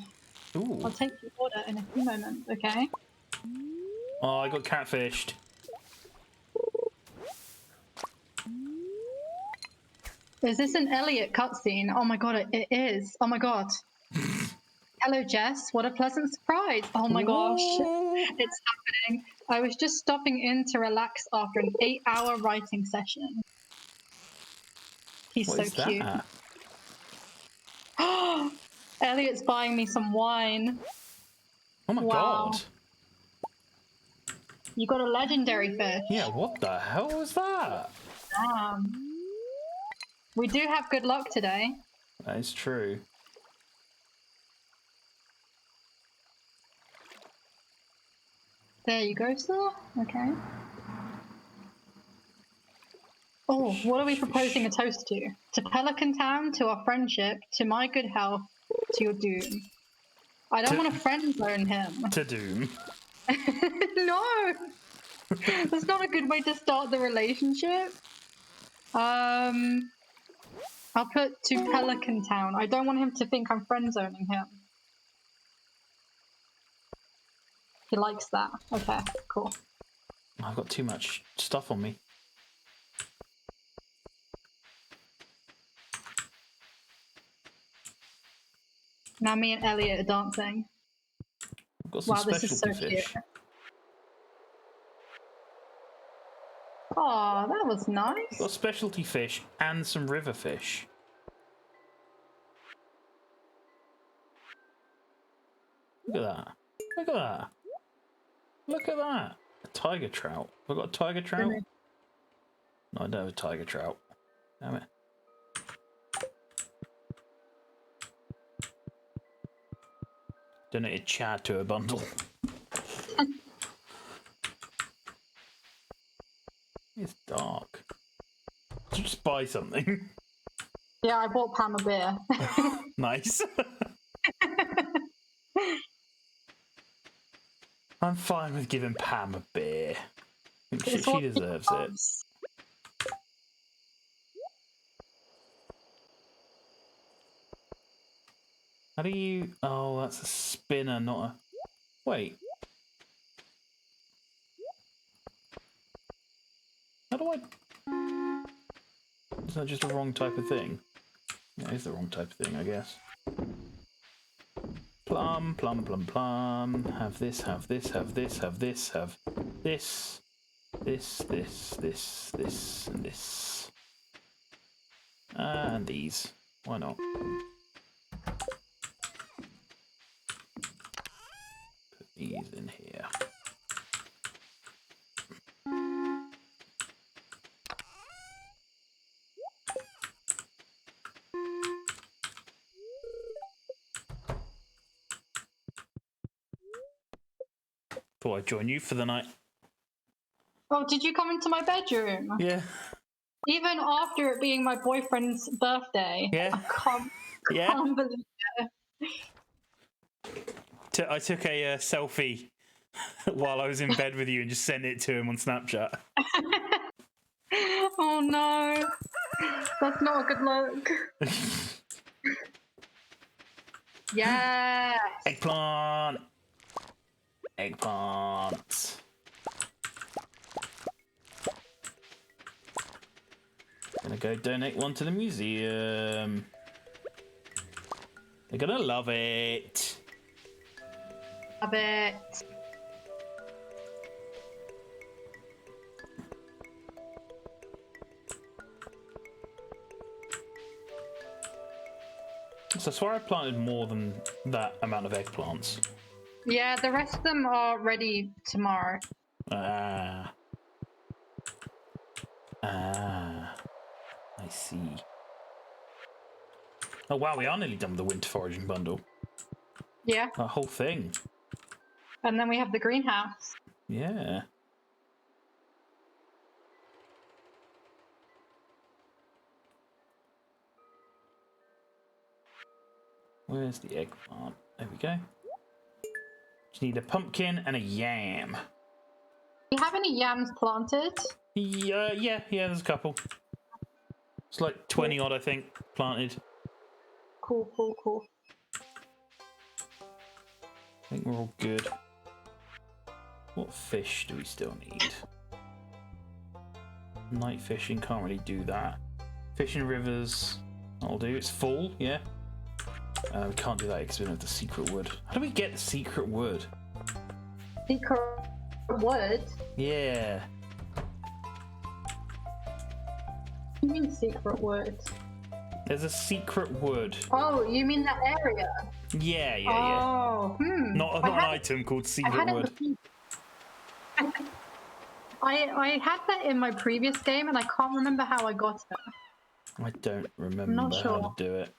Ooh.
I'll take your order in a few moments, okay?
Oh, I got catfished.
Is this an Elliot cutscene? Oh my god, it is. Oh my god. Hello, Jess. What a pleasant surprise. Oh my gosh. It's happening. I was just stopping in to relax after an 8-hour writing session. He's
What
so
is
cute.
that?
Elliot's buying me some wine.
Oh my
Wow.
god.
You got a legendary fish.
Yeah, what the hell was that?
Damn. We do have good luck today.
That is true.
There you go, sir. Okay. Oh, what are we proposing a toast to? To Pelican Town, to our friendship, to my good health, to your doom. I don't want to friend zone him.
To Doom.
No! That's not a good way to start the relationship. I'll put to Pelican Town. I don't want him to think I'm friend zoning him. He likes that. Okay, cool.
I've got too much stuff on me.
Now me and Elliot are dancing.
I've got some
Wow, this is so
specialty
cute.
fish.
Aw, that was
I've
nice.
got specialty fish and some river fish. Look at that. Look at that. Look at that. A tiger trout. Have I got a tiger trout?
Really?
No, I don't have a tiger trout. Damn it. Donated Chad to a bundle. It's dark. Did you just buy something?
Yeah, I bought Pam a beer.
Nice. I'm fine with giving Pam a beer. I think she deserves it. How do you... Oh, that's a spinner, not a... Wait. How do I... Is that just the wrong type of thing? Yeah, it's the wrong type of thing, I guess. Plum, plum, plum, plum. Have this, have this, have this, have this, have this. This, this, and this. And these. Why not? Put these in here. Thought I'd join you for the night.
Oh, did you come into my bedroom?
Yeah.
Even after it being my boyfriend's birthday?
Yeah.
I can't believe it.
I took a selfie while I was in bed with you and just sent it to him on Snapchat.
Oh no. That's not a good look. Yes.
Eggplant! Eggplant! Gonna go donate one to the museum. They're gonna love it.
Love it.
So I swear I planted more than that amount of eggplants.
Yeah, the rest of them are ready tomorrow.
Ah. Ah. I see. Oh wow, we are nearly done with the winter foraging bundle.
Yeah.
That whole thing.
And then we have the greenhouse.
Yeah. Where's the eggplant? There we go. Just need a pumpkin and a yam.
Do you have any yams planted?
Yeah, there's a couple. It's like 20 odd, I think, planted.
Cool.
I think we're all good. What fish do we still need? Night fishing, can't really do that. Fishing rivers, I'll do. It's full, yeah. We can't do that because we don't have the secret wood. How do we get the secret wood?
Secret wood?
Yeah.
What do you mean secret wood?
There's a secret wood.
Oh, you mean that area?
Yeah.
Oh,
Not an item called secret wood.
I had that in my previous game and I can't remember how I got it.
I don't remember
not
how
sure.
to do it.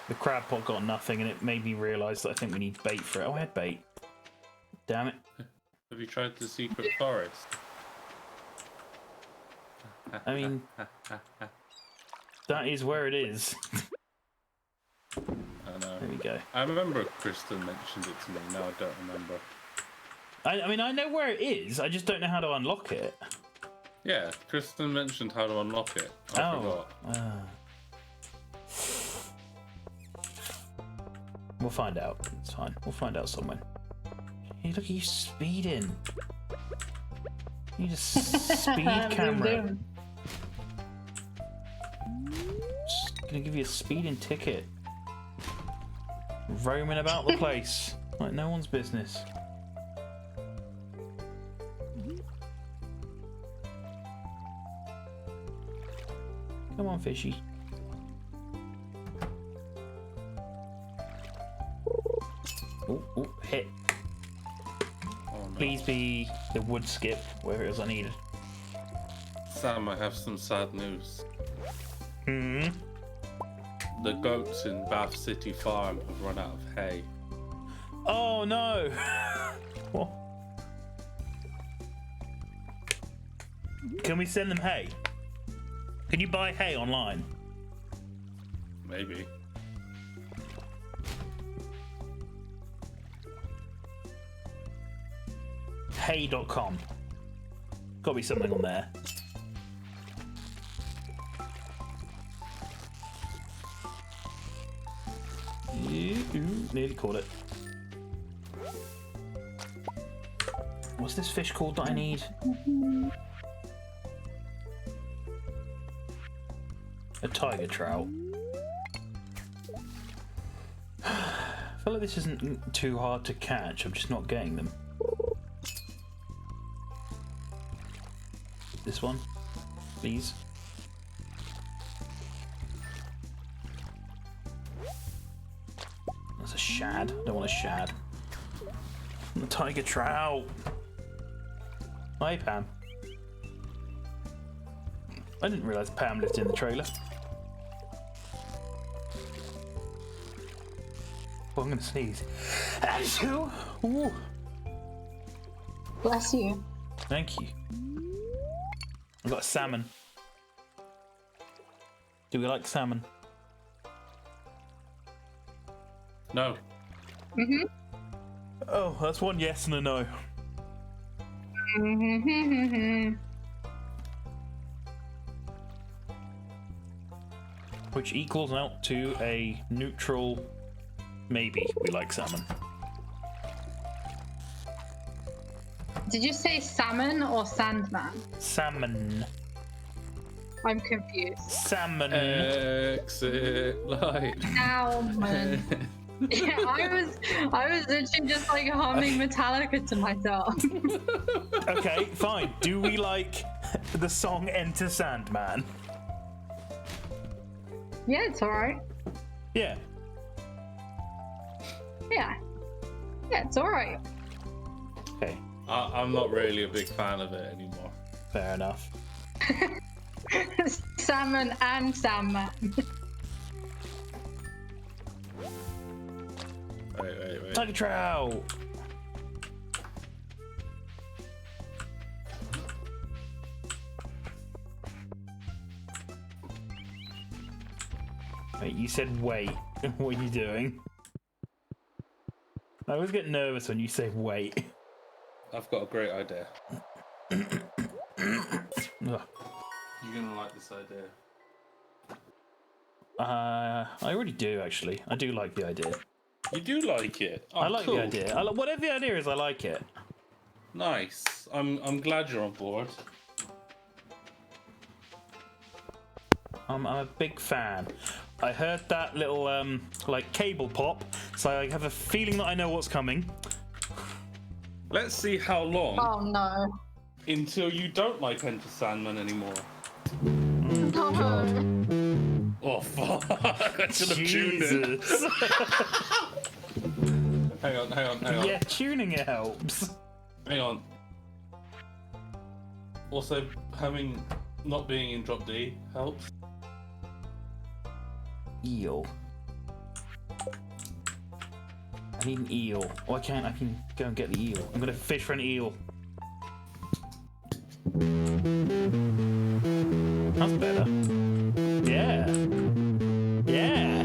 The crab pot got nothing and it made me realise that I think we need bait for it. Oh, I had bait. Damn it.
Have you tried the secret forest?
I mean, that is where it is.
I know.
There we go.
I remember Kristen mentioned it to me. Now I don't remember.
I mean, I know where it is. I just don't know how to unlock it.
Yeah, Kristen mentioned how to unlock it. I forgot.
We'll find out. It's fine. We'll find out somewhere. Hey, look at you speeding. You just speed camera. Just gonna give you a speeding ticket. Roaming about the place like no one's business. Come on, fishy. Ooh, hit.
Oh, no.
Please be the wood skip where it was I needed.
Sam, I have some sad news.
Hmm.
The goats in Bath City Farm have run out of hay.
Oh no! What? Can we send them hay? Can you buy hay online?
Maybe.
Hay.com. Gotta be something on there. Ooh, nearly caught it. What's this fish called that I need? A tiger trout. I feel like this isn't too hard to catch. I'm just not getting them. This one, please. That's a shad. I don't want a shad. The tiger trout. Hi, Pam. I didn't realise Pam lived in the trailer. Oh, I'm gonna sneeze. Achoo! Ooh.
Bless you.
Thank you. I've got a salmon. Do we like salmon?
No.
Mhm.
Oh, that's one yes and a no. Which equals out to a neutral maybe. We like salmon.
Did you say salmon or sandman?
Salmon.
I'm confused.
Salmon.
Exit light.
Salmon. Yeah, I was literally just like humming Metallica to myself.
Okay, fine. Do we like the song Enter Sandman?
Yeah, it's alright.
Yeah.
Yeah. Yeah, it's alright.
Okay,
I'm not really a big fan of it anymore.
fair enough.
Salmon and Sandman.
Wait.
Tiger trout. Wait, you said wait. What are you doing? I always get nervous when you say wait.
I've got a great idea.
Ugh.
You're gonna like this idea.
I already do, actually. I do like the idea.
You do like it? Oh,
I like
cool.
the idea. Whatever the idea is, I like it.
Nice. I'm glad you're on board.
I'm a big fan. I heard that little like cable pop, so I have a feeling that I know what's coming.
Let's see how long
Oh no.
until you don't like Enter Sandman anymore.
No.
Oh fuck! I should have tuned in.
Jesus.
Hang on.
Yeah, tuning it helps.
Hang on. Also, not being in drop D helps.
Eel. I need an eel. Oh, I can't. I can go and get the eel. I'm gonna fish for an eel. That's better. Yeah. Yeah.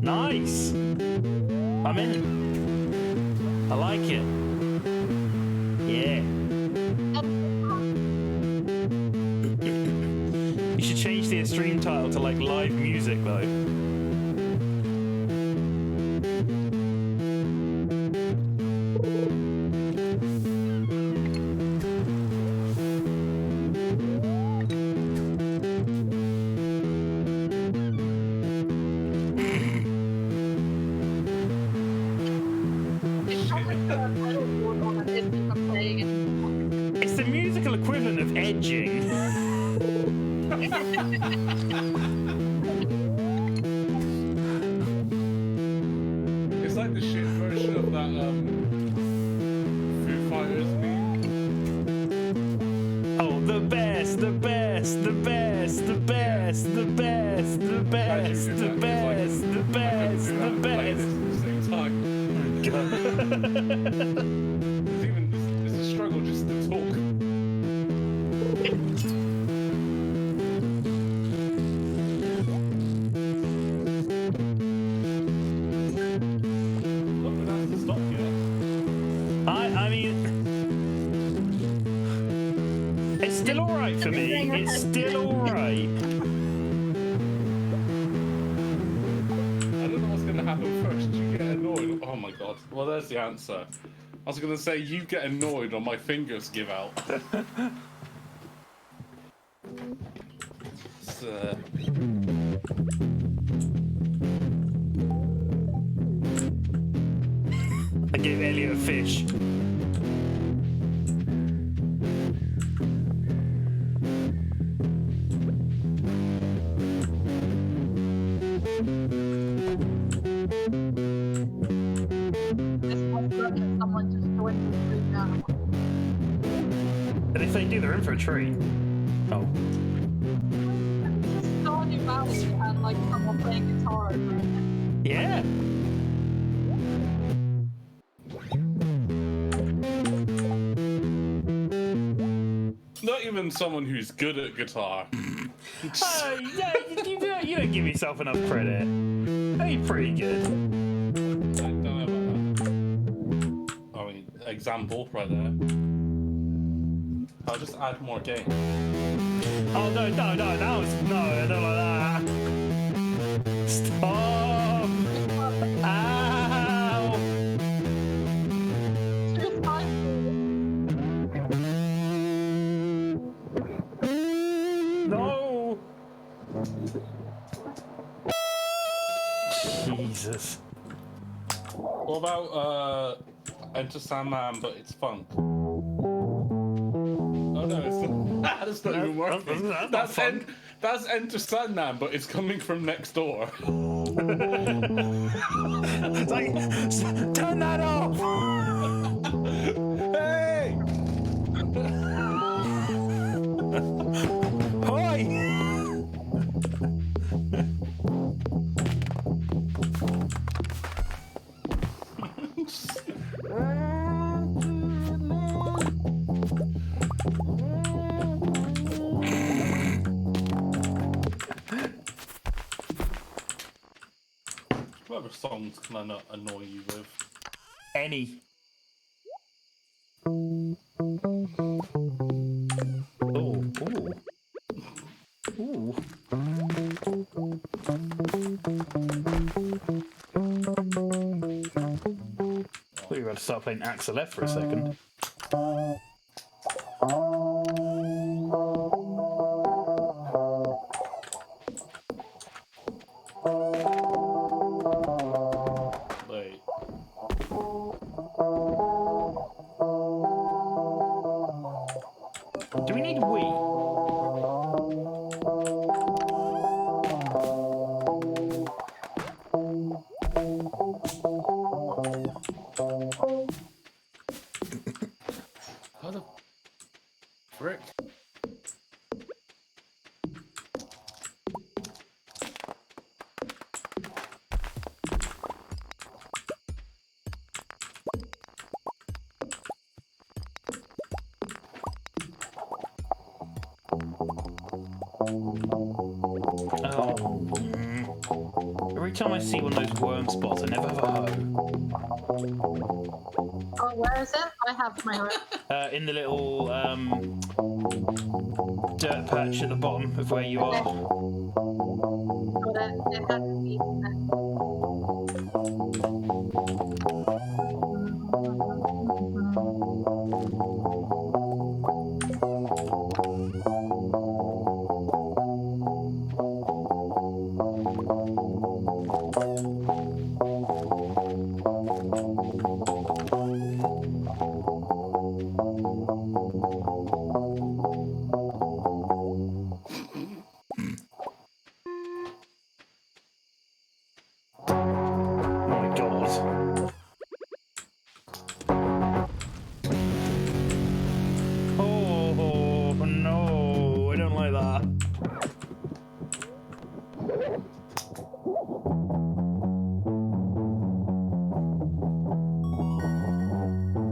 Nice. I'm in. I like it. Yeah. You should change the stream title to like live music though. It's the musical equivalent of edging.
It's like the shit version of that Foo Fighters meme.
Oh, the best, the best, the best, the best, the best, the best, the best, the best, the best.
At the same time. It's a struggle just to talk. Nothing has to stop yet.
I mean, it's still alright for me. It's still alright.
I don't know what's going to happen first. You get annoyed. Oh my god. Well, there's the answer. I was going to say you get annoyed or my fingers give out. So,
I gave Elliot a fish.
Someone just joined the stream now.
And if they do, they're in for a treat. Oh.
It's just Stardew Valley and like someone playing guitar over it.
Yeah.
not even someone who's good at guitar.
Yeah, you don't give yourself enough credit. You're pretty good.
I don't know about that. I mean, example right there. I'll just add more games.
Oh, no, that was... No, I don't like that. Stop! Ow! No! Jesus.
What about Enter Sandman, but it's funk? Oh no, it's not. That's not even working.
That's not funk.
That's Enter Sandman, but it's coming from next door.
It's like, turn that off!
Hey!
Hoi!
of songs can I not annoy you with?
Any. Oh, ooh. Ooh. Thought you were about to start playing Axel F for a second.
Wait.
Do we need Wii?
How the frick?
Oh. Every time I see one of those worm spots, I never have a hoe.
Oh, where is it? I have my hoe.
In the little dirt patch at the bottom of where you are.
Got it. It had to be
My God. Oh no, I don't like that.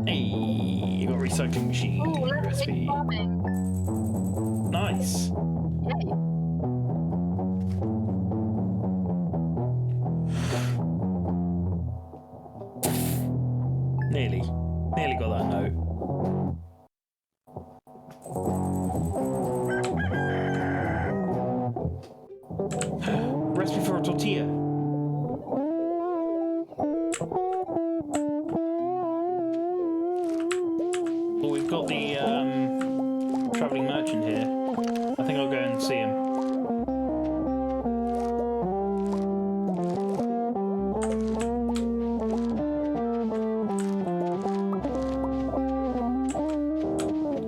Hey, you got a recycling machine
Oh, look, it's
recipe.
farming.
Nice.
Yay.
Nearly got that note. Recipe for a tortilla. Well, we've got the traveling merchant here. I think I'll go and see him.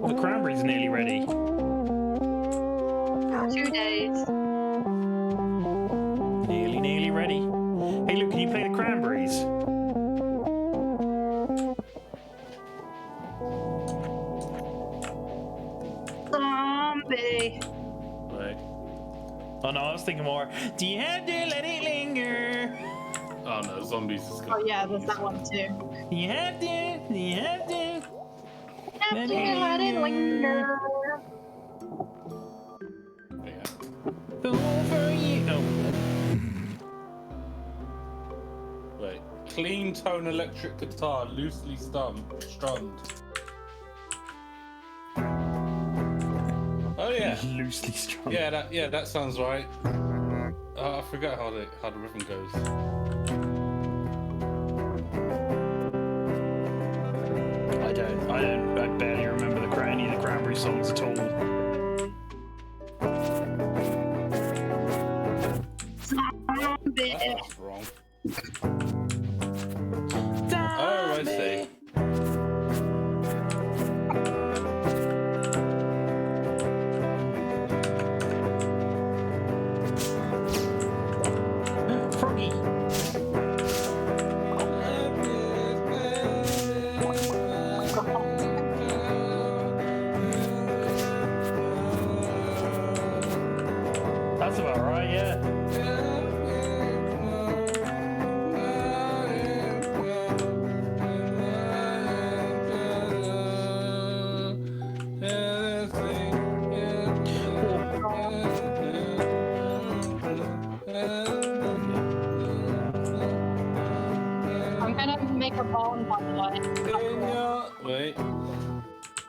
The cranberries are nearly ready.
2 days.
Nearly ready. Hey, look, can you play the cranberries?
Zombie.
Wait.
Oh no, I was thinking more. Do you have to let it linger?
Oh no, zombies is
Oh yeah, there's that one too.
You have to. You have to.
Let it linger.
Yeah.
Fool for you. Oh.
Wait. Clean tone electric guitar, loosely strummed. Oh yeah.
Loosely strung.
Yeah, that sounds right. I forgot how the rhythm goes.
I barely remember any of the cranberry songs at all.
Zombie.
That's wrong. Oh, I see.
Froggy. That's about right, yeah.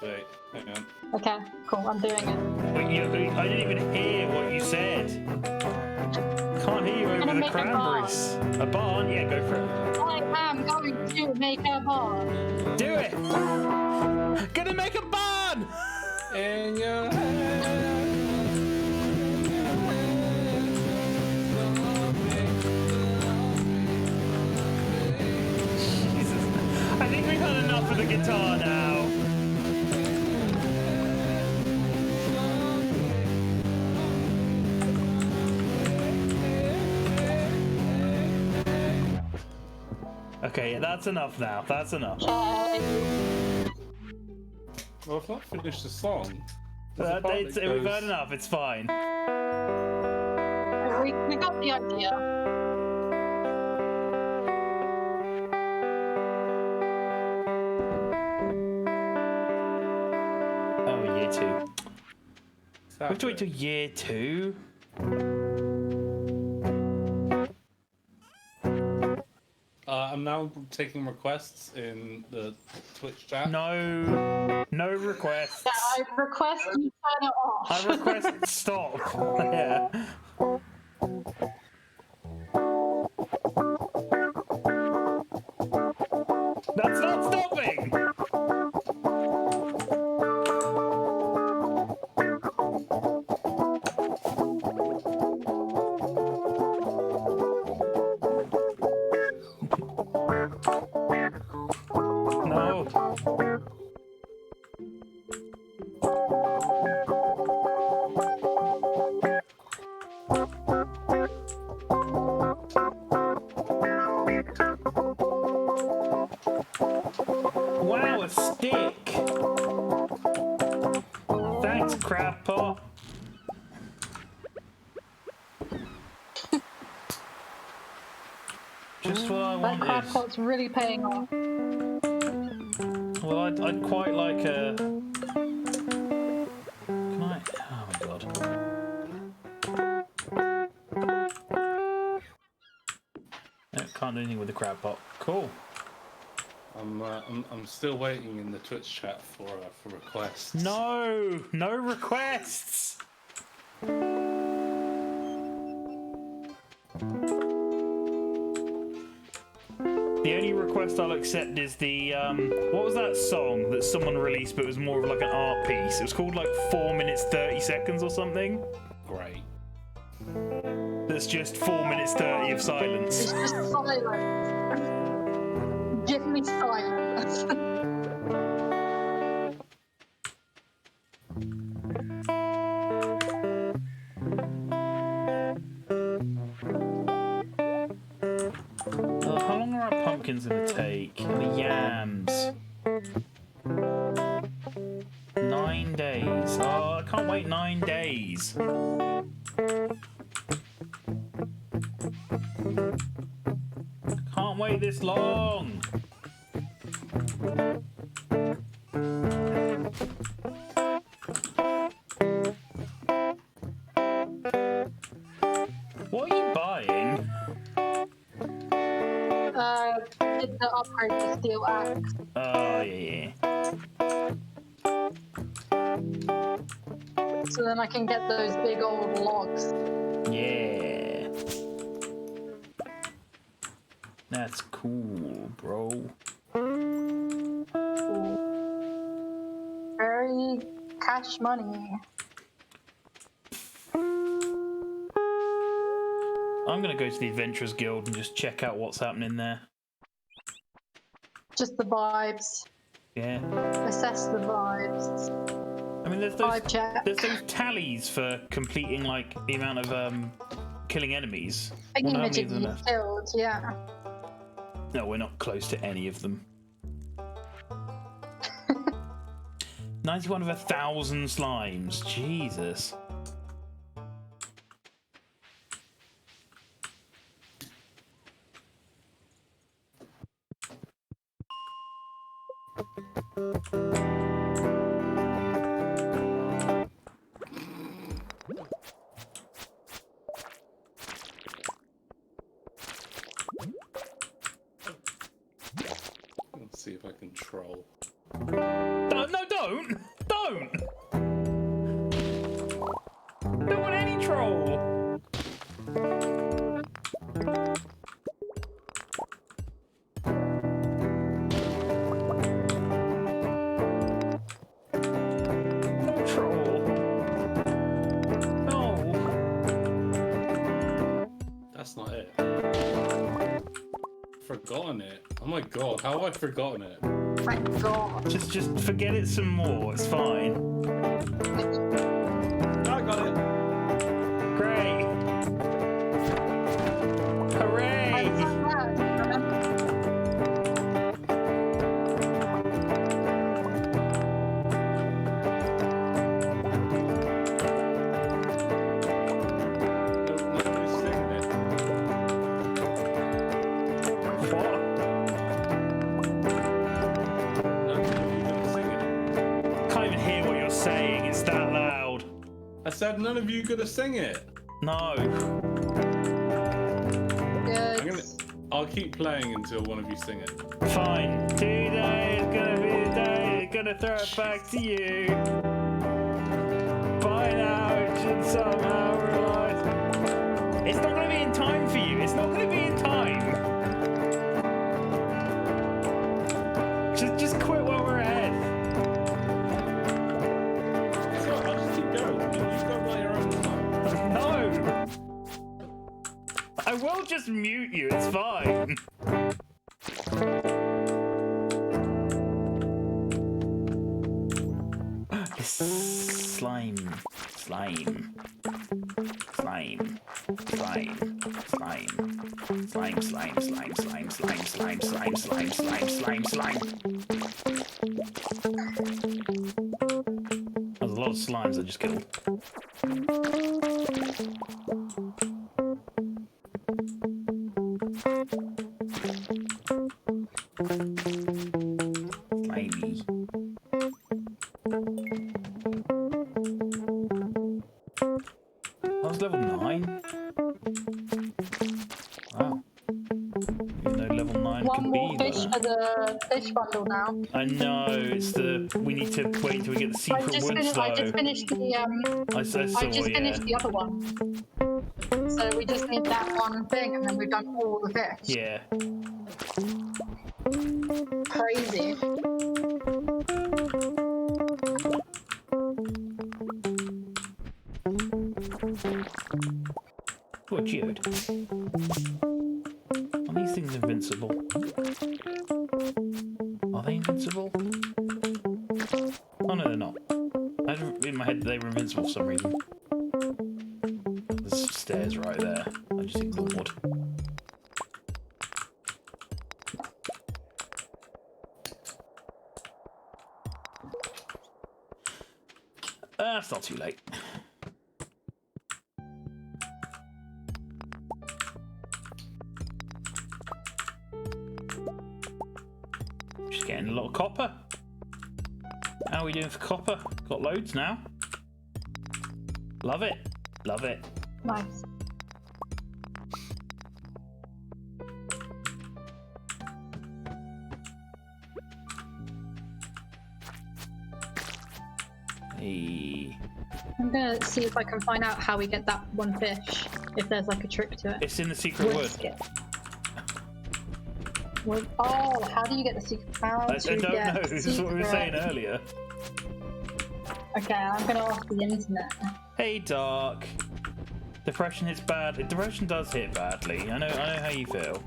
Wait, hang on.
Okay, cool. I'm doing it.
But I didn't even hear what you said. Can't hear you
gonna
over the
make a
cranberries. A barn? Yeah, go for it.
I am going to make a bar.
Do it! Gonna make a barn!
In your
Jesus. I think we've had enough of the guitar now. Okay, that's enough now. That's enough.
Well, if I finish the song, there's a part that
We've
goes-
had enough. It's fine.
We got the idea.
Oh, year 2. We have to wait till
Exactly.
year 2?
I'm now taking requests in the Twitch chat.
No. No requests.
Yeah, I request you turn it off.
I request stop. Yeah. That's not stopping! No. Wow, a stick! Thanks, crab pot. Just what I
That crab
wanted.
pot's really paying off.
Well, I'd quite like a... Can I... Oh my god. No, can't do anything with the crab pot. Cool.
I'm still waiting in the Twitch chat for requests.
No! No requests! The only request I'll accept is the, what was that song that someone released but it was more of like an art piece? It was called like 4 minutes 30 seconds or something.
Great.
That's just 4 minutes 30 of silence.
It's just silence. Give me silence.
How long are our pumpkins gonna take? And the yams. 9 days. Oh, I can't wait 9 days. Can't wait this long. What are you buying?
Did the upgrade to steel axe.
Oh, yeah.
So then I can get those big old logs.
Yeah. That's cool, bro.
Very cash money.
I'm gonna go to the Adventurers Guild and just check out what's happening there.
Just the vibes.
Yeah.
Assess the vibes.
I mean,
Vibe check.
there's those tallies for completing like the amount of killing enemies.
Thinking
Wonder how many
midget
of them
you
left.
killed, yeah.
No, we're not close to any of them. 91 of 1,000 slimes. Jesus.
Let's see if I can troll.
No, don't!
forgotten it. Oh my god, how have I forgotten it?
Thank God.
Just forget it some more. It's fine.
I got it.
Great. Hooray!
I'm so glad.
Nobody's singing it.
What?
Nobody's gonna sing it.
Can't even hear what you're saying. It's that loud.
I said none of you gonna sing it.
No.
Good.
I'll keep playing until one of you sing it.
Fine. Today is gonna be the day. Gonna throw it back to you. By now, it should somehow realize it's not gonna be in time for you. It's not gonna be in time. Just quit while we're ahead.
It's alright, I'll just keep going. You've got by your own time.
No. I will just mute you. It's fine. Slime. Slime. Slime. Slime. Slime. Slime, slime, slime, slime, slime, slime, slime, slime, slime, slime, slime. There's a lot of slimes I just killed. Slimy. I was level 9. Wow. Even though level 9
One
can
more
be
fish
like
for
that.
the fish bundle now.
I know, it's the... We need to wait till we get the secret woods,
I just
though.
finished the
I saw,
finished the other one. So we just need that one thing, and then we've done all the fish.
Yeah.
Crazy.
Oh, a geode. Are these things invincible? Are they invincible? Oh no, they're not. In my head, they were invincible for some reason. There's stairs right there. I just ignored. It's not too late. Just getting a lot of copper. How are we doing for copper? Got loads now. Love it. Love it.
Nice.
Hey.
I'm gonna see if I can find out how we get that one fish. If there's like a trick to it.
It's in the secret wood.
skip. Wood. Oh, how do you get the secret? How
I
to
don't
get
know. This is what we were saying
secret?
earlier.
Okay, I'm gonna ask the internet.
Hey, Dark. Depression hits bad. Depression does hit badly. I know how you feel.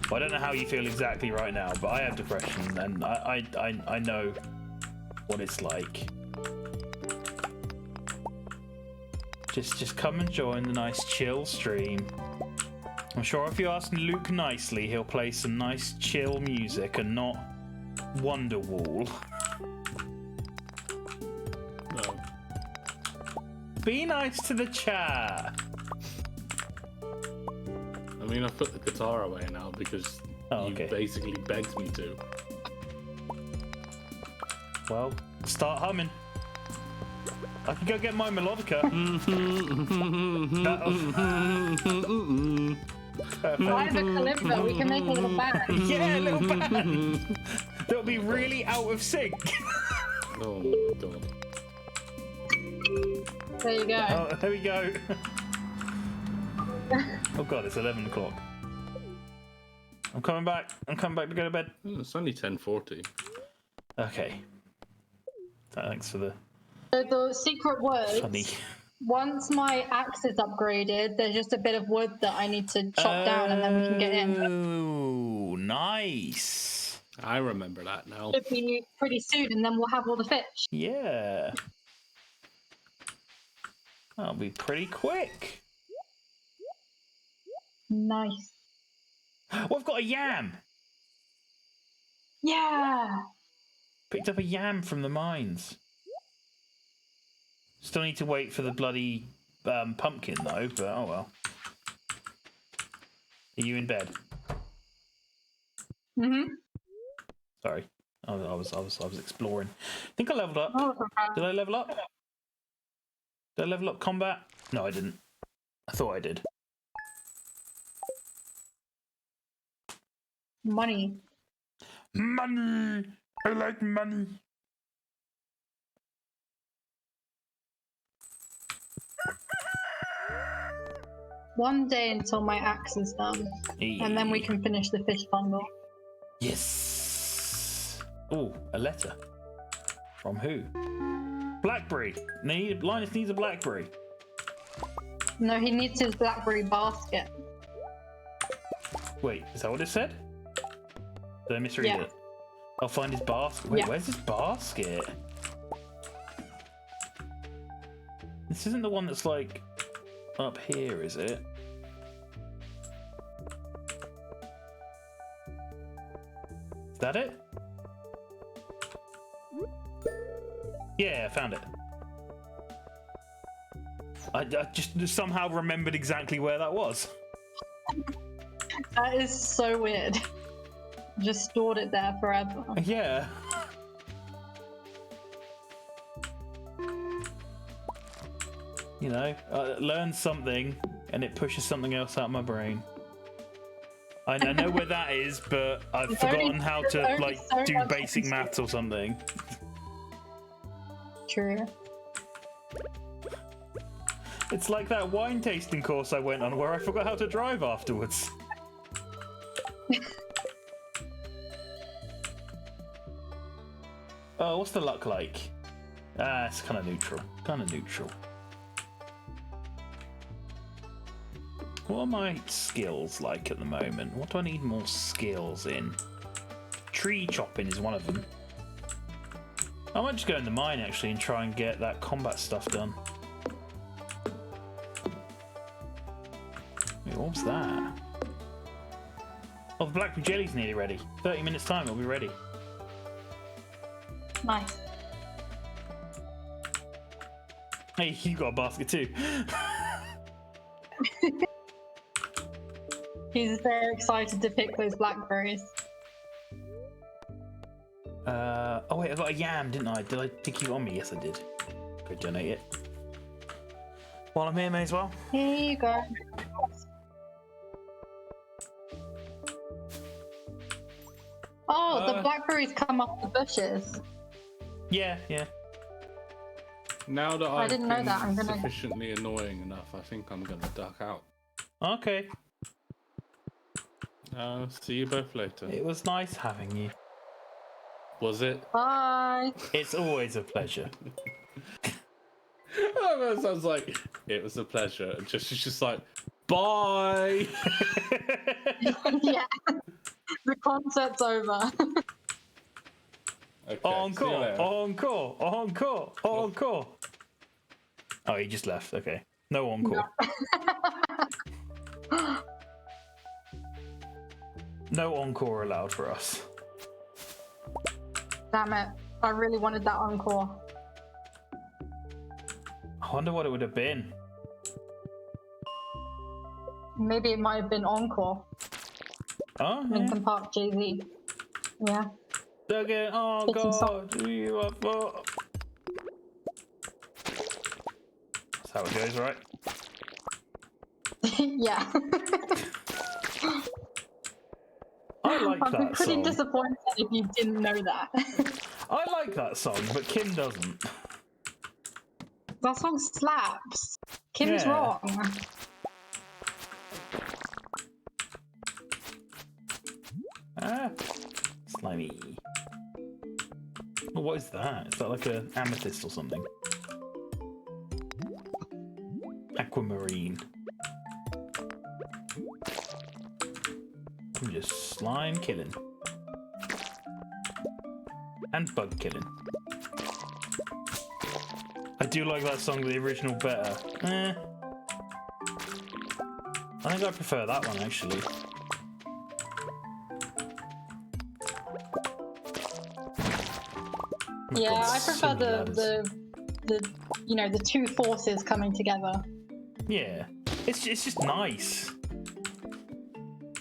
Well, I don't know how you feel exactly right now, but I have depression, and I know what it's like. Just come and join the nice chill stream. I'm sure if you ask Luke nicely, he'll play some nice chill music and not Wonderwall.
No.
Be nice to the chat.
I mean, I've put the guitar away now because you basically begged me to.
Well, start humming. I can go get my melodica.
Private Calypso, we can make a little band.
Yeah, a little band. That'll be really out of sync.
Oh my god.
There you go.
Oh, there we go. Oh god, it's 11 o'clock. I'm coming back. I'm coming back to go to bed.
It's only 10:40.
Okay. Thanks for the
So the secret woods.
funny.
Once my axe is upgraded, there's just a bit of wood that I need to chop down, and then we can get in.
Oh, nice.
I remember that now.
Should be pretty soon, and then we'll have all the fish.
Yeah. That'll be pretty quick.
Nice.
We've got a yam.
Yeah.
Picked up a yam from the mines. Still need to wait for the bloody pumpkin though, but oh well. Are you in bed?
Mhm.
Sorry, I was exploring. I think I leveled up.
Oh, okay.
Did I level up? Did I level up combat? No, I didn't. I thought I did.
Money.
Money. I like money.
One day until my axe is done, and then we can finish the fish bundle.
Yes. Oh, a letter. From who? Blackberry. Linus needs a blackberry.
No, he needs his blackberry basket.
Wait, is that what it said? Did I misread
Yeah.
it? I'll find his basket. Wait,
Yeah.
where's his basket? This isn't the one that's like up here, is it? Is that it? Yeah, I found it. I just somehow remembered exactly where that was.
That is so weird. Just stored it there forever.
Yeah. You know, learn something and it pushes something else out of my brain. I know where that is, but I've forgotten how to like do basic maths or something.
True.
It's like that wine tasting course I went on where I forgot how to drive afterwards. Oh, what's the luck like? Ah, it's kind of neutral. Kind of neutral. What are my skills like at the moment? What do I need more skills in? Tree chopping is one of them. I might just go in the mine actually and try and get that combat stuff done. Wait, what was that? Oh, the blackberry jelly's nearly ready. 30 minutes time, it'll be ready.
Nice.
Hey, you got a basket too.
He's very excited to pick those blackberries.
Oh wait, I got a yam, didn't I? Did I pick you on me? Yes, I did. Go donate it. While I'm here, may as well.
Here you go. Oh, the blackberries come off the bushes.
Yeah, yeah.
Now that
I
I've
didn't know
been
that, I'm gonna-
sufficiently annoying enough, I think I'm gonna duck out.
Okay.
See you both later.
It was nice having you.
Was it?
Bye.
It's always a pleasure.
Oh, that sounds like it was a pleasure. And she's just like, bye.
Yeah. The concert's over.
Okay, see you
Encore,
later.
encore, encore, encore. Oh, he just left. Okay. No encore. No encore allowed for us.
Damn it. I really wanted that encore.
I wonder what it would have been.
Maybe it might have been encore.
Oh, yeah.
Linkin Park, Jay-Z. Yeah.
Again, oh
Fitting
god,
song.
you are for... That's how it goes, right?
Yeah.
I like
I'd be
that
pretty
song.
disappointed if you didn't know that.
I like that song, but Kim doesn't.
That song slaps. Kim's
Yeah.
wrong.
Ah, slimy. Oh, what is that? Is that like an amethyst or something? Aquamarine. I'm just slime killing. And bug killing. I do like that song, the original better. I think I prefer that one, actually. Oh
Yeah,
God,
I
so
prefer
many ladders.
the you know, the two forces coming together.
Yeah, it's just nice.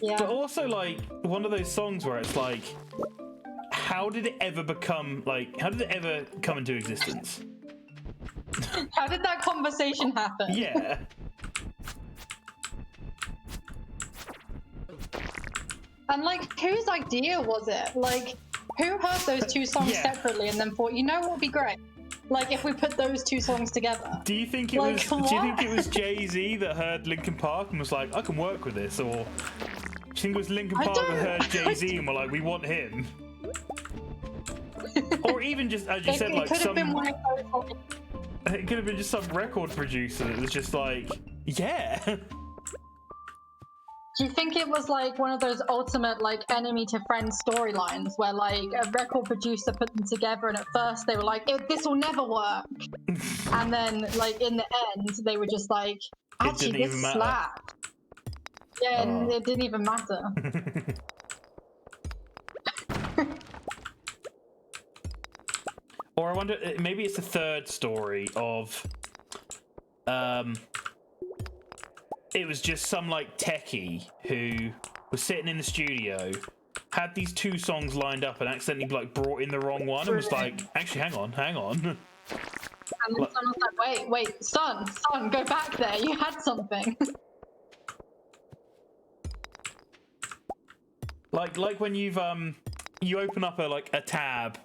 Yeah.
But also, like, one of those songs where it's like, how did it ever become, like, how did it ever come into existence?
How did that conversation happen?
Yeah.
And like, whose idea was it? Like, who heard those two songs
Yeah.
separately and then thought, you know what would be great? Like, if we put those two songs together.
Do you think it
Like,
was? Do you think
what?
it was Jay-Z that heard Linkin Park and was like, I can work with this, or do you think it was Linkin
I
Park that
don't-
heard Jay-Z and were like, we want him? Or even just, as you said,
It
like
could have
some.
been one of those.
It could have been just some record producer that was just like, yeah.
Do you think it was like one of those ultimate like enemy to friend storylines where like a record producer put them together and at first they were like, this will never work, and then like in the end they were just like, actually
didn't
this
even matter.
slapped. Yeah, and
Oh.
it didn't even matter.
Or I wonder, maybe it's the third story of, it was just some like techie who was sitting in the studio, had these two songs lined up and accidentally like brought in the wrong one and was like, actually, hang on.
And then someone's like, wait, son, go back there. You had something.
Like when you've you open up a tab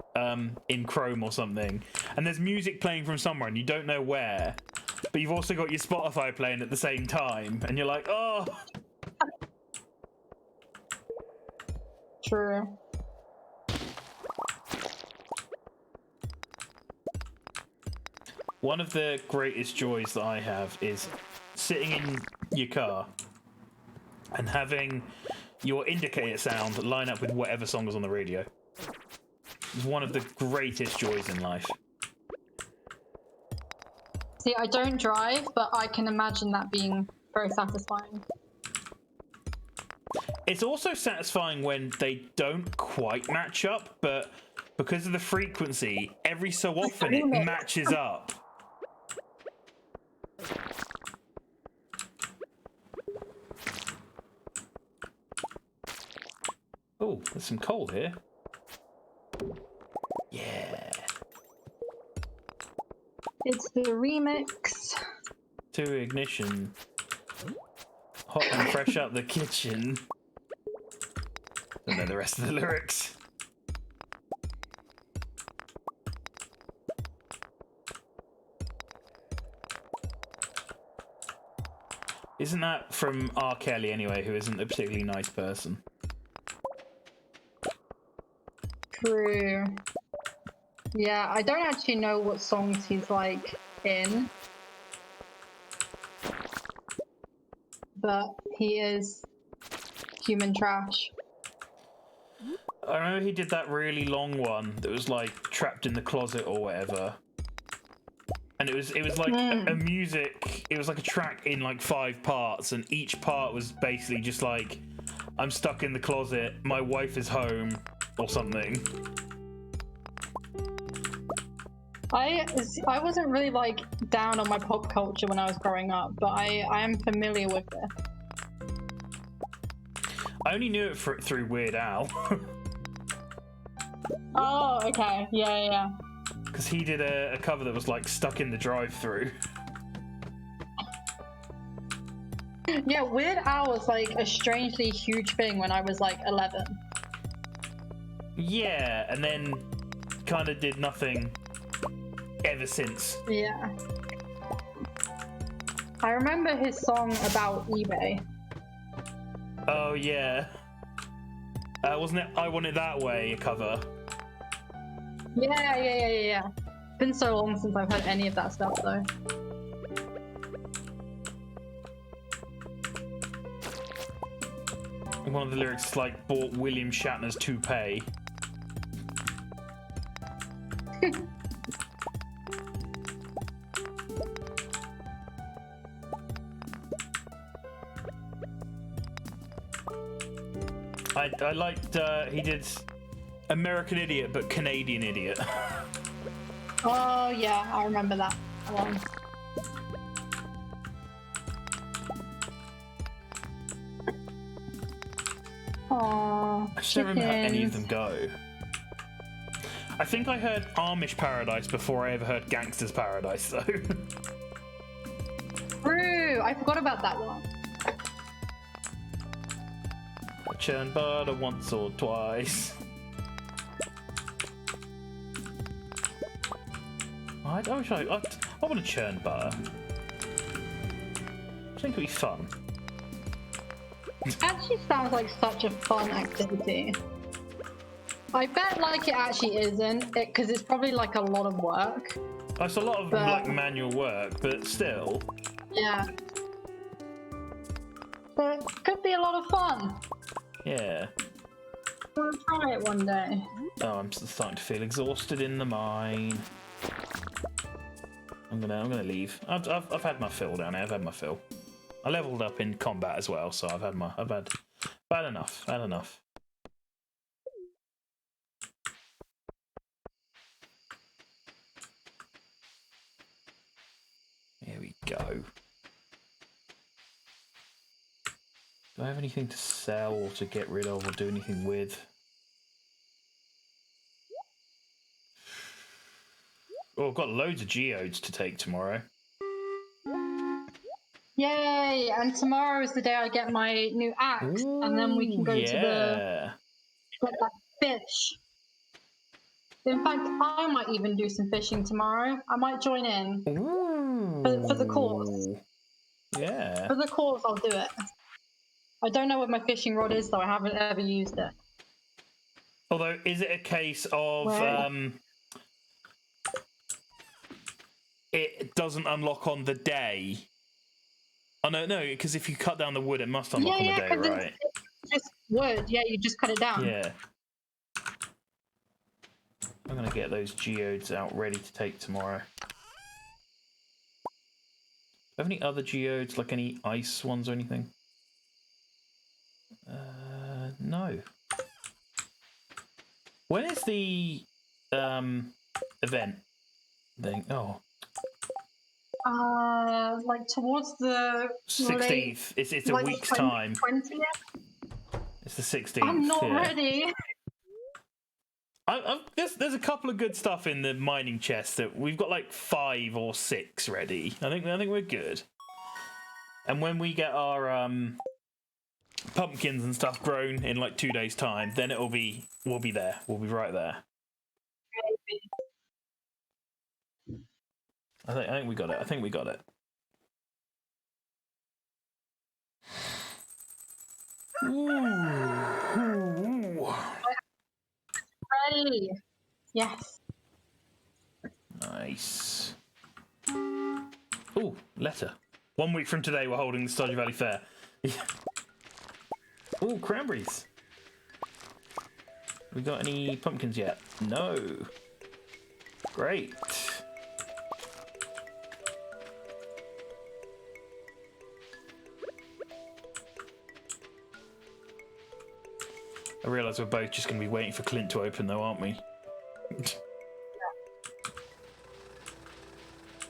in Chrome or something, and there's music playing from somewhere and you don't know where, but you've also got your Spotify playing at the same time, and you're like, oh.
True.
One of the greatest joys that I have is sitting in your car and having your indicator sound line up with whatever song is on the radio. It's one of the greatest joys in life.
See, I don't drive, but I can imagine that being very satisfying.
It's also satisfying when they don't quite match up, but because of the frequency, every so often it matches up. Oh, there's some coal here. Yeah.
It's the remix.
To ignition. Hot and fresh out the kitchen. Don't know the rest of the lyrics. Isn't that from R. Kelly anyway, who isn't a particularly nice person?
True. Yeah, I don't actually know what songs he's like in. But he is human trash.
I remember he did that really long one that was like trapped in the closet or whatever. And it was like a music, it was like a track in like 5 parts, and each part was basically just like, I'm stuck in the closet, my wife is home, or something.
I wasn't really like down on my pop culture when I was growing up, but I am familiar with this.
I only knew it through Weird Al.
Oh, okay. Yeah.
Because he did a cover that was like stuck in the drive-thru.
Yeah, Weird Al was like a strangely huge thing when I was like 11.
Yeah, and then kind of did nothing ever since.
Yeah. I remember his song about eBay.
Oh yeah. Wasn't it I Want It That Way, a cover?
Yeah. Been so long since I've heard any of that stuff though.
One of the lyrics is like, bought William Shatner's toupee. I liked, he did American Idiot, but Canadian Idiot.
Oh yeah, I remember that one. Aww,
I just don't remember how any of them go. I think I heard Amish Paradise before I ever heard Gangster's Paradise, though.
True, I forgot about that one.
I churned butter once or twice. I want to churn butter. I think it'd be fun.
It actually sounds like such a fun activity. I bet like it actually isn't, because it's probably like a lot of work.
It's a lot of like manual work, but still.
Yeah. But it could be a lot of fun.
Yeah.
We'll try it one day.
Oh, I'm starting to feel exhausted in the mine. I'm gonna leave. I've had my fill down there. I've had my fill. I leveled up in combat as well, so I've had enough. Had enough. Here we go. Do I have anything to sell or to get rid of or do anything with? Oh, I've got loads of geodes to take tomorrow.
Yay! And tomorrow is the day I get my new axe, and then we can go to get that fish. In fact, I might even do some fishing tomorrow. I might join in for the cause.
Yeah.
For the cause, I'll do it. I don't know what my fishing rod is, though. I haven't ever used it.
Although, is it a case of it doesn't unlock on the day? Oh no, because if you cut down the wood, it must unlock on the day, right?
It's just wood. Yeah, you just cut it down.
Yeah. I'm gonna get those geodes out ready to take tomorrow. Have any other geodes, like any ice ones or anything? No. When is the event thing? Oh.
Like towards the
16th. It's a week's time. 20th? It's the 16th.
I'm not ready.
There's a couple of good stuff in the mining chest that we've got like 5 or 6 ready. I think we're good. And when we get our pumpkins and stuff grown in like 2 days' time, then we'll be there. We'll be right there. I think we got it. I think we got it. Ooh.
Ready. Yes.
Nice. Ooh, letter. 1 week from today, we're holding the Stardew Valley Fair. Ooh, cranberries. We got any pumpkins yet? No. Great. I realise we're both just going to be waiting for Clint to open, though, aren't we?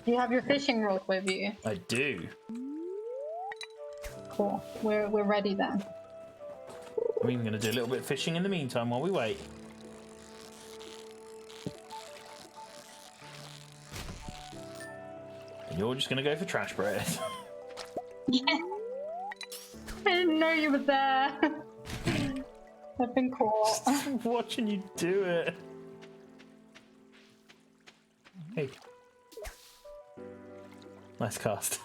You have your fishing rod with you.
I do.
Cool. We're ready then.
I'm even going to do a little bit of fishing in the meantime while we wait. And you're just going to go for trash bread.
Yeah. I didn't know you were there. I've been caught.
Just watching you do it. Hey. Nice cast.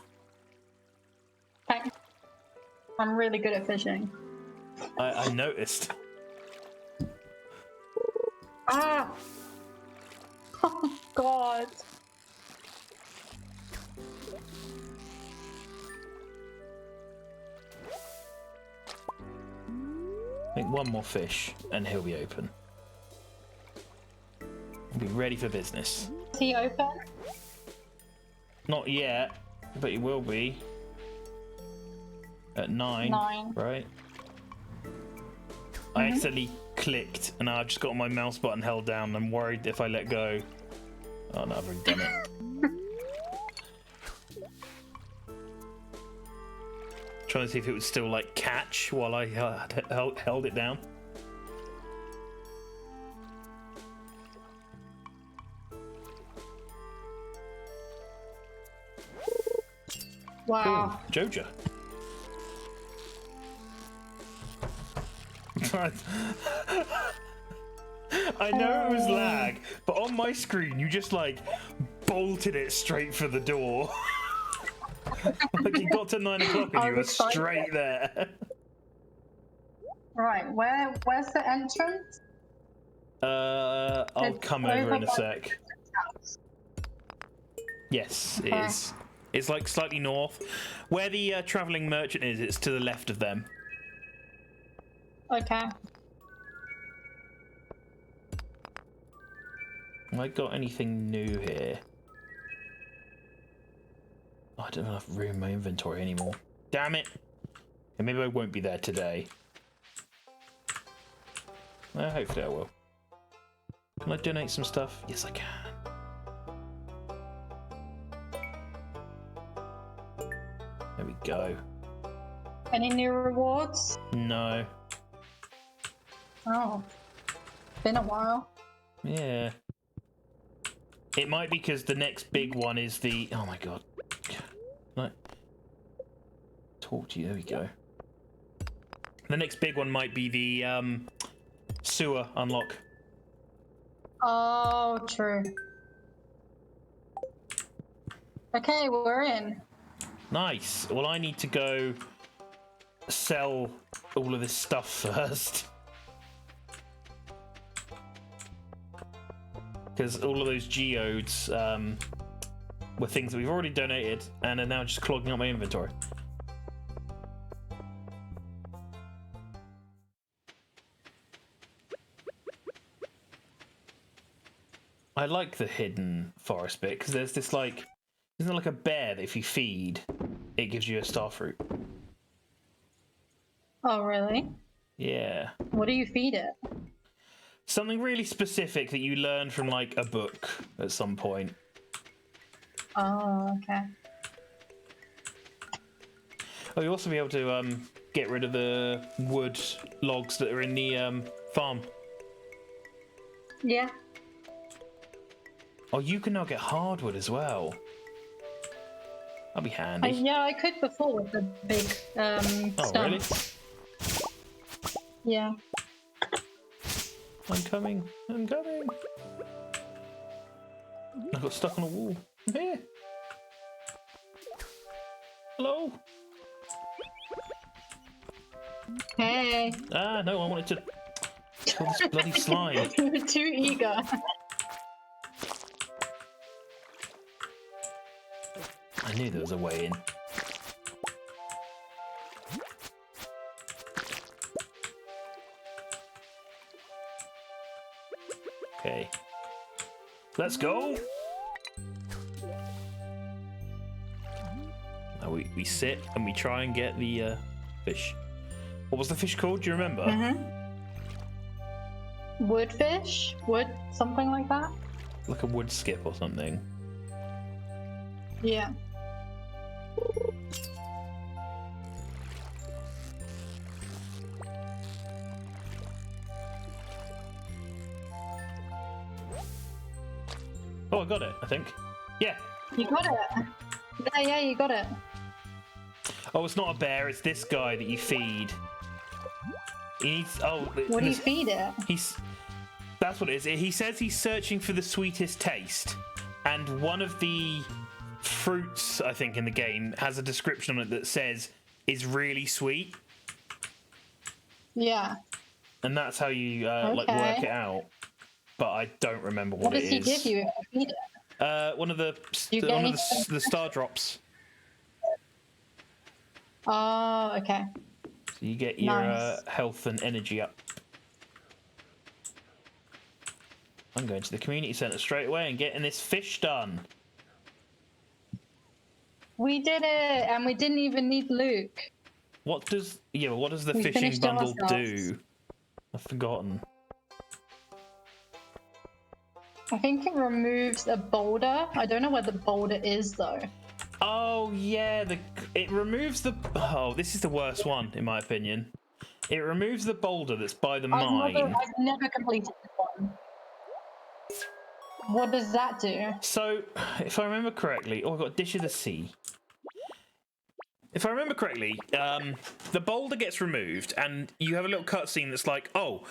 Thanks. I'm really good at fishing.
I noticed.
Ah! Oh god.
think one more fish and he'll be open. He'll be ready for business.
Is he open?
Not yet, but he will be. At 9.
9.
Right? I accidentally clicked and I've just got my mouse button held down. I'm worried if I let go. Oh no, I've already done it. Trying to see if it would still like catch while I held it down.
Wow.
Ooh, Joja. I know it was lag, but on my screen you just like bolted it straight for the door. Like you got to 9 o'clock and you were straight there.
Right, where's the entrance?
I'll come over in a sec. Yes, it is. It's like slightly north. Where the travelling merchant is, it's to the left of them.
Okay.
Have I got anything new here? Oh, I don't have enough room in my inventory anymore. Damn it! And maybe I won't be there today. Well, hopefully I will. Can I donate some stuff? Yes, I can. There we go.
Any new rewards?
No.
Oh. Been a while.
Yeah. It might be because the next big one is the... Oh my god. Can I talk to you? There we go. The next big one might be the sewer unlock.
Oh, true. Okay, we're in.
Nice. Well, I need to go sell all of this stuff first. Because all of those geodes were things that we've already donated and are now just clogging up my inventory. I like the hidden forest bit because there's this like, isn't there like a bear that if you feed, it gives you a star fruit?
Oh, really?
Yeah.
What do you feed it?
Something really specific that you learn from like a book at some point.
Oh, okay.
Oh, you'll also be able to get rid of the wood logs that are in the farm.
Yeah.
Oh, you can now get hardwood as well. That'll be handy.
Yeah, I could before with the big
Oh, really?
stumps. Yeah.
I'm coming. I'm coming. I got stuck on a wall. I'm here. Hello.
Hey.
Ah, no, I wanted to kill this bloody slime.
You were too eager.
I knew there was a way in. Okay. Let's go! Now we sit and we try and get the fish. What was the fish called? Do you remember?
Woodfish? Wood something like that?
Like a wood skip or something.
Yeah.
Oh, I got it, I think. Yeah.
You got it. Yeah, you got it.
Oh, it's not a bear, it's this guy that you feed. He needs... Oh,
What do you feed it?
That's what it is. He says he's searching for the sweetest taste. And one of the fruits, I think, in the game has a description on it that says is really sweet.
Yeah.
And that's how you like work it out. But I don't remember what it is.
What does he give you if you feed it?
One of the star drops.
Oh, okay.
So you get your
Nice.
health and energy up. I'm going to the community centre straight away and getting this fish done.
We did it, and we didn't even need Luke.
What does the
We
fishing
finished it
bundle
ourselves.
do? I've forgotten.
I think it removes a boulder. I don't know where the boulder is though.
Oh yeah, it removes the. Oh, this is the worst one in my opinion. It removes the boulder that's by the mine.
I've never completed this one. What does that do?
So, if I remember correctly, I've got Dish of the Sea. If I remember correctly, the boulder gets removed, and you have a little cutscene that's like, "Oh,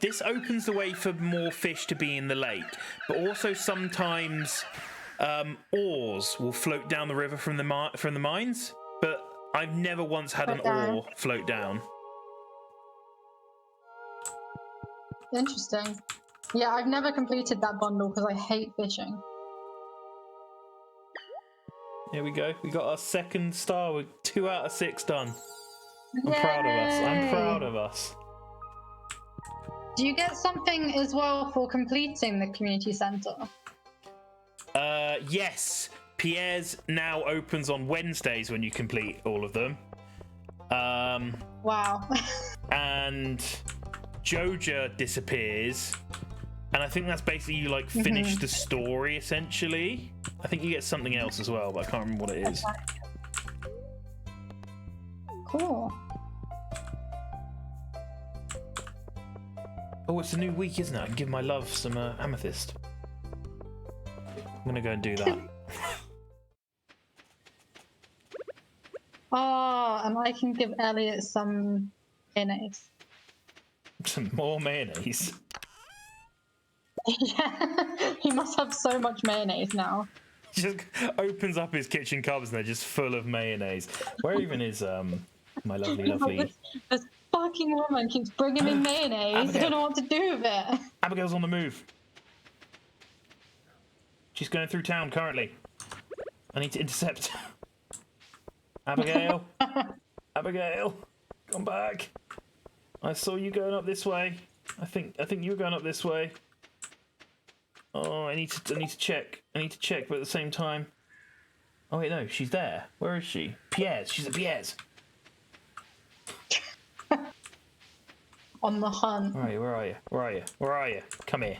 this opens the way for more fish to be in the lake, but also sometimes ores will float down the river from the mines." But I've never once had an ore float down.
Interesting. Yeah, I've never completed that bundle because I hate fishing.
Here we go. We got our second star with 2 out of 6 done. I'm proud of us. I'm proud of us.
Do you get something as well for completing the community centre?
Yes. Pierre's now opens on Wednesdays when you complete all of them.
Wow.
And Joja disappears. And I think that's basically you like finish the story essentially. I think you get something else as well, but I can't remember what it is.
Cool.
Oh, it's a new week, isn't it? I can give my love some amethyst. I'm gonna go and do that.
Oh, and I can give Elliot some mayonnaise.
Some more mayonnaise.
Yeah, he must have so much mayonnaise now.
Just opens up his kitchen cupboards and they're just full of mayonnaise. Where even is my lovely
This fucking woman keeps bringing me mayonnaise. I don't know what to do with it.
Abigail's on the move. She's going through town currently. I need to intercept. Abigail. Abigail, come back. I saw you going up this way. I think you were going up this way. Oh, I need to check. I need to check, but at the same time. Oh wait, no, she's there. Where is she? Pierre's. She's at Pierre's.
On the hunt.
Where are you? Where are you? Where are you? Where are you? Come here.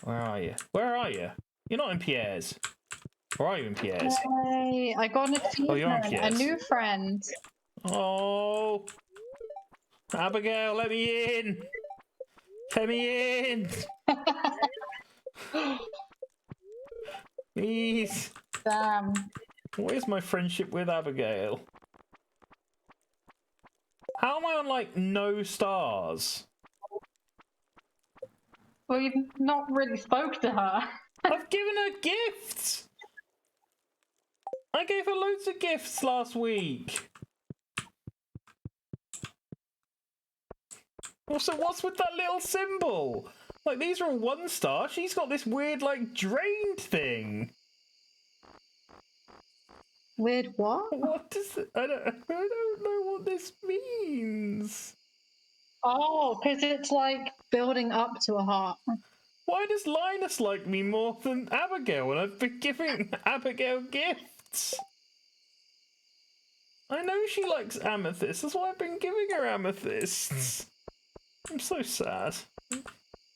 Where are you? Where are you? You're not in Pierre's. Or are you in Pierre's?
Hey, I got an achievement.
you're on
A
PS.
new friend.
Oh, Abigail, let me in. Let me in. Please.
Damn.
Where's my friendship with Abigail? How am I on, like, no stars?
Well, you've not really spoke to her.
I've given her gifts! I gave her loads of gifts last week. Also, what's with that little symbol? Like, these are all 1 star. She's got this weird, like, drained thing.
Weird what?
What does it? I don't know what this means.
Oh, because it's like building up to a heart.
Why does Linus like me more than Abigail when I've been giving Abigail gifts? I know she likes amethysts, that's why I've been giving her amethysts. I'm so sad. I'm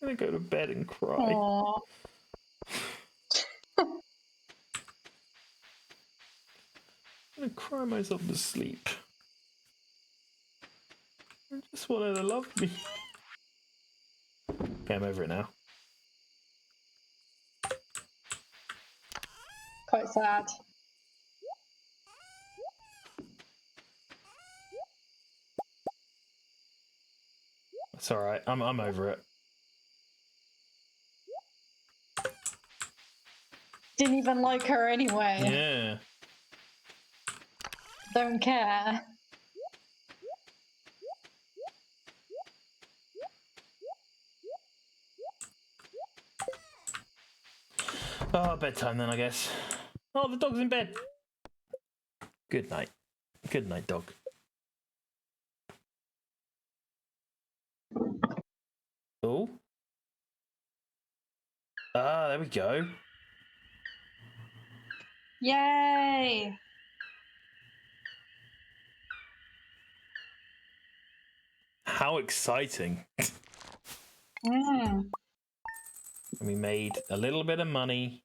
gonna go to bed and cry.
Aww.
I'm gonna cry myself to sleep. I just want her to love me. Okay, I'm over it now.
Quite sad.
It's alright, I'm over it.
Didn't even like her anyway.
Yeah.
Don't care.
Oh, bedtime then, I guess. Oh, the dog's in bed. Good night. Good night, dog. cool. Ah, there we go.
Yay!
How exciting.
Mm.
And we made a little bit of money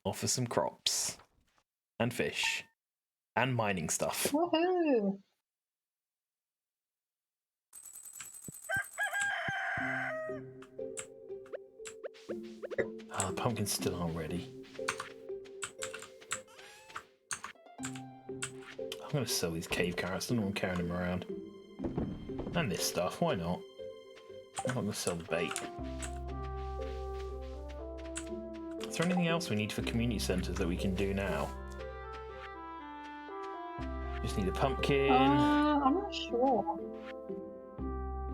off of some crops and fish and mining stuff.
Woohoo!
Oh, the pumpkins still aren't ready. I'm going to sell these cave carrots. I don't want carrying them around. And this stuff. Why not? I'm not going to sell the bait. Is there anything else we need for community centres that we can do now? Just need a pumpkin.
I'm not sure.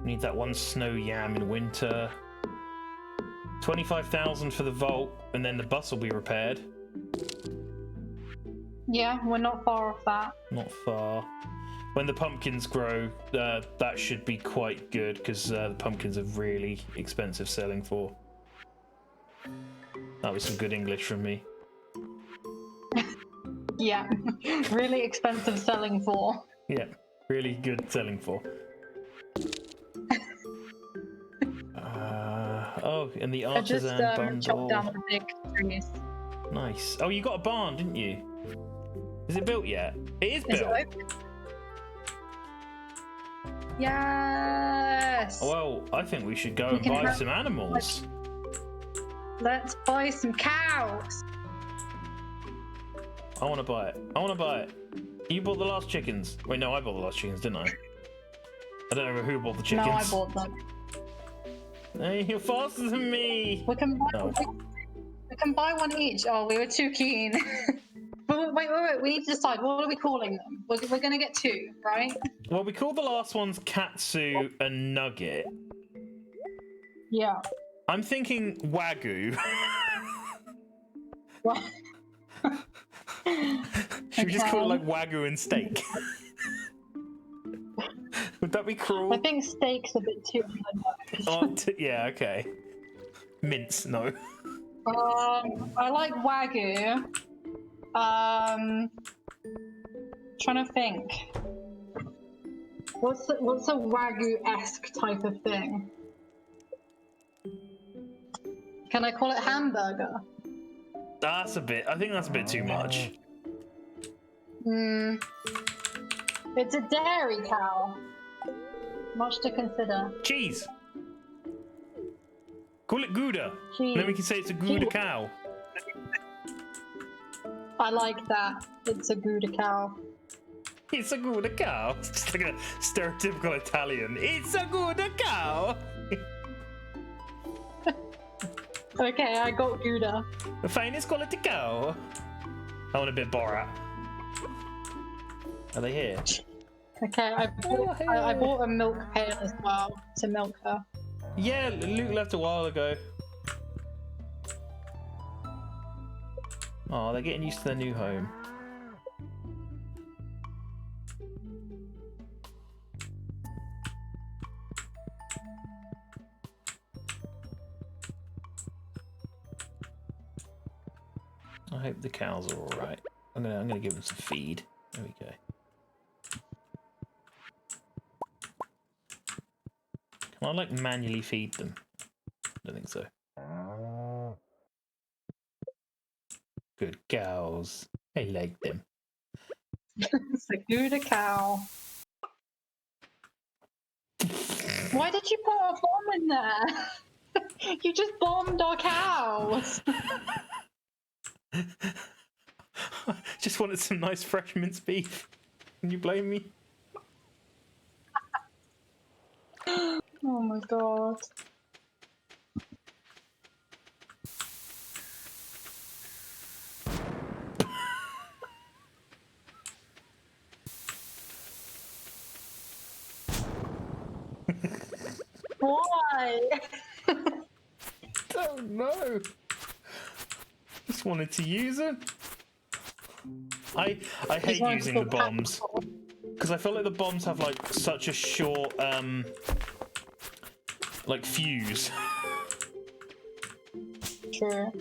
Need that one snow yam in winter. 25,000 for the vault, and then the bus will be repaired.
Yeah, we're not far off that.
Not far. When the pumpkins grow, that should be quite good, because the pumpkins are really expensive selling for. That was some good English from me.
Yeah, really expensive selling for.
Yeah, really good selling for. Oh, and the
I just
artisan
chopped
bundle.
down the big trees.
Nice. Oh, you got a barn, didn't you? Is it built yet? It is
Is
built.
it open? Yes!
Well, I think we should go
We
and
can
buy
have-
some animals.
Let's buy some cows!
I want to buy it. I want to buy it. You bought the last chickens. Wait, no, I bought the last chickens, didn't I? I don't know who bought the chickens.
No, I bought them.
Hey, you're faster than me.
We can buy,
No.
we can buy one each. Oh, we were too keen. But wait. We need to decide. What are we calling them? We're going to get two, right?
Well, we call the last ones Katsu and Nugget.
Yeah.
I'm thinking Wagyu.
What?
Should we just call it
Okay.
like Wagyu and steak? Would that be cruel?
I think steak's a bit too much.
Oh, yeah, okay. Mince, no.
I like Wagyu. Trying to think. What's a Wagyu-esque type of thing? Can I call it hamburger?
That's a bit. I think that's a bit too much.
It's a dairy cow. Much to consider.
Cheese. Call it Gouda.
Cheese.
Then we can say it's a Gouda
Cheese.
cow.
I like that. It's a Gouda cow.
It's a Gouda cow. It's just like a stereotypical Italian. It's a Gouda cow.
Okay, I got Gouda.
The finest quality cow. I want a bit Borat. Are they here?
Okay, I bought a milk pail as well to milk her.
Yeah, Luke left a while ago. Oh, they're getting used to their new home. I hope the cows are all right. I'm gonna give them some feed. There we go. Can I like manually feed them? I don't think so. Good cows. I like them.
It's a Gouda cow. Why did you put a bomb in there? You just bombed our cows.
Just wanted some nice fresh minced beef. Can you blame me?
Oh my god. Why?
Don't know. Just wanted to use it. I hate using the bombs because I feel like the bombs have like such a short like fuse.
True.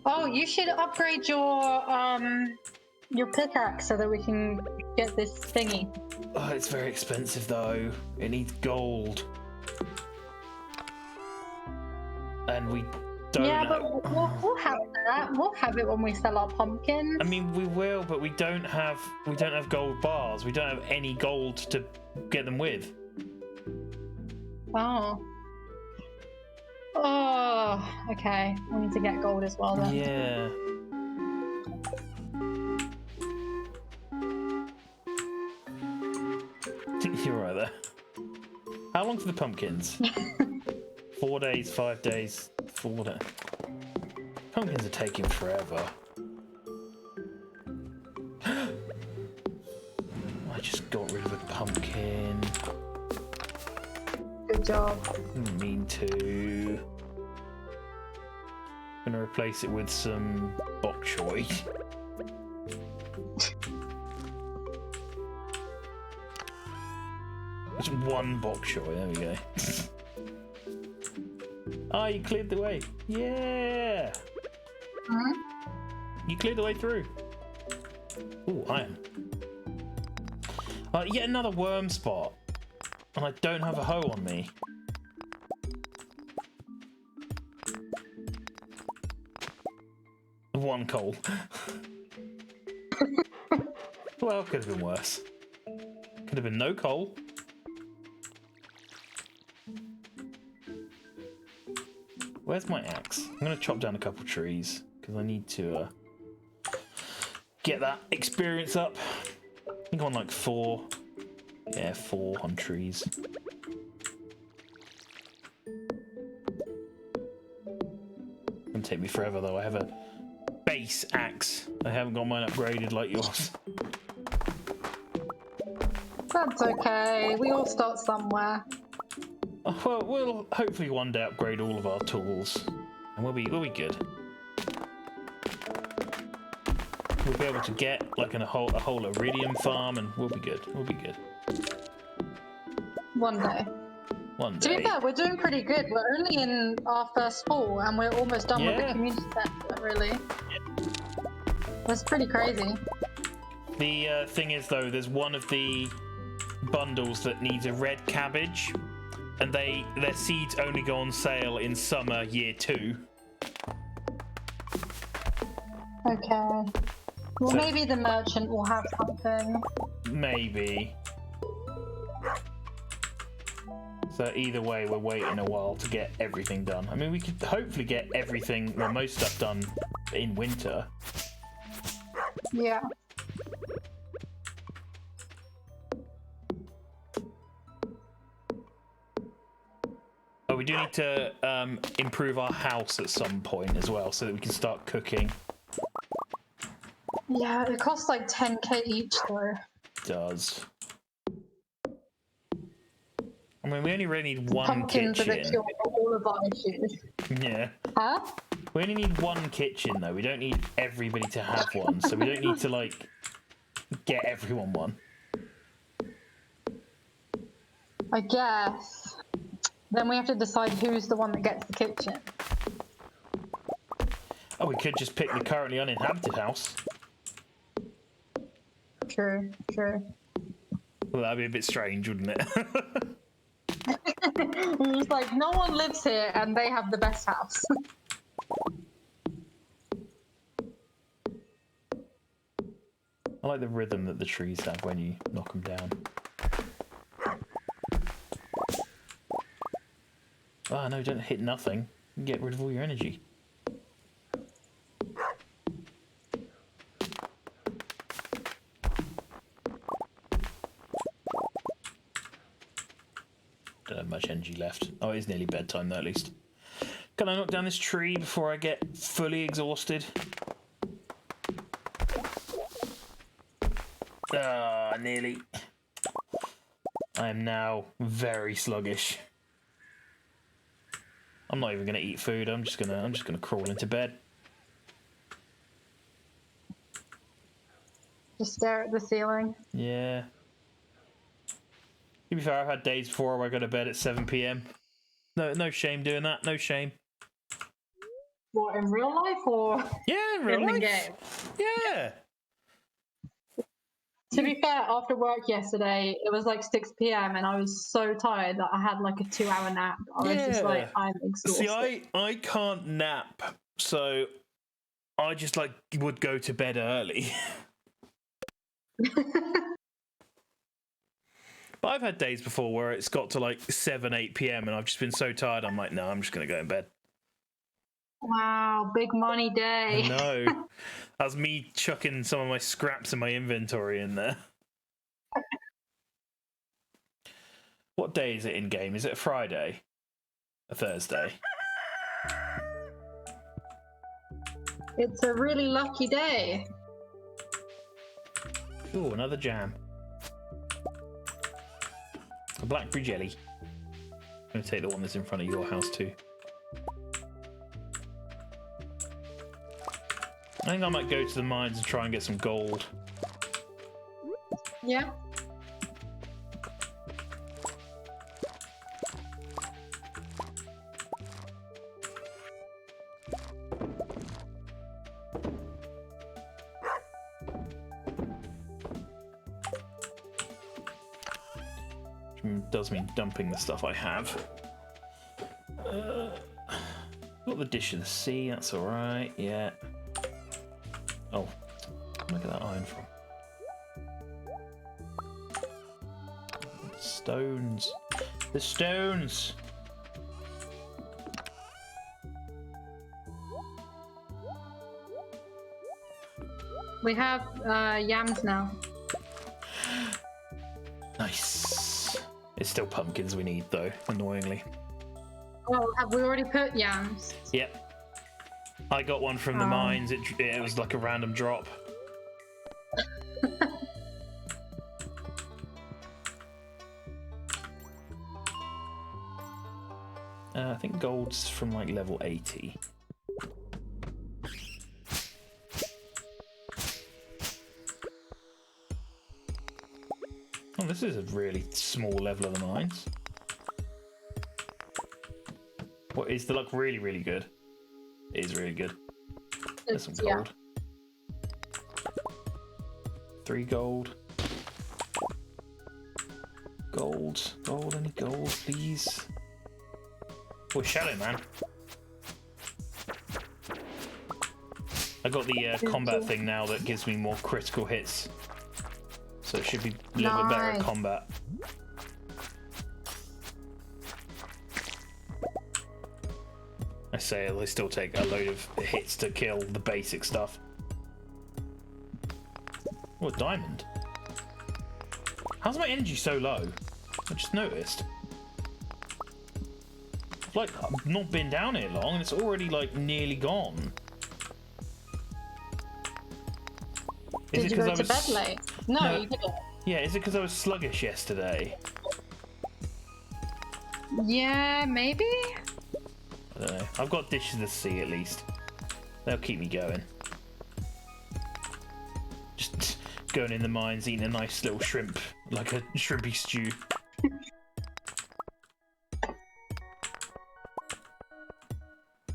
Oh, you should upgrade your pickaxe so that we can get this thingy.
Oh, it's very expensive though. It needs gold. And we don't
Yeah,
have...
but we'll have that. We'll have it when we sell our pumpkins.
I mean, we will, but we don't have gold bars. We don't have any gold to get them with.
Oh. Oh, okay. We need to get gold as well then.
Yeah. You're right there. How long for the pumpkins? 4 days, 5 days, 4 days. Pumpkins are taking forever. I just got rid of a pumpkin.
Good job.
Didn't mean to. Gonna replace it with some bok choy. Just one bok choy, there we go. Ah, you cleared the way. Yeah! You cleared the way through. Ooh, iron. Yet another worm spot. And I don't have a hoe on me. One coal. Well, could have been worse. Could have been no coal. Where's my axe? I'm going to chop down a couple trees because I need to get that experience up. I think I'm on like 4. Yeah, 4 on trees. It's going to take me forever though. I have a base axe. I haven't got mine upgraded like yours.
That's okay. We all start somewhere.
Well, we'll hopefully one day upgrade all of our tools, and we'll be good. We'll be able to get like a whole iridium farm, and we'll be good. We'll be good.
One day.
One
To
day.
be fair, we're doing pretty good. We're only in our first fall, and we're almost done with the
Yeah.
community center, really. That's pretty crazy.
The thing is, though, there's one of the bundles that needs a red cabbage, and their seeds only go on sale in summer year 2.
Okay. Well,
So-
maybe the merchant will have something.
Maybe. So either way, we're waiting a while to get everything done. I mean, we could hopefully get everything, well, most stuff done in winter.
Yeah.
But we do need to improve our house at some point as well, so that we can start cooking.
Yeah, it costs like 10k each, though.
Does. I mean, we only really need one
Pumpkins are the
kitchen.
cure for all of our issues.
Yeah.
Huh?
We only need one kitchen, though. We don't need everybody to have one, so we don't need to, like, get everyone one.
I guess. Then we have to decide who's the one that gets the kitchen.
Oh, we could just pick the currently uninhabited house.
True, true.
Well, that'd be a bit strange, wouldn't it?
It's like, no one lives here and they have the best house.
I like the rhythm that the trees have when you knock them down. Ah, no, don't hit nothing. You get rid of all your energy. Don't have much energy left. Oh, it is nearly bedtime though, at least. Can I knock down this tree before I get fully exhausted? Ah, nearly. I am now very sluggish. I'm not even gonna eat food. I'm just gonna crawl into bed.
Just stare at the ceiling.
Yeah. To be fair, I've had days before where I go to bed at 7 p.m. No shame doing that. No shame.
What, in real life or
Yeah, in real
in the
life.
game?
Yeah.
To be fair, after work yesterday, it was like 6 p.m. and I was so tired that I had like a 2-hour nap. I was just like, I'm exhausted.
See, I can't nap, so I just like would go to bed early. But I've had days before where it's got to like 7, 8 p.m. and I've just been so tired. I'm like, no, I'm just gonna go in bed.
Wow, big money day.
No, that was me chucking some of my scraps in my inventory in there. What day is it in game? Is it a Friday? A Thursday?
It's a really lucky day.
Ooh, another jam. A blackberry jelly. I'm going to take the one that's in front of your house too. I think I might go to the mines and try and get some gold.
Yeah.
Does mean dumping the stuff I have. Got the dish of the sea, that's alright, yeah. Oh, where did that iron from? Stones. The stones!
We have yams now.
Nice. It's still pumpkins we need though, annoyingly.
Oh, have we already put yams?
Yep. I got one from the mines, it was like a random drop. I think gold's from like level 80. Oh, this is a really small level of the mines. What is the luck really, really good? It is really good. There's some gold. Yeah. 3 gold. Gold. Gold, any gold, please? Oh, Shadow Man. I got the combat thing now that gives me more critical hits. So it should be a little bit better at combat. I say they still take a load of hits to kill the basic stuff. Oh, a diamond. How's my energy so low? I just noticed. I've not been down here long and it's already like nearly gone.
Did you go to bed late? No, you didn't.
Yeah, is it because I was sluggish yesterday?
Yeah, maybe?
I don't know. I've got dishes of the sea at least. They'll keep me going. Just going in the mines, eating a nice little shrimp, like a shrimpy stew.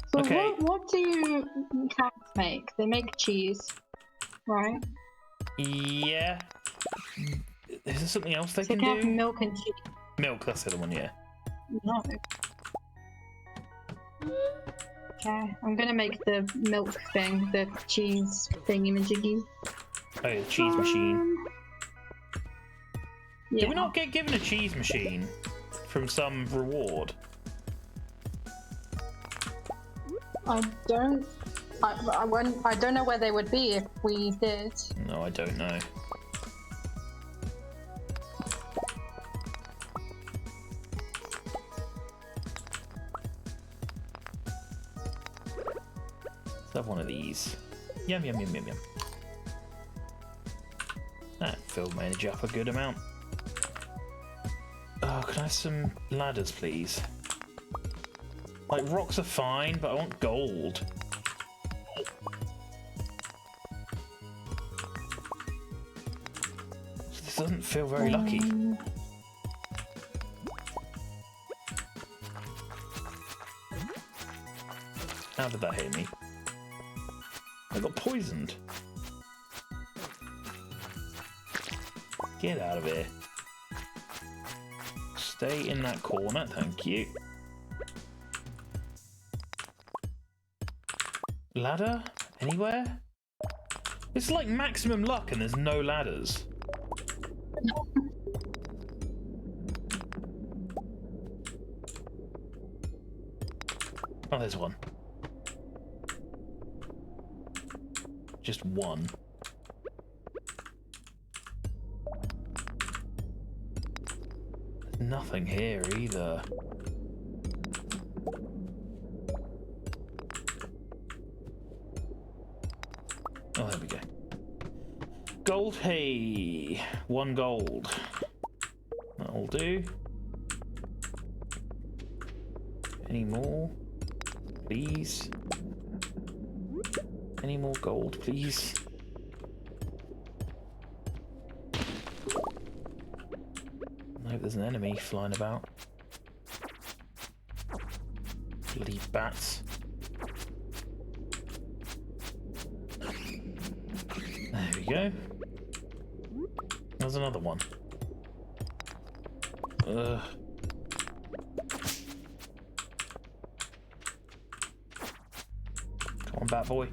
So
Okay.
what do cats make? They make cheese, right?
Yeah. Is there something else they
So
can
they have
do?
milk and cheese.
Milk, that's the other one, yeah.
No. Okay, I'm gonna make the milk thing, the cheese thingy-majiggy.
Oh, the cheese machine.
Yeah.
Did we not get given a cheese machine from some reward?
I don't know where they would be if we did.
No, I don't know. Let's have one of these. Yum, yum, yum, yum, yum. That filled my energy up a good amount. Oh, can I have some ladders, please? Like, rocks are fine, but I want gold. This doesn't feel very lucky. How did that hit me? I got poisoned. Get out of here. Stay in that corner, thank you. Ladder? Anywhere? It's like maximum luck and there's no ladders. Oh, there's one. Just one. There's nothing here either. Oh, there we go. Gold hay. 1 gold. That'll do. Any more? Please. Any more gold, please? I hope there's an enemy flying about. Bloody bats. There we go. There's another one. Ugh. Come on, Bat Boy.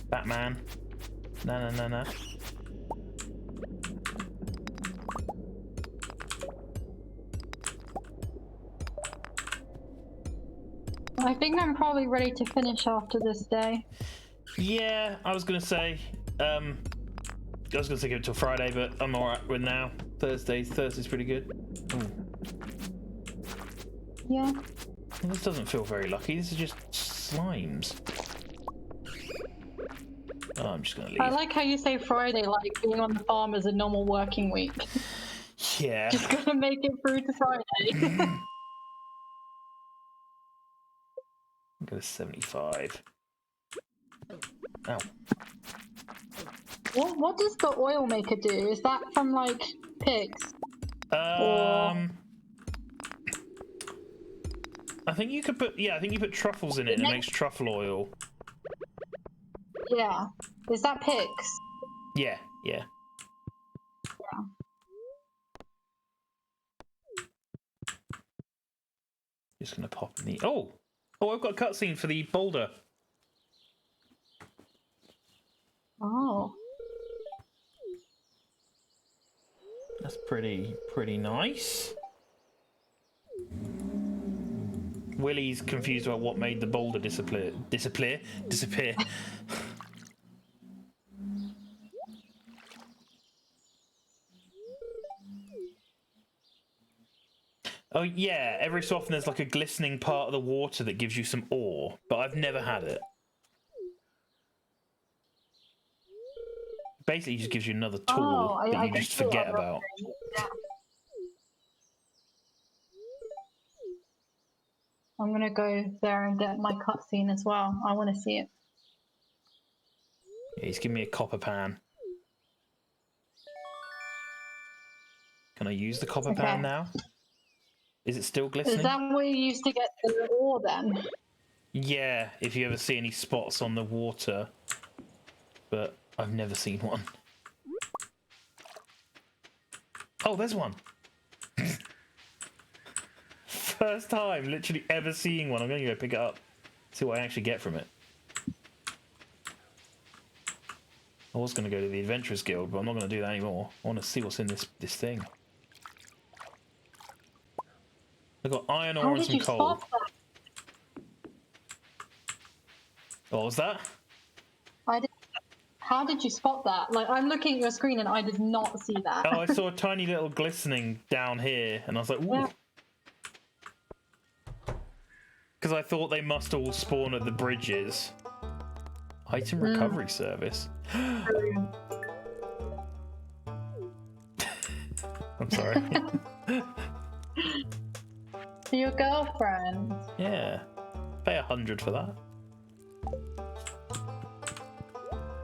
Batman. No.
I think I'm probably ready to finish after this day.
Yeah, I was gonna say, give it till Friday, but I'm alright with now. Thursday's pretty good.
Yeah.
Well, this doesn't feel very lucky. This is just slimes. Oh, I'm just gonna leave.
I like how you say Friday, like being on the farm is a normal working week.
Yeah.
Just gonna make it through to Friday.
Go to 75. Ow.
What does the oil maker do? Is that from like pigs?
I think you could put, I think you put truffles in it and it makes truffle oil.
Yeah. Is that pigs?
Yeah.
Yeah.
Just gonna pop in the, oh, I've got a cutscene for the boulder.
Oh.
That's pretty nice. Willie's confused about what made the boulder disappear. Oh yeah, every so often there's like a glistening part of the water that gives you some ore, but I've never had it. Basically, it just gives you another tool that you just forget about.
Yeah. I'm gonna go there and get my cutscene as well. I want to see it.
Yeah, he's giving me a copper pan. Can I use the copper pan now? Is it still glistening?
Is that where you used to get the ore then?
Yeah, if you ever see any spots on the water. But I've never seen one. Oh, there's one. First time literally ever seeing one. I'm going to go pick it up. See what I actually get from it. I was going to go to the Adventurers Guild, but I'm not going to do that anymore. I want to see what's in this thing. I've got iron ore and some coal. What was that?
How did you spot that? Like, I'm looking at your screen and I did not see that.
Oh, I saw a tiny little glistening down here, and I was like, ooh. Because I thought they must all spawn at the bridges. Item recovery service. I'm sorry.
To your girlfriend.
Yeah. Pay 100 for that.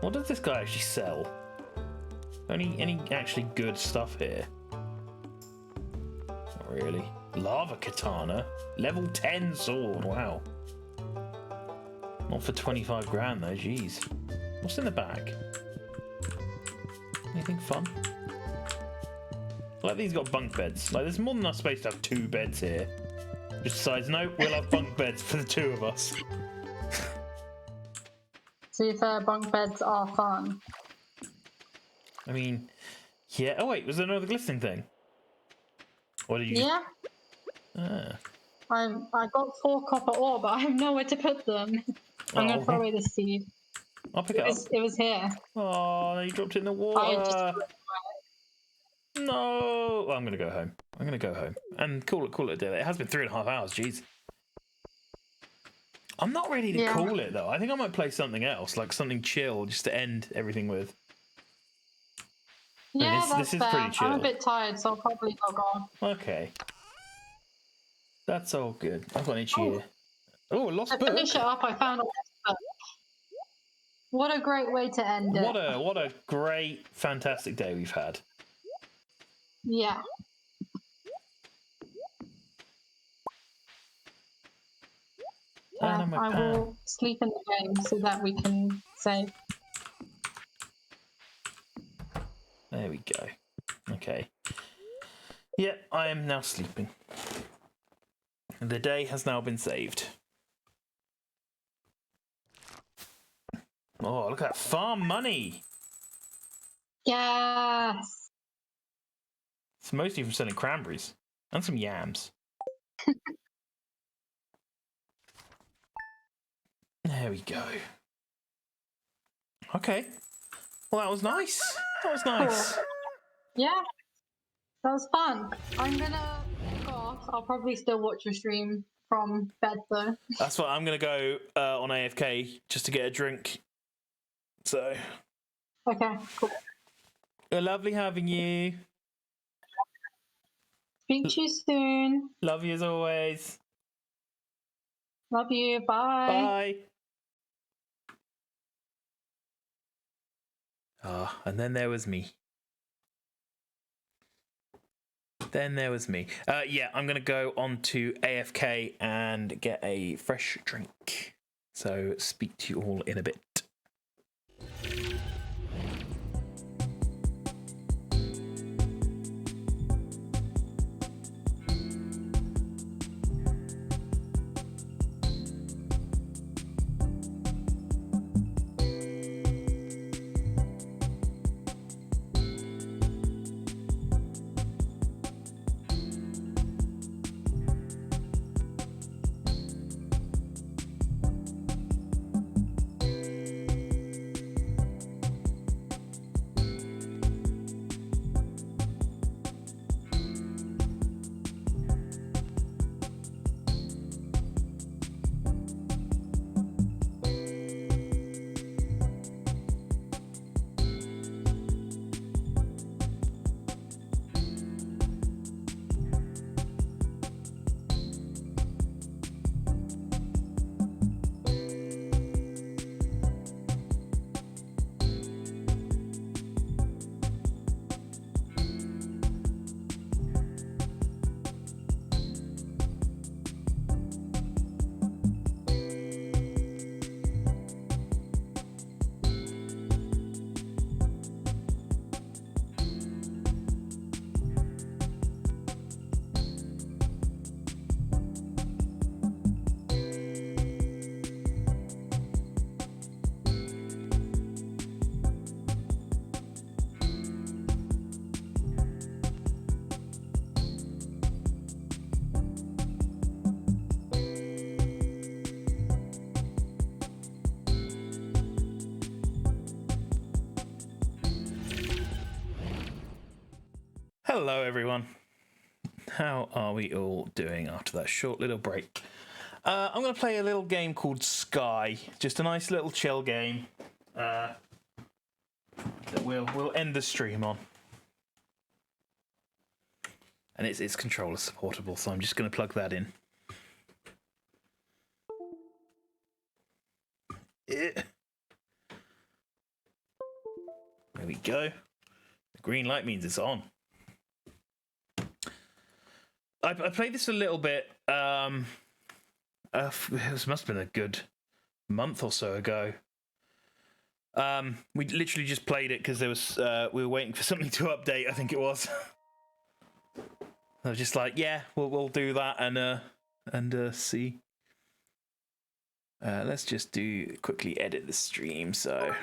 What does this guy actually sell? Any actually good stuff here? Not really. Lava katana. Level 10 sword. Wow. Not for 25 grand though, jeez. What's in the bag? Anything fun? Like these got bunk beds. Like there's more than enough space to have 2 beds here. Just decides, no, we'll have bunk beds for the 2 of us.
To be fair, bunk beds are fun.
I mean, yeah. Oh wait, was there another glistening thing? Or did you?
Yeah.
Ah.
I got 4 copper ore, but I have nowhere to put them. I'm gonna throw away the seed.
I'll pick it up.
It was here.
Oh, you dropped it in the
I just
water.
threw it away.
No. Well, I'm gonna go home. I'm gonna go home and call it a day. It has been 3.5 hours. Jeez. I'm not ready to call it though. I think I might play something else, like something chill, just to end everything with.
Yeah,
this is
fair.
pretty chill.
I'm a bit tired, so I'll probably log on.
Okay. That's all good. I've got an itchy ear. Oh, a lost
To
book.
finish it up, I found a lost book. What a great way to end it.
What a great, fantastic day we've had.
Yeah. I will sleep in the game so that we can save.
There we go. Okay. Yep, I am now sleeping. The day has now been saved. Oh, look at that farm money!
Yes.
It's mostly from selling cranberries and some yams. There we go. Okay. Well, that was nice. That was nice.
Cool. Yeah. That was fun. I'm gonna go off. I'll probably still watch your stream from bed though.
That's what I'm gonna go on AFK just to get a drink. So.
Okay, cool.
Lovely having you.
Speak to you soon.
Love you as always.
Love you. Bye.
Bye. Ah, and then there was me. Yeah, I'm going to go on to AFK and get a fresh drink. So speak to you all in a bit. Hello, everyone. How are we all doing after that short little break? I'm going to play a little game called Sky. Just a nice little chill game that we'll end the stream on. And it's controller supportable, so I'm just going to plug that in. There we go. The green light means it's on. I played this a little bit. It must have been a good month or so ago. We literally just played it because there was we were waiting for something to update. I think it was. I was just like, yeah, we'll do that and see. Let's just quickly edit the stream. So,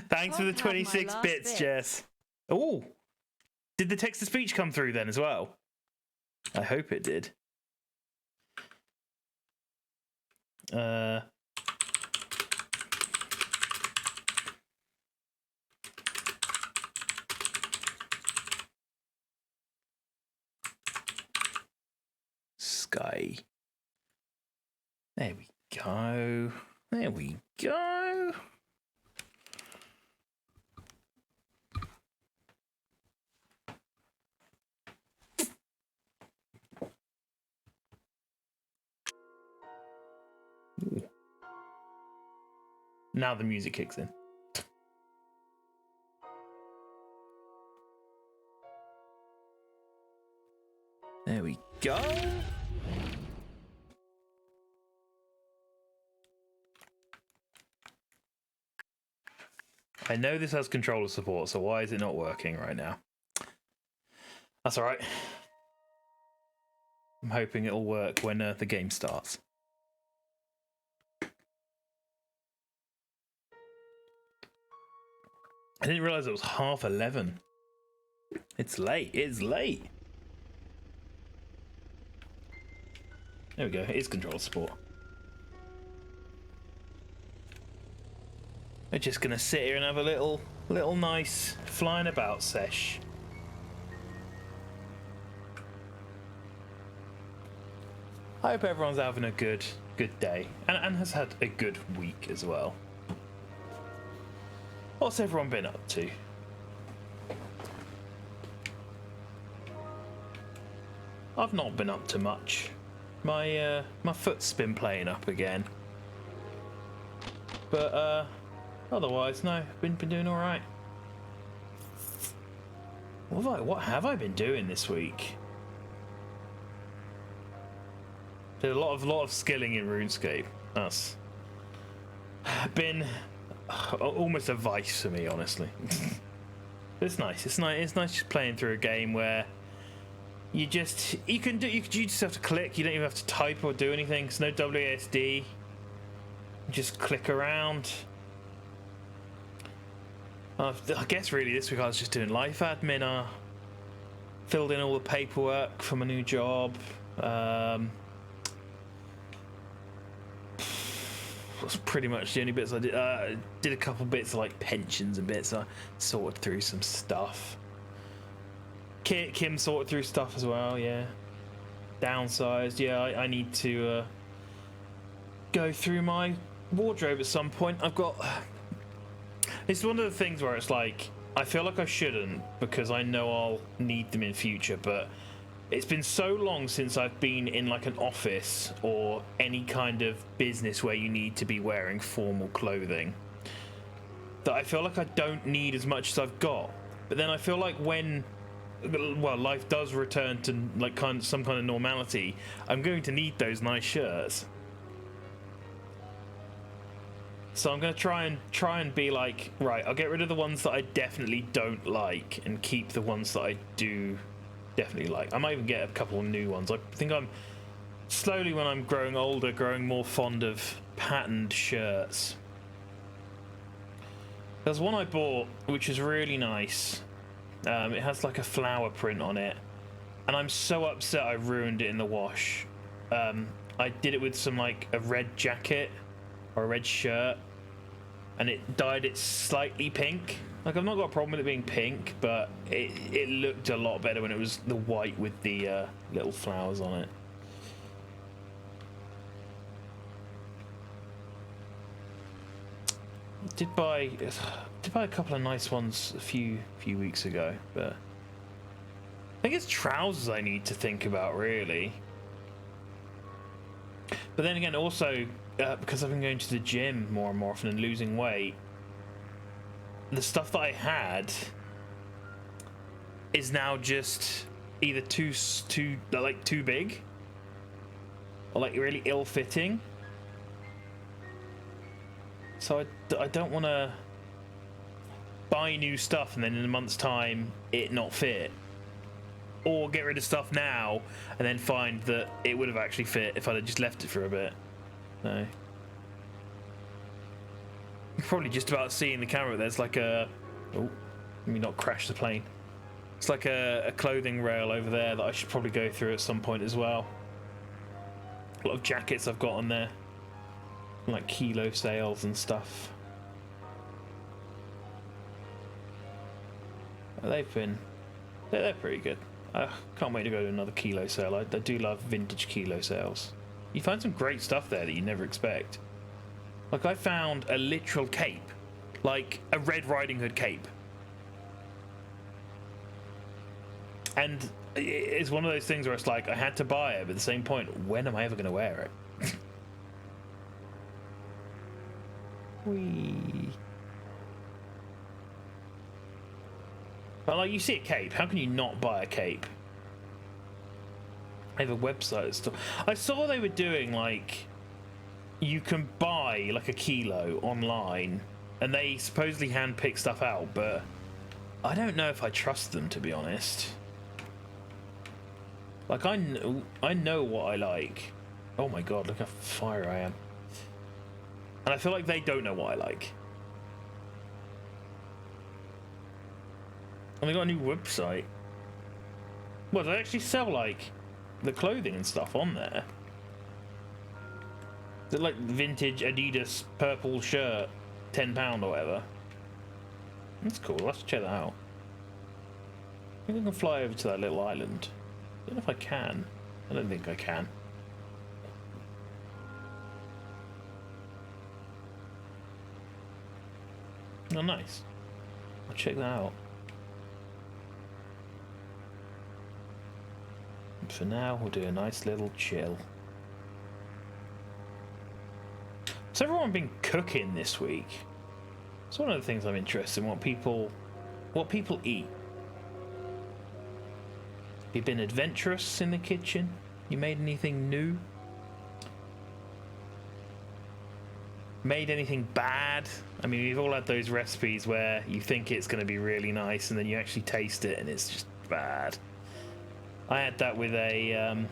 thanks for the 26 bits, Jess. Oh, did the text to speech come through then as well? I hope it did. Sky. There we go. There we go. Ooh. Now the music kicks in. There we go. I know this has controller support, so why is it not working right now? That's all right. I'm hoping it'll work when the game starts. I didn't realize it was 11:30. It's late. It's late. There we go. It is controller support. We're just gonna sit here and have a little nice flying about sesh. I hope everyone's having a good day and has had a good week as well. What's everyone been up to? I've not been up to much. My foot's been playing up again. But otherwise, no, been doing all right. What have I been doing this week? There's a lot of skilling in RuneScape. That's been almost a vice for me, honestly. It's nice. It's nice just playing through a game where you just have to click. You don't even have to type or do anything. There's no WASD. You just click around. I guess really this week I was just doing life admin. I filled in all the paperwork for my new job. That's pretty much the only bits I did. Did a couple bits like pensions and bits. I sorted through some stuff. Kim sorted through stuff as well. Yeah. Downsized. Yeah, I need to go through my wardrobe at some point. I've got. It's one of the things where it's like I feel like I shouldn't because I know I'll need them in future, but it's been so long since I've been in like an office or any kind of business where you need to be wearing formal clothing that I feel like I don't need as much as I've got. But then I feel like when life does return to like some kind of normality, I'm going to need those nice shirts. So I'm going to try and be like, right, I'll get rid of the ones that I definitely don't like and keep the ones that I do definitely like. I might even get a couple of new ones. I think I'm slowly, when I'm growing older, growing more fond of patterned shirts. There's one I bought which is really nice. It has like a flower print on it, and I'm so upset I ruined it in the wash. I did it with some like a red jacket or a red shirt, and it dyed it slightly pink. Like, I've not got a problem with it being pink, but it looked a lot better when it was the white with the little flowers on it. Did buy a couple of nice ones a few weeks ago, but I think it's trousers I need to think about, really. But then again, also because I've been going to the gym more and more often and losing weight, the stuff that I had is now just either too big, or like really ill-fitting. So I don't want to buy new stuff and then in a month's time it not fit, or get rid of stuff now and then find that it would have actually fit if I'd have just left it for a bit. No. You're probably just about seeing the camera. There's like a... Oh, let me not crash the plane. It's like a clothing rail over there that I should probably go through at some point as well. A lot of jackets I've got on there. Like kilo sales and stuff. They've been... They're pretty good. I can't wait to go to another kilo sale. I do love vintage kilo sales. You find some great stuff there that you never expect. Like I found a literal cape. Like a Red Riding Hood cape. And it's one of those things where it's like I had to buy it, but at the same point, when am I ever going to wear it? Whee. But like you see a cape, how can you not buy a cape? I have a website store. I saw they were doing like you can buy like a kilo online and they supposedly handpick stuff out, but I don't know if I trust them, to be honest. Like I know what I like. Oh my god, look how fire I am. And I feel like they don't know what I like. And they got a new website. Well, they actually sell like the clothing and stuff on there. They're like vintage Adidas purple shirt, £10 or whatever. That's cool. Let's check that out. I think I can fly over to that little island. I don't know if I can. I don't think I can. Oh, nice. I'll check that out. And for now, we'll do a nice little chill. So everyone been cooking this week. It's one of the things I'm interested in, what people eat. You been adventurous in the kitchen? You made anything new? Made anything bad? I mean, we've all had those recipes where you think it's going to be really nice and then you actually taste it and it's just bad. I had that with a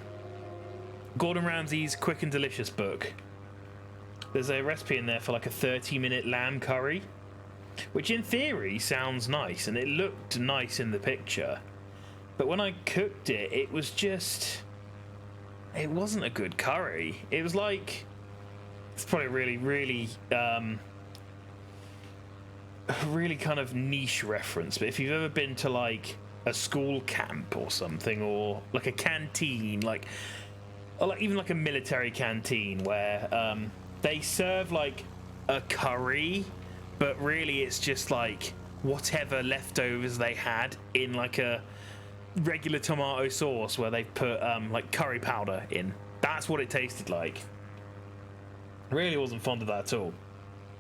Gordon Ramsay's Quick and Delicious book. There's a recipe in there for like a 30-minute lamb curry, which in theory sounds nice and it looked nice in the picture. But when I cooked it, it was just... It wasn't a good curry. It was like... It's probably really kind of niche reference, but if you've ever been to like a school camp or something, or like a canteen, or like even like a military canteen where they serve like a curry, but really it's just like whatever leftovers they had in like a regular tomato sauce where they put like curry powder in. That's what it tasted like. Really wasn't fond of that at all.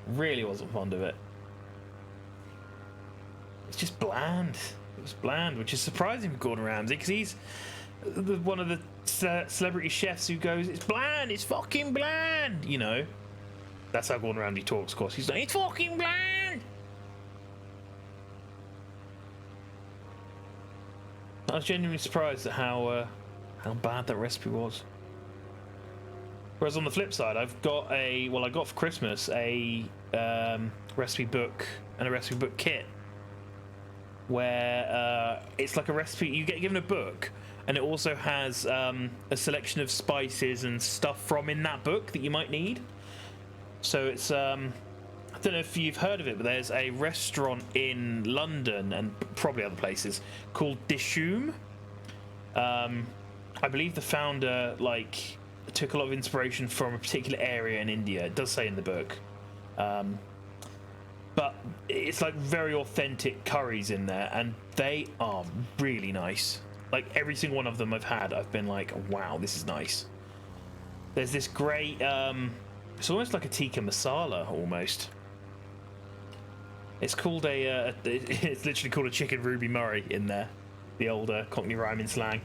Really wasn't fond of it. It's just bland. It was bland, which is surprising for Gordon Ramsay because he's one of the celebrity chefs who goes, "It's bland. It's fucking bland." You know, that's how Gordon Ramsay talks. Of course, he's like, "It's fucking bland." I was genuinely surprised at how bad that recipe was. Whereas on the flip side, I've got I got for Christmas a recipe book and a recipe book kit where it's like a recipe. You get given a book and it also has a selection of spices and stuff from in that book that you might need. So it's I don't know if you've heard of it, but there's a restaurant in London and probably other places called Dishoom. I believe the founder took a lot of inspiration from a particular area in India. It does say in the book. But it's like very authentic curries in there, and they are really nice. Like every single one of them I've had, I've been like, wow, this is nice. There's this great, it's almost like a tikka masala almost. It's called it's literally called a chicken ruby Murray in there. The old Cockney rhyming slang.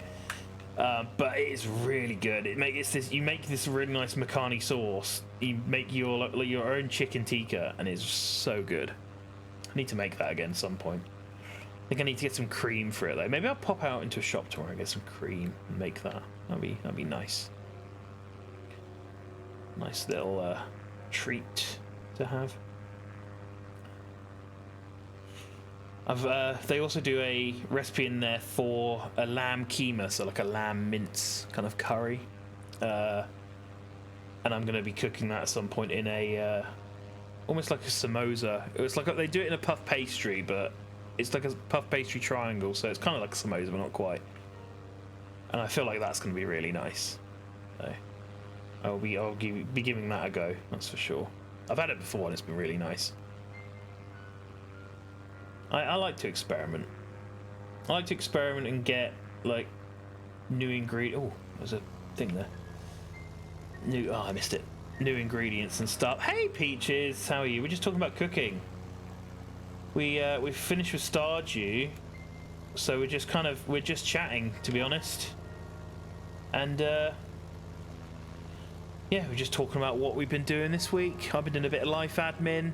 But it is really good. You make this really nice Makani sauce. You make your own chicken tikka, and it's so good. I need to make that again at some point. I think I need to get some cream for it though. Maybe I'll pop out into a shop tomorrow and get some cream and make that. That'd be nice. Nice little treat to have. They also do a recipe in there for a lamb keema, so like a lamb mince kind of curry, and I'm going to be cooking that at some point in a almost like a samosa. It's like they do it in a puff pastry, but it's like a puff pastry triangle, so it's kind of like a samosa, but not quite. And I feel like that's going to be really nice. So I'll be giving that a go. That's for sure. I've had it before, and it's been really nice. I like to experiment. I like to experiment and get like new ingredient. Oh, there's a thing there. Oh, I missed it. New ingredients and stuff. Hey, Peaches, how are you? We're just talking about cooking. We've finished with Stardew, so we're just chatting, to be honest. And yeah, we're just talking about what we've been doing this week. I've been doing a bit of life admin,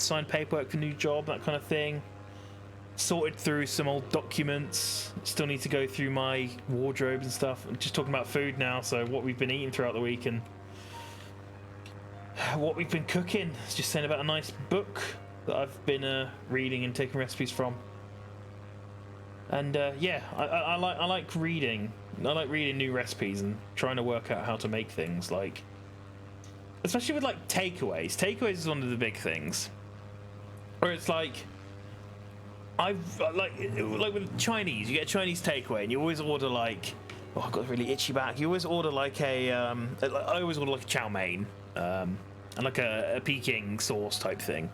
signed paperwork for a new job, that kind of thing. Sorted through some old documents. Still need to go through my wardrobe and stuff. I'm just talking about food now, so what we've been eating throughout the week and what we've been cooking. Just saying about a nice book that I've been reading and taking recipes from. And yeah, I like reading. I like reading new recipes and trying to work out how to make things, like especially with like takeaways. Takeaways is one of the big things. Where it's like I've like with Chinese, you get a Chinese takeaway and you always order like, oh, I've got a really itchy back. You always order like I always order like a chow mein and like a Peking sauce type thing.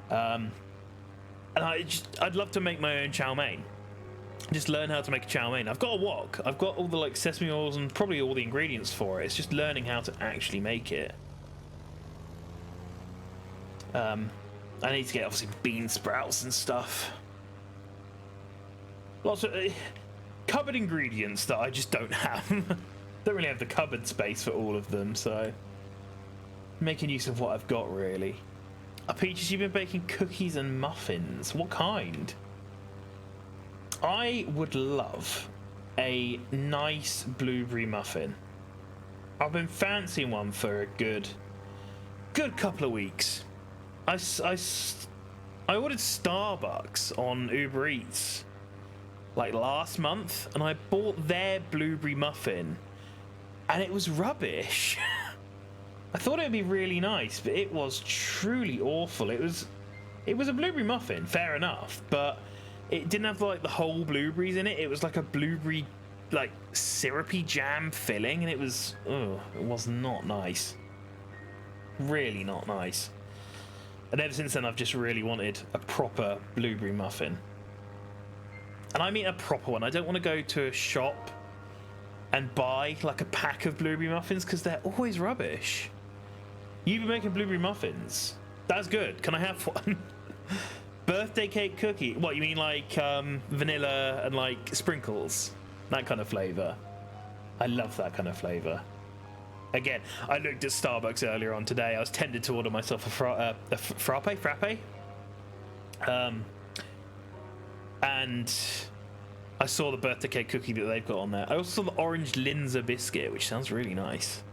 And I'd love to make my own chow mein. Just learn how to make a chow mein. I've got a wok. I've got all the like sesame oils and probably all the ingredients for it. It's just learning how to actually make it. I need to get obviously bean sprouts and stuff. Lots of cupboard ingredients that I just don't have. Don't really have the cupboard space for all of them, so making use of what I've got really. Peaches, you've been baking cookies and muffins. What kind? I would love a nice blueberry muffin. I've been fancying one for a good couple of weeks. I ordered Starbucks on Uber Eats like last month, and I bought their blueberry muffin, and it was rubbish. I thought it would be really nice, but it was truly awful. It was a blueberry muffin, fair enough, but it didn't have like the whole blueberries in it. It was like a blueberry like syrupy jam filling, and it was not nice. Really not nice. And ever since then, I've just really wanted a proper blueberry muffin. And I mean a proper one. I don't want to go to a shop and buy like a pack of blueberry muffins because they're always rubbish. You've been making blueberry muffins. That's good. Can I have one? Birthday cake cookie. What, you mean like vanilla and like sprinkles? That kind of flavour. I love that kind of flavour. Again, I looked at Starbucks earlier on today. I was tempted to order myself a frappe. And I saw the birthday cake cookie that they've got on there. I also saw the orange Linzer biscuit, which sounds really nice.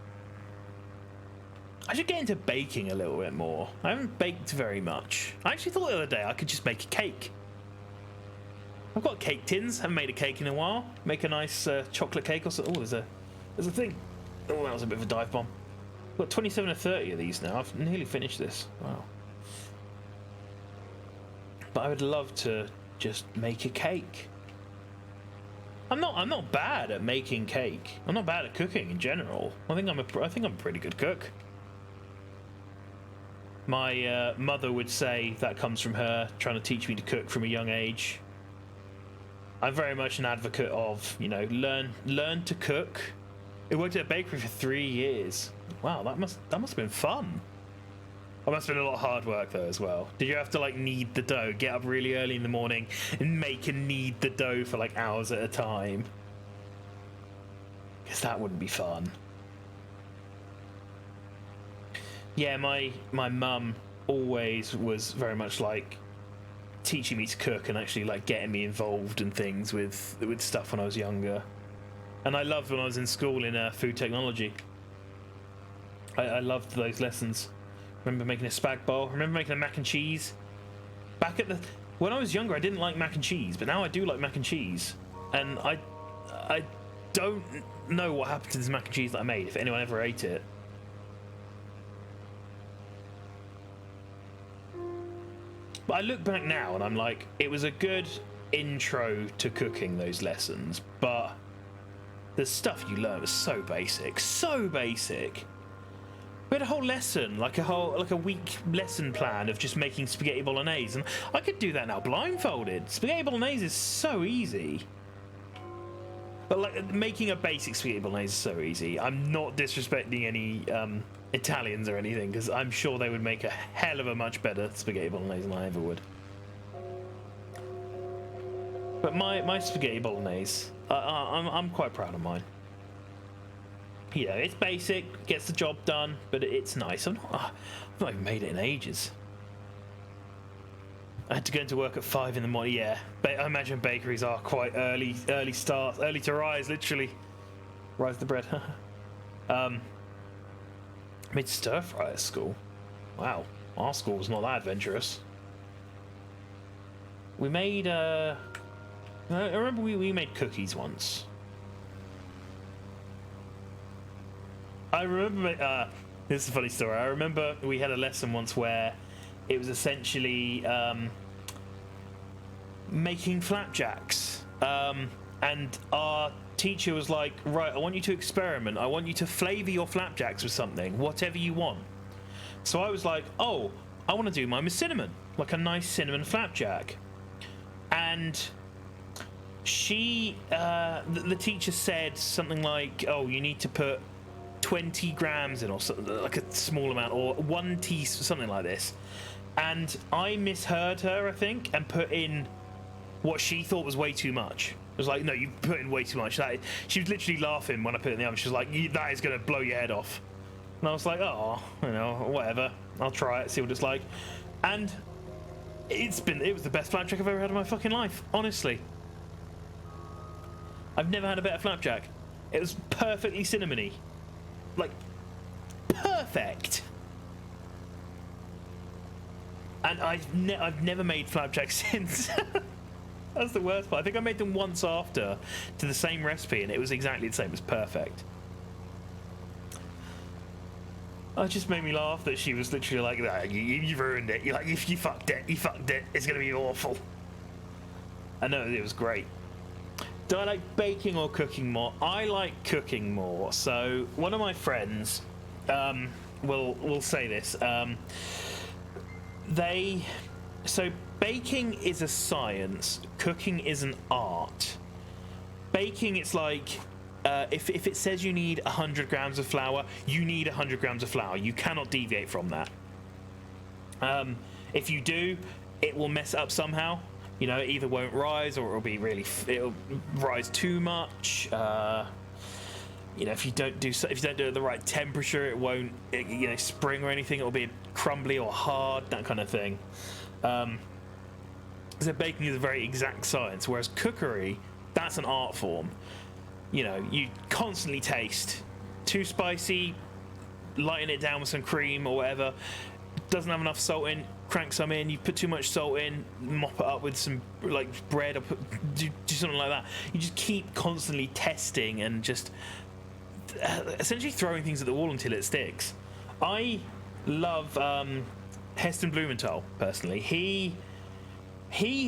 I should get into baking a little bit more. I haven't baked very much. I actually thought the other day I could just make a cake. I've got cake tins. Haven't made a cake in a while. Make a nice chocolate cake or something. Oh, there's a thing. Oh, that was a bit of a dive bomb. I've got 27 or 30 of these now. I've nearly finished this. Wow. But I would love to just make a cake. I'm not bad at making cake. I'm not bad at cooking in general. I think I'm a pretty good cook. My mother would say that comes from her trying to teach me to cook from a young age. I'm very much an advocate of, learn to cook. I worked at a bakery for 3 years. Wow, that must have been fun. It must have been a lot of hard work though as well. Did you have to like knead the dough, get up really early in the morning and make and knead the dough for like hours at a time? because that wouldn't be fun. Yeah, my mum always was very much like teaching me to cook and actually like getting me involved in things with stuff when I was younger. And I loved when I was in school in food technology. I loved those lessons. Remember making a spag bowl. Remember making a mac and cheese. When I was younger, I didn't like mac and cheese, but now I do like mac and cheese. And I don't know what happened to this mac and cheese that I made. If anyone ever ate it. But I look back now and I'm like, it was a good intro to cooking, those lessons, but the stuff you learn was so basic, so basic. We had a whole lesson, like a week lesson plan of just making spaghetti bolognese, and I could do that now blindfolded. Spaghetti bolognese is so easy. But like making a basic spaghetti bolognese is so easy. I'm not disrespecting any Italians or anything, because I'm sure they would make a hell of a much better spaghetti bolognese than I ever would. But my spaghetti bolognese, I'm quite proud of mine. You know, it's basic, gets the job done, but it's nice. I've not even made it in ages. I had to go into work at 5 in the morning. Yeah, I imagine bakeries are quite early start, early to rise, literally. Rise the bread. I made stir fry at school. Wow, our school was not that adventurous. We made, I remember we made cookies once. I remember, this is a funny story. I remember we had a lesson once where it was essentially making flapjacks. And our teacher was like, right, I want you to experiment. I want you to flavor your flapjacks with something, whatever you want. So I was like, oh, I want to do mine with cinnamon, like a nice cinnamon flapjack. And she, the teacher said something like, oh, you need to put 20 grams in, or something, like a small amount, or 1 teaspoon, something like this. And I misheard her, I think, and put in what she thought was way too much. It was like, no, you put in way too much. She was literally laughing when I put it in the oven. She was like, that is going to blow your head off. And I was like, oh, you know, whatever. I'll try it, see what it's like. And it was the best flapjack I've ever had in my fucking life, honestly. I've never had a better flapjack. It was perfectly cinnamony. Like, perfect. And I've never made flapjacks since. That's the worst part. I think I made them once after to the same recipe, and it was exactly the same. It was perfect. It just made me laugh that she was literally like, that. You ruined it. You're like, if you fucked it, you fucked it. It's gonna be awful. I know, it was great. Do I like baking or cooking more? I like cooking more. So one of my friends will say this. So baking is a science. Cooking is an art. Baking, it's like if it says you need 100 grams of flour, you need 100 grams of flour. You cannot deviate from that. If you do, it will mess it up somehow. You know, it either won't rise or it'll rise too much. You know, if you don't do it at the right temperature, it won't, spring or anything. It'll be crumbly or hard, that kind of thing. So baking is a very exact science, whereas cookery, that's an art form. You know, you constantly taste. Too spicy, lighten it down with some cream or whatever. Doesn't have enough salt in, crank some in. You put too much salt in, mop it up with some like bread, or do something like that. You just keep constantly testing and just essentially throwing things at the wall until it sticks. I love Heston Blumenthal personally. He's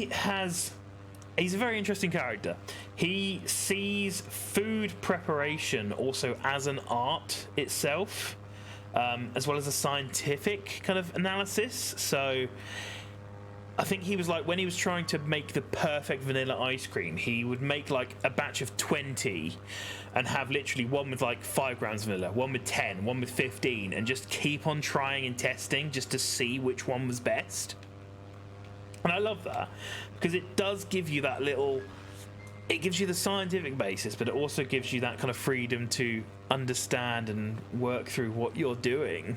a very interesting character. He sees food preparation also as an art itself. As well as a scientific kind of analysis. So I think he was like, when he was trying to make the perfect vanilla ice cream, he would make like a batch of 20 and have literally one with like 5 grams of vanilla, one with 10, one with 15, and just keep on trying and testing just to see which one was best. And I love that because it does give you that little it gives you the scientific basis, but it also gives you that kind of freedom to understand and work through what you're doing.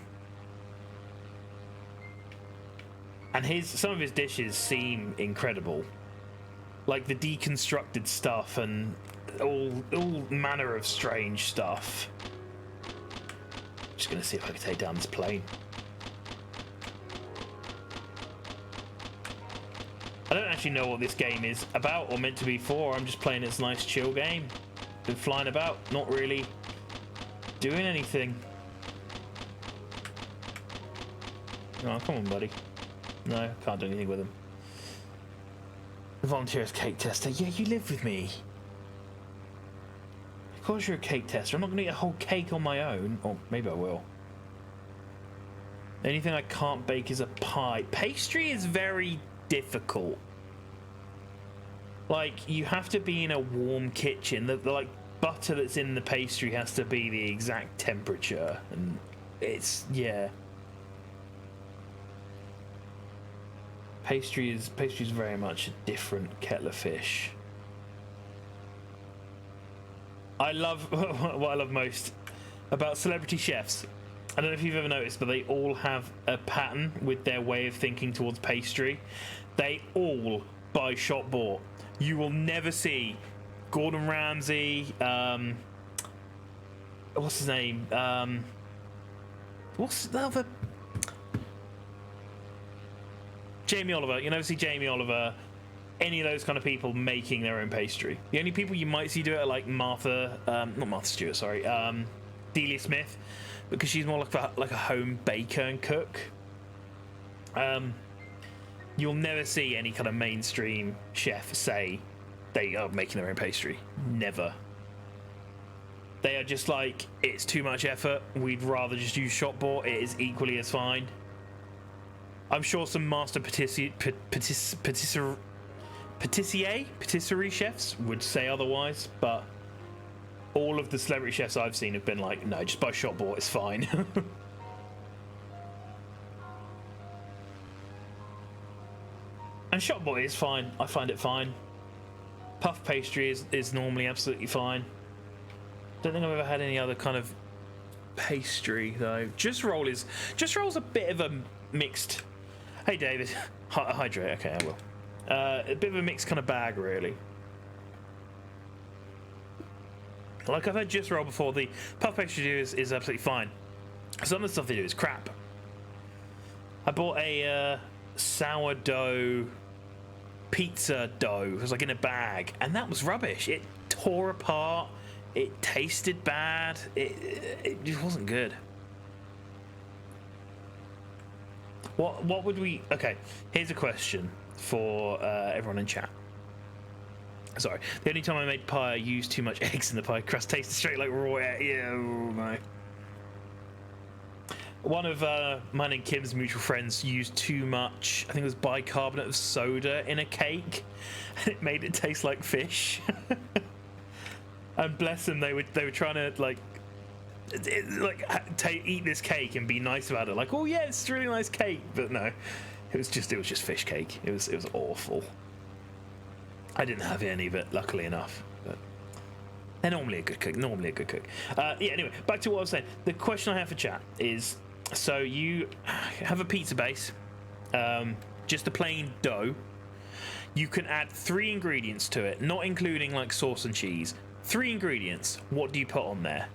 And some of his dishes seem incredible, like the deconstructed stuff and all manner of strange stuff. Just gonna see if I can take down this plane. I don't actually know what this game is about or meant to be for. I'm just playing its nice chill game. Been flying about, not really doing anything. Oh, come on, buddy. No, can't do anything with him. The volunteer as cake tester. Yeah, you live with me. Of course you're a cake tester. I'm not going to eat a whole cake on my own. Or maybe I will. The only thing I can't bake is a pie. Pastry is very difficult. Like, you have to be in a warm kitchen. The like butter that's in the pastry has to be the exact temperature, and it's, yeah. Pastry is very much a different kettle of fish. I love what I love most about celebrity chefs. I don't know if you've ever noticed, but they all have a pattern with their way of thinking towards pastry. They all buy shop bought. You will never see Gordon Ramsay, what's his name? What's the other? Jamie Oliver. You never see Jamie Oliver, any of those kind of people making their own pastry. The only people you might see do it are like not Martha Stewart, sorry, Delia Smith, because she's more like a home baker and cook. You'll never see any kind of mainstream chef say they are making their own pastry. Never. They are just like, it's too much effort. We'd rather just use shop bought. It is equally as fine. I'm sure some master patisserie chefs would say otherwise, but all of the celebrity chefs I've seen have been like, no, just buy shop bought, it's fine. And shop bought is fine. I find it fine. Puff pastry is normally absolutely fine. Don't think I've ever had any other kind of pastry though. Just roll's a bit of a mixed. Hey David, hydrate. Okay, I will. A bit of a mixed kind of bag, really. Like I've had just roll before. The puff pastry is absolutely fine. Some of the stuff they do is crap. I bought a sourdough pizza dough. It was like in a bag, and that was rubbish. It tore apart. It tasted bad. It just wasn't good. What would we? Okay, here's a question for everyone in chat. Sorry, the only time I made pie, I used too much eggs in the pie crust. Tasted straight like raw egg. Yeah, oh no. One of mine and Kim's mutual friends used too much, I think it was bicarbonate of soda in a cake, and it made it taste like fish. And bless them, they were trying to eat this cake and be nice about it, like, oh yeah, it's a really nice cake, but no, it was just fish cake. It was awful. I didn't have any of it, luckily enough. But they're normally a good cook. Yeah. Anyway, back to what I was saying. The question I have for chat is: so you have a pizza base, just a plain dough. You can add 3 ingredients to it, not including like sauce and cheese. 3 ingredients. What do you put on there?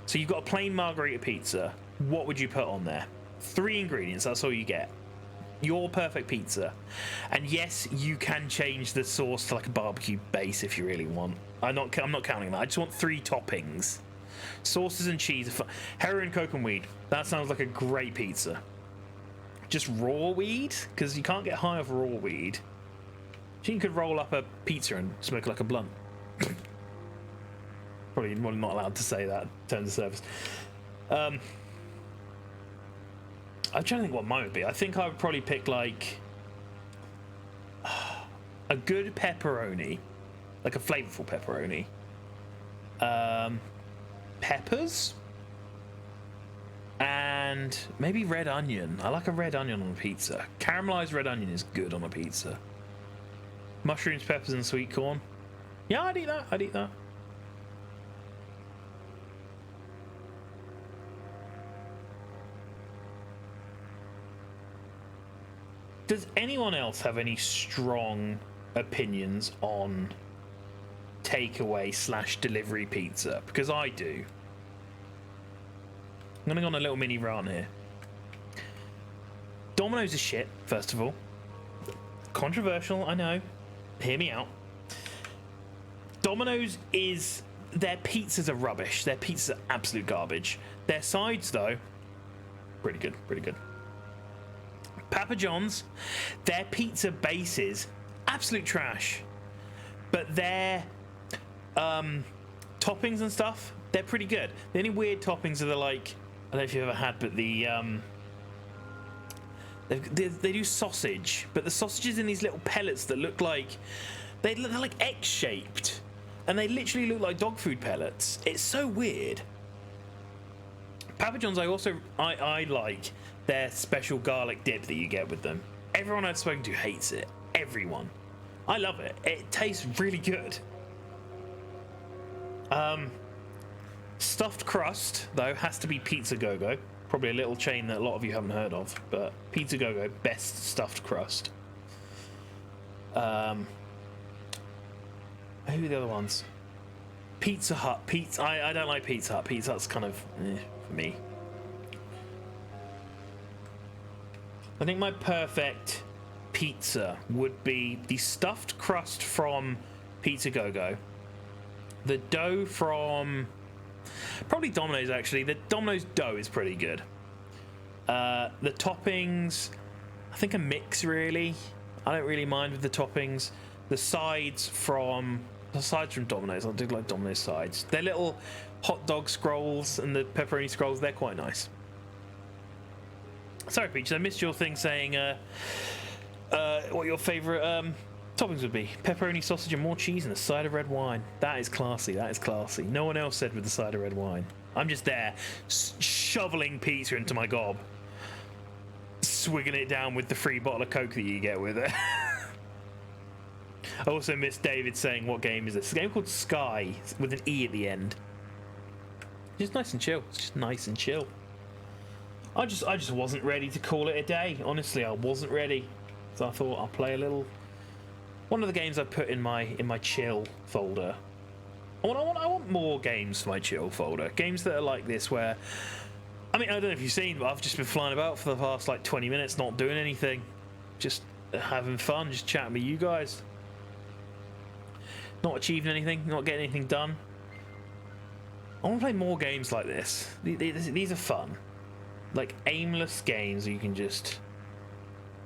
So you've got a plain margherita pizza. What would you put on there? 3 ingredients. That's all you get. Your perfect pizza. And yes, you can change the sauce to like a barbecue base if you really want. I'm not counting that. I just want 3 toppings. Sauces and cheese. Heroin, coke, and weed. That sounds like a great pizza. Just raw weed? Because you can't get high off raw weed. You could roll up a pizza and smoke like a blunt. Probably not allowed to say that in terms of service. I'm trying to think what mine would be. I think I would probably pick like a good pepperoni, like a flavorful pepperoni. Peppers and maybe red onion. I like a red onion on a pizza. Caramelized red onion is good on a pizza. Mushrooms, peppers, and sweet corn. Yeah, I'd eat that. I'd eat that. Does anyone else have any strong opinions on takeaway / delivery pizza? Because I do. I'm gonna go on a little mini rant here. Domino's is shit, first of all. Controversial, I know. Hear me out. Domino's is... Their pizzas are rubbish. Their pizzas are absolute garbage. Their sides, though, pretty good, pretty good. Papa John's, their pizza bases, absolute trash. But their toppings and stuff, they're pretty good. The only weird toppings are the, like... I don't know if you've ever had, but the... They do sausage, but the sausage is in these little pellets that look like... They're like X-shaped. And they literally look like dog food pellets. It's so weird. Papa John's, I like their special garlic dip that you get with them. Everyone I've spoken to hates it. Everyone. I love it. It tastes really good. Stuffed crust, though, has to be Pizza Go-Go. Probably a little chain that a lot of you haven't heard of, but Pizza Go-Go, best stuffed crust. Who are the other ones? Pizza Hut. I don't like Pizza Hut. Pizza Hut's kind of for me. I think my perfect pizza would be the stuffed crust from Pizza Go-Go, the dough from probably Domino's. Actually, the Domino's dough is pretty good. The toppings, I think a mix really. I don't really mind with the toppings. The sides from Domino's, I do like Domino's sides. Their little hot dog scrolls and the pepperoni scrolls, they're quite nice. Sorry, Peaches, I missed your thing saying what your favourite toppings would be. Pepperoni, sausage and more cheese and a side of red wine. That is classy, that is classy. No one else said with the side of red wine. I'm just there, shoveling pizza into my gob. Swigging it down with the free bottle of Coke that you get with it. I also missed David saying, what game is this? It's a game called Sky, with an E at the end. Just nice and chill. It's just nice and chill. I just wasn't ready to call it a day. Honestly, I wasn't ready. So I thought I'll play a little... One of the games I put in my chill folder. I want more games for my chill folder. Games that are like this where... I mean, I don't know if you've seen, but I've just been flying about for the past, like, 20 minutes, not doing anything. Just having fun, just chatting with you guys. Not achieving anything, not getting anything done. I want to play more games like this. These are fun. Like, aimless games where you can just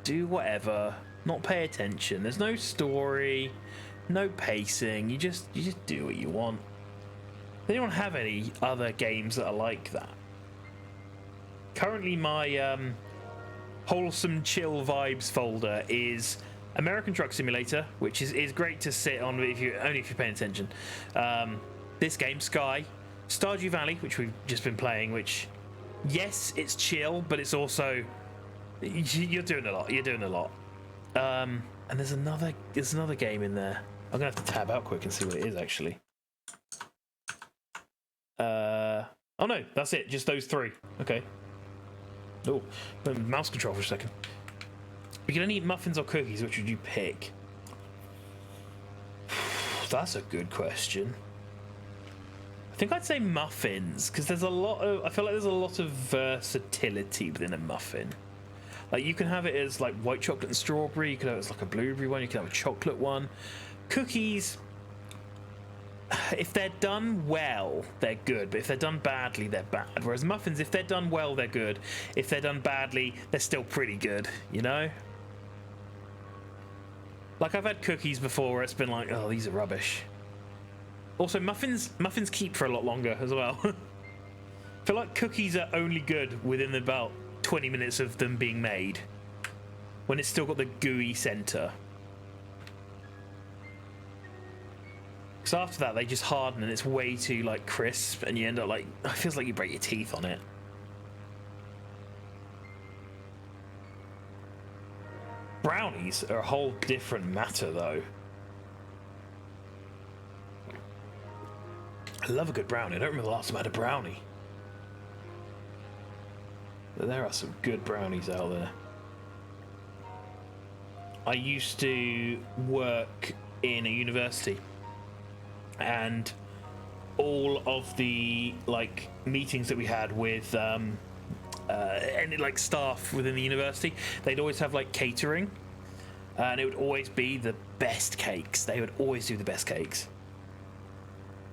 do whatever, not pay attention. There's no story, no pacing. You just do what you want. Does anyone have any other games that are like that? Currently, my wholesome chill vibes folder is American Truck Simulator, which is great to sit on only if you're paying attention. This game, Sky, Stardew Valley, which we've just been playing, which, yes, it's chill, but it's also you're doing a lot. You're doing a lot. And there's another game in there. I'm gonna have to tab out quick and see what it is actually. Oh no, that's it. Just those three. Okay. Oh, mouse control for a second. You can only eat muffins or cookies. Which would you pick? That's a good question. I think I'd say muffins because there's a lot of. I feel like there's a lot of versatility within a muffin. Like you can have it as like white chocolate and strawberry. You can have it as like a blueberry one. You can have a chocolate one. Cookies, if they're done well, they're good. But if they're done badly, they're bad. Whereas muffins, if they're done well, they're good. If they're done badly, they're still pretty good. You know. Like I've had cookies before where it's been like, oh, these are rubbish. Also, muffins keep for a lot longer as well. I feel like cookies are only good within about 20 minutes of them being made, when it's still got the gooey center. Because after that, they just harden and it's way too like crisp, and you end up like it feels like you break your teeth on it. Brownies are a whole different matter, though. I love a good brownie. I don't remember the last time I had a brownie. But there are some good brownies out there. I used to work in a university, and all of the like meetings that we had with any like staff within the university, they'd always have like catering, and it would always be the best cakes. They would always do the best cakes.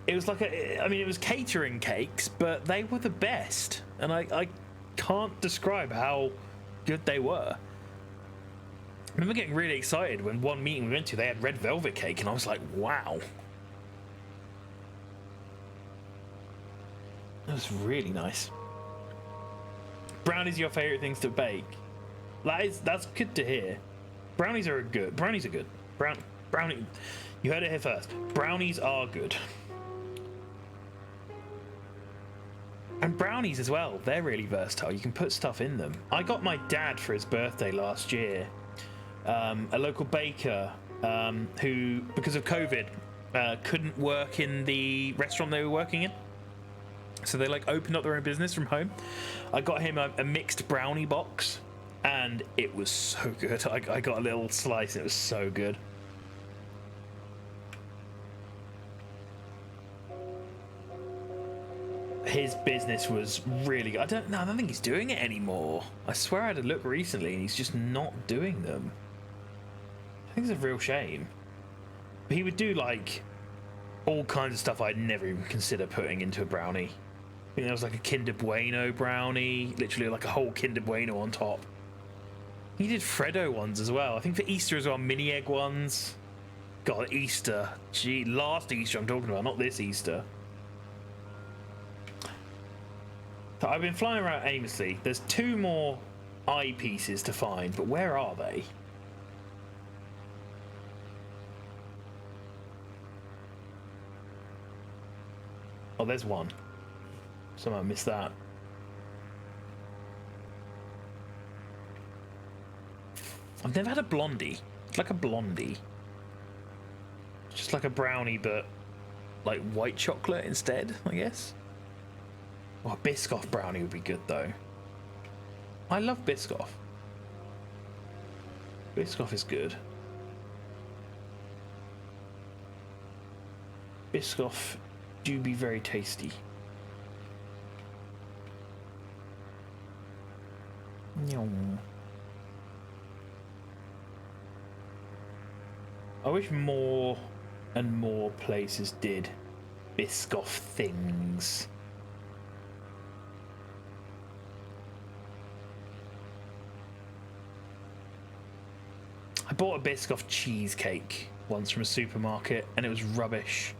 It was like it was catering cakes, but they were the best, and I can't describe how good they were. I remember getting really excited when one meeting we went to, they had red velvet cake, and I was like, wow. That was really nice. Brownies are your favourite things to bake? That's good to hear. Brownies are good. Brownie. You heard it here first. Brownies are good. And brownies as well. They're really versatile. You can put stuff in them. I got my dad for his birthday last year a local baker who, because of COVID, couldn't work in the restaurant they were working in. So they like opened up their own business from home. I got him a mixed brownie box, and it was so good. I got a little slice, and it was so good. His business was really good. I don't think he's doing it anymore. I swear I had a look recently, and he's just not doing them. I think it's a real shame. But he would do like all kinds of stuff I'd never even consider putting into a brownie. I think there was like a Kinder Bueno brownie, literally like a whole Kinder Bueno on top. He did Freddo ones as well. I think for Easter as well, mini egg ones. God, Easter. Gee, last Easter I'm talking about, not this Easter. So I've been flying around aimlessly. There's 2 more eyepieces to find, but where are they? Oh, there's one. Somehow missed that. I've never had a blondie. It's like a blondie. It's just like a brownie, but like white chocolate instead, I guess. Oh, a Biscoff brownie would be good though. I love Biscoff. Biscoff is good. Biscoff do be very tasty. Yum. I wish more and more places did Biscoff things. I bought a Biscoff cheesecake once from a supermarket, and it was rubbish.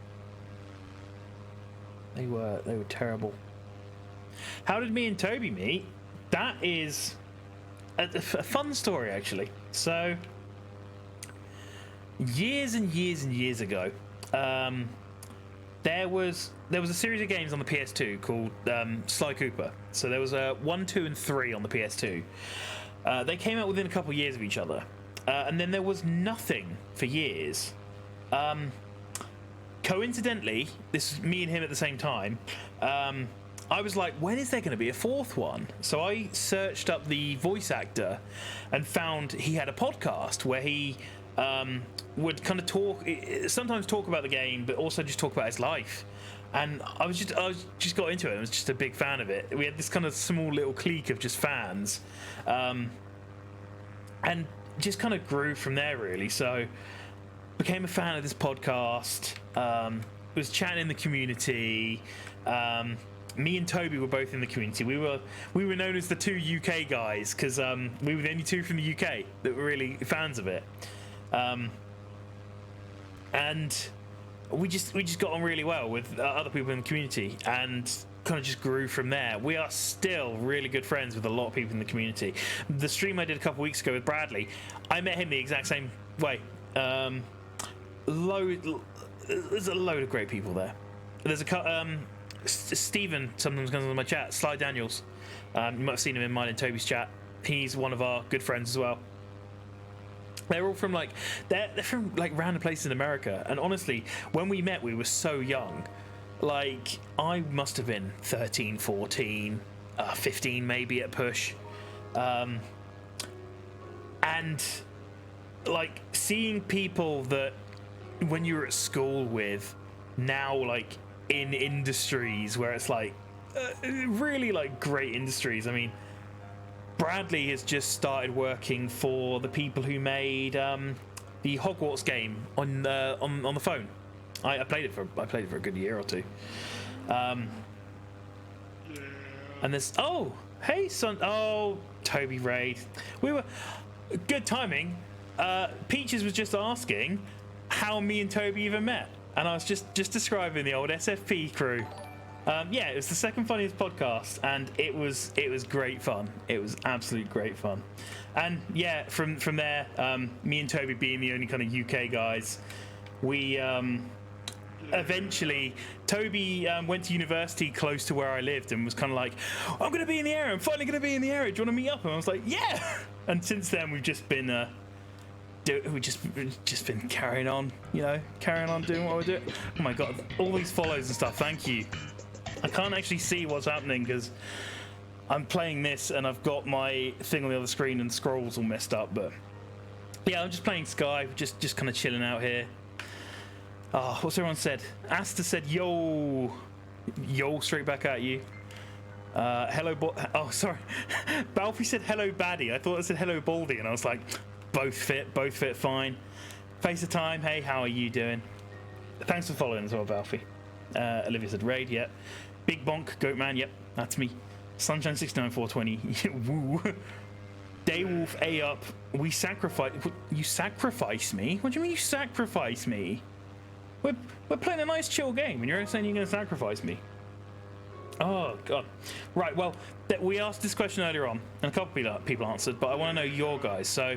They were terrible. How did me and Toby meet? That is a fun story, actually. So, years and years and years ago, there was a series of games on the PS2 called Sly Cooper. So there was 1, 2, and 3 on the PS2. They came out within a couple of years of each other, and then there was nothing for years. Coincidentally, this is me and him at the same time. I was like, when is there going to be a 4th one? So I searched up the voice actor and found he had a podcast where he would kind of sometimes talk about the game, but also just talk about his life. And I just got into it. I was just a big fan of it. We had this kind of small little clique of just fans, and just kind of grew from there, really. So became a fan of this podcast. Was chatting in the community. Me and Toby were both in the community. We were known as the 2 UK guys because we were the only 2 from the UK that were really fans of it. And we just got on really well with other people in the community, and kind of just grew from there. We are still really good friends with a lot of people in the community. The stream I did a couple weeks ago with Bradley, I met him the exact same way. There's a load of great people there. There's Stephen sometimes comes on my chat. Sly Daniels, you might have seen him in mine and Toby's chat. He's one of our good friends as well. They're all from they're from random places in America. And honestly, when we met, we were so young. like I must have been 13, 14, 15 maybe at push. And like seeing people that when you were at school with now like in industries where it's like really like great industries. I mean, Bradley has just started working for the people who made the Hogwarts game on the phone. I played it for a good year or two. And there's hey son, Toby Raid. We were good timing. Peaches was just asking how me and Toby even met, and I was just describing the old SFP crew. Yeah, it was the second funniest podcast, and it was great fun. It was absolute great fun. And yeah, from there, me and Toby being the only kind of UK guys, we eventually Toby went to university close to where I lived and was kind of like, I'm going to be in the area. I'm finally going to be in the area. Do you want to meet up? And I was like, yeah. And since then, we've just been just been carrying on, carrying on doing what we're doing. Oh my god, all these follows and stuff. Thank you. I can't actually see what's happening because I'm playing this and I've got my thing on the other screen and scrolls all messed up. But yeah, I'm just playing Sky, just kind of chilling out here. Oh, what's everyone said? Asta said, yo, straight back at you. Hello, oh, sorry. Balfi said, hello, baddie. I thought it said, hello, baldy. And I was like, both fit fine. Face of time, hey, how are you doing? Thanks for following as well, Balfi. Olivia said, raid, yep. Big Bonk, Goatman, yep, that's me. Sunshine69420, woo. Daywolf A up, we sacrifice. You sacrifice me? What do you mean you sacrifice me? We're playing a nice chill game and you're saying you're going to sacrifice me. Oh god. Right, well, we asked this question earlier on and a couple of people answered, but I want to know your guys. So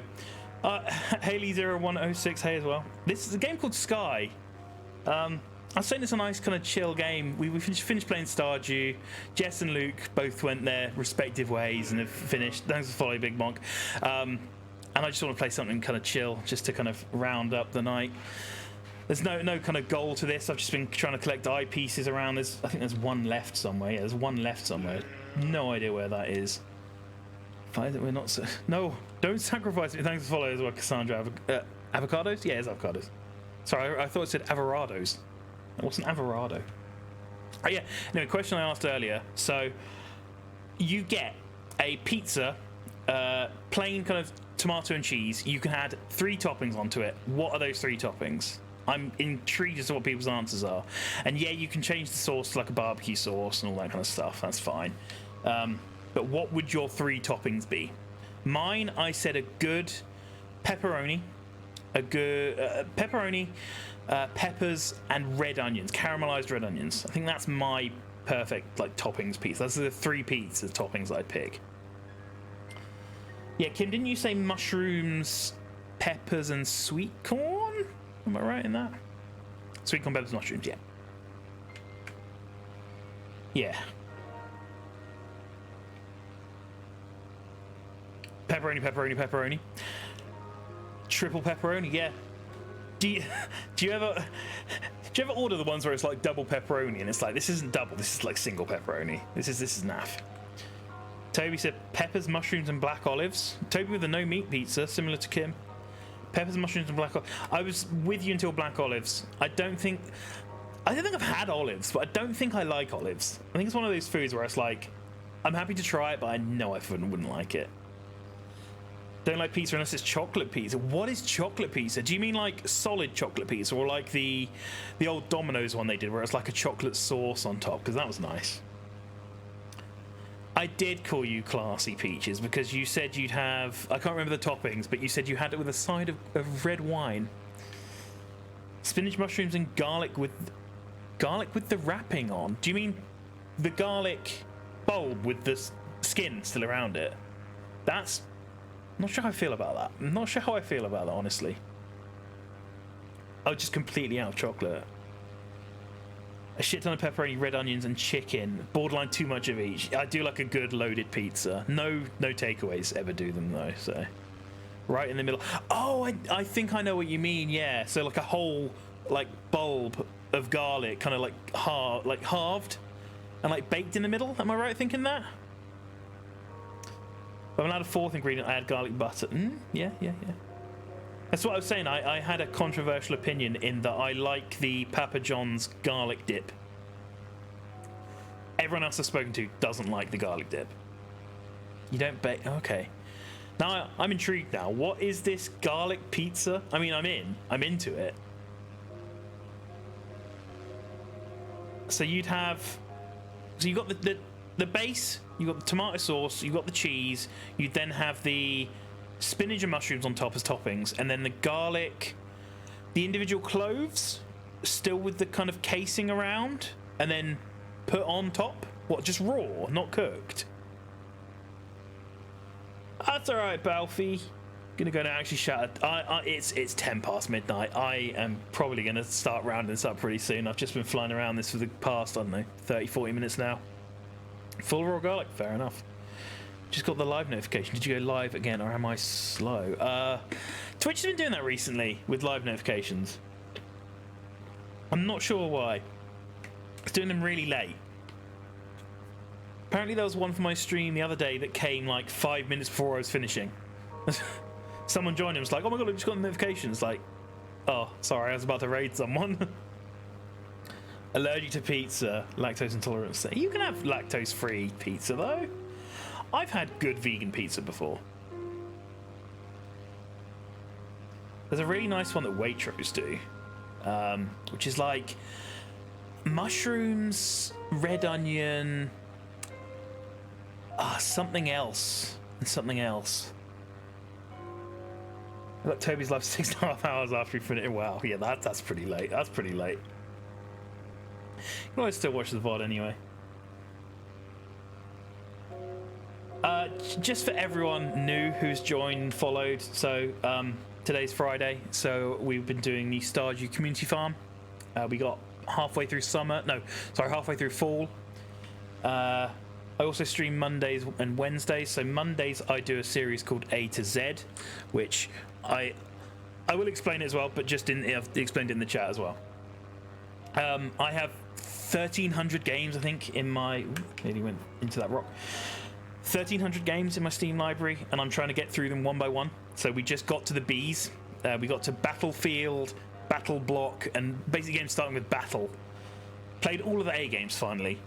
Haley0106, hey as well. This is a game called Sky. I was saying it's a nice kind of chill game. We finished playing Stardew. Jess and Luke both went their respective ways and have finished. Thanks for following, Big Monk. And I just want to play something kind of chill, just to kind of round up the night. There's no kind of goal to this. I've just been trying to collect eye pieces around. I think there's one left somewhere. Yeah, there's one left somewhere. No idea where that is. We're not. No, don't sacrifice me. Thanks for following as well, Cassandra. Avocados? Yeah, it's avocados. Sorry, I thought it said avorados. It wasn't avorado. Oh yeah. Anyway, question I asked earlier. So you get a pizza, plain kind of tomato and cheese. You can add 3 toppings onto it. What are those 3 toppings? I'm intrigued as to what people's answers are. And yeah, you can change the sauce to like a barbecue sauce and all that kind of stuff. That's fine. But what would your 3 toppings be? Mine, I said a good pepperoni, peppers and red onions, caramelized red onions. I think that's my perfect like toppings piece. Those are the 3 pieces of toppings I'd pick. Yeah, Kim, didn't you say mushrooms, peppers, and sweet corn? Am I right in that? Sweet corn, peppers, mushrooms, yeah. Yeah. Pepperoni. Triple pepperoni, yeah. Do you ever order the ones where it's like double pepperoni and it's like, this isn't double, this is like single pepperoni. This is naff. Toby said peppers, mushrooms, and black olives. Toby with a no meat pizza, similar to Kim. Peppers, mushrooms, and black olives. I was with you until black olives. I don't think I've had olives, but I don't think I like olives. I think it's one of those foods where it's like, I'm happy to try it, but I know I wouldn't like it. Don't like pizza unless it's chocolate pizza. What is chocolate pizza? Do you mean like solid chocolate pizza, or like the old Domino's one they did where it's like a chocolate sauce on top? Because that was nice. I did call you classy, Peaches, because you said you'd have, I can't remember the toppings, but you said you had it with a side of red wine. Spinach, mushrooms, and garlic with the wrapping on. Do you mean the garlic bulb with the skin still around it? That's... I'm not sure how I feel about that. I'm not sure how I feel about that, honestly. Oh, just completely out of chocolate. A shit ton of pepperoni, red onions, and chicken. Borderline too much of each. I do like a good loaded pizza. No takeaways ever do them though, so. Right in the middle. Oh, I think I know what you mean, yeah. So like a whole like bulb of garlic, kind of like halved and like baked in the middle. Am I right thinking that? If I'm allowed a fourth ingredient, I add garlic butter. Yeah. That's what I was saying. I had a controversial opinion in that I like the Papa John's garlic dip. Everyone else I've spoken to doesn't like the garlic dip. You don't bake? Okay. Now I'm intrigued now. What is this garlic pizza? I mean, I'm into it. So you'd have, so you got the base, you got the tomato sauce, you got the cheese, you'd then have the spinach and mushrooms on top as toppings, and then the garlic, the individual cloves, still with the kind of casing around, and then put on top. What, just raw, not cooked? That's all right, Balfi. Gonna go and actually shout. It's 10 past midnight. I am probably gonna start rounding this up pretty soon. I've just been flying around this for the past, I don't know, 30-40 minutes now. Full raw garlic, fair enough. Just got the live notification. Did you go live again, or am I slow? Twitch has been doing that recently with live notifications. I'm not sure why. It's doing them really late. Apparently there was one for my stream the other day that came like 5 minutes before I was finishing. Someone joined him, was like, oh my god, I just got the notification. It's like, oh, sorry, I was about to raid someone. Allergic to pizza, lactose intolerance. You can have lactose-free pizza though. I've had good vegan pizza before. There's a really nice one that Waitrose do, which is like mushrooms, red onion, something else, and something else. Look, Toby's left 6.5 hours after he finished. Wow, yeah, that's pretty late. That's pretty late. You can always still watch the VOD anyway. Just for everyone new who's joined and followed, so today's Friday, so we've been doing the Stardew Community Farm. We got halfway through halfway through fall. I also stream Mondays and Wednesdays. So Mondays I do a series called A to Z, which I will explain it as well, but I've explained it in the chat as well. I have 1,300 games, I think, in my... nearly went into that rock. 1,300 games in my Steam library, and I'm trying to get through them one by one. So we just got to the Bs. We got to Battlefield, Battle Block, and basically games starting with Battle. Played all of the A games finally.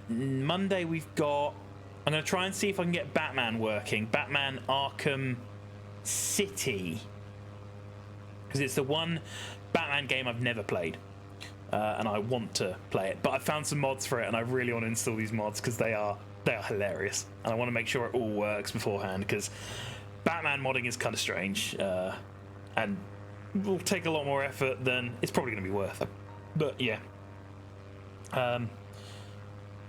Monday we've got... I'm going to try and see if I can get Batman working. Batman Arkham City. Because it's the one Batman game I've never played. And I want to play it. But I found some mods for it, and I really want to install these mods because they are hilarious. And I want to make sure it all works beforehand, because Batman modding is kind of strange. And will take a lot more effort than it's probably going to be worth. But yeah.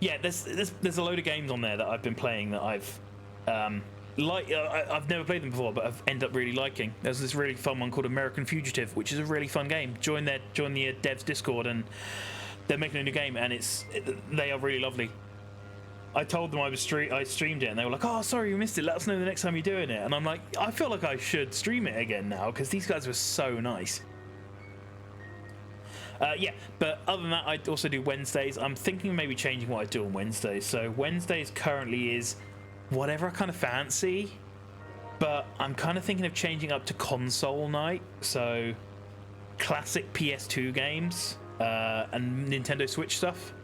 Yeah, there's a load of games on there that I've been playing that I've I've never played them before, but I've ended up really liking. There's this really fun one called American Fugitive, which is a really fun game. Join the devs Discord, and they're making a new game, and they are really lovely. I told them I streamed it, and they were like, "Oh, sorry, you missed it. Let us know the next time you're doing it." And I'm like, I feel like I should stream it again now because these guys were so nice. Yeah, but other than that, I also do Wednesdays. I'm thinking of maybe changing what I do on Wednesdays. So Wednesdays currently is whatever I kind of fancy, but I'm kind of thinking of changing up to console night. So classic PS2 games and Nintendo Switch stuff.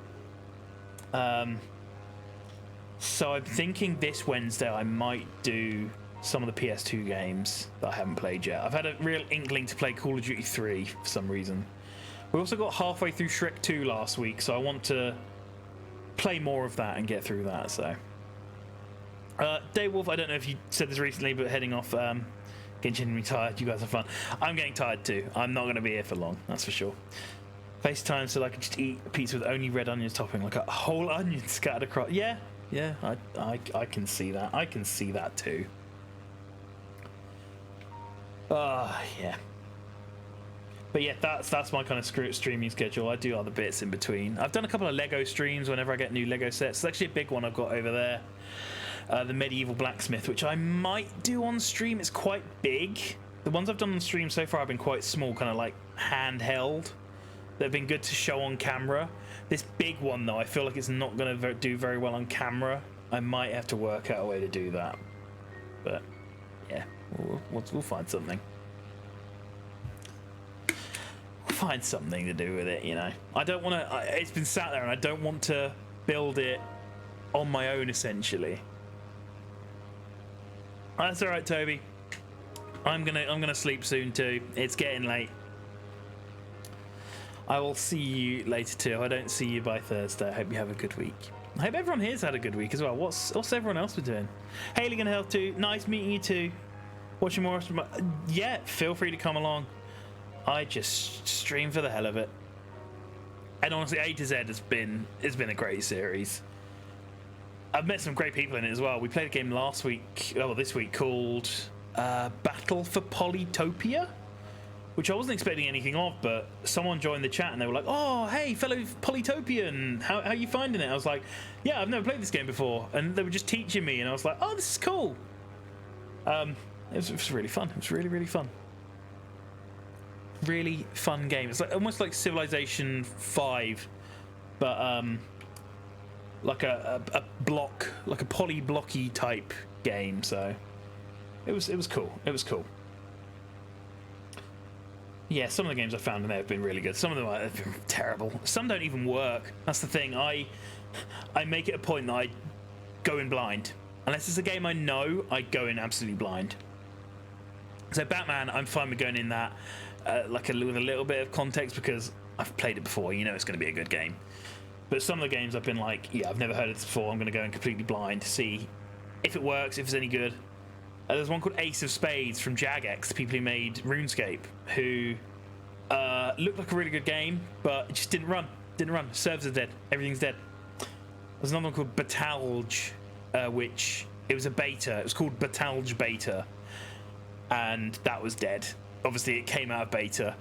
So I'm thinking this Wednesday I might do some of the PS2 games that I haven't played yet. I've had a real inkling to play Call of Duty 3 for some reason. We also got halfway through Shrek 2 last week, so I want to play more of that and get through that. So, Daywolf, I don't know if you said this recently, but heading off, getting genuinely tired. You guys have fun. I'm getting tired too. I'm not going to be here for long, that's for sure. FaceTime so I can just eat a pizza with only red onions topping, like a whole onion scattered across. Yeah, I can see that. I can see that too. Yeah. But yeah, that's my kind of streaming schedule. I do other bits in between. I've done a couple of Lego streams whenever I get new Lego sets. It's actually a big one I've got over there. The Medieval Blacksmith, which I might do on stream. It's quite big. The ones I've done on stream so far have been quite small, kind of like handheld. that have been good to show on camera. This big one, though, I feel like it's not going to do very well on camera. I might have to work out a way to do that. But, yeah, we'll find something. We'll find something to do with it, you know. I don't want to... It's been sat there, and I don't want to build it on my own, essentially. That's all right, Toby. I'm gonna sleep soon, too. It's getting late. I will see you later too. If I don't see you by Thursday, I hope you have a good week. I hope everyone here's had a good week as well. What's everyone else been doing? Haley gonna help too. Nice meeting you too. Watching more. Yeah, feel free to come along. I just stream for the hell of it. And honestly, A to Z has been a great series. I've met some great people in it as well. We played a game this week called Battle for Polytopia, which I wasn't expecting anything of, but someone joined the chat and they were like, "Oh, hey, fellow Polytopian, how are you finding it?" I was like, "Yeah, I've never played this game before," and they were just teaching me, and I was like, "Oh, this is cool." It was really fun. It was really, really fun. Really fun game. It's like almost like Civilization 5, but like a block, like a polyblocky type game. So it was cool. It was cool. Yeah, some of the games I found in there have been really good. Some of them have been terrible. Some don't even work. That's the thing. I make it a point that I go in blind. Unless it's a game I know, I go in absolutely blind. So Batman, I'm fine with going in that with a little bit of context because I've played it before. You know it's going to be a good game. But some of the games I've been like, yeah, I've never heard of this before. I'm going to go in completely blind to see if it works, if it's any good. There's one called Ace of Spades from Jagex, the people who made RuneScape, who looked like a really good game, but it just didn't run. Didn't run. Servers are dead. Everything's dead. There's another one called Batalge, which it was a beta. It was called Batalge Beta, and that was dead. Obviously, it came out of beta,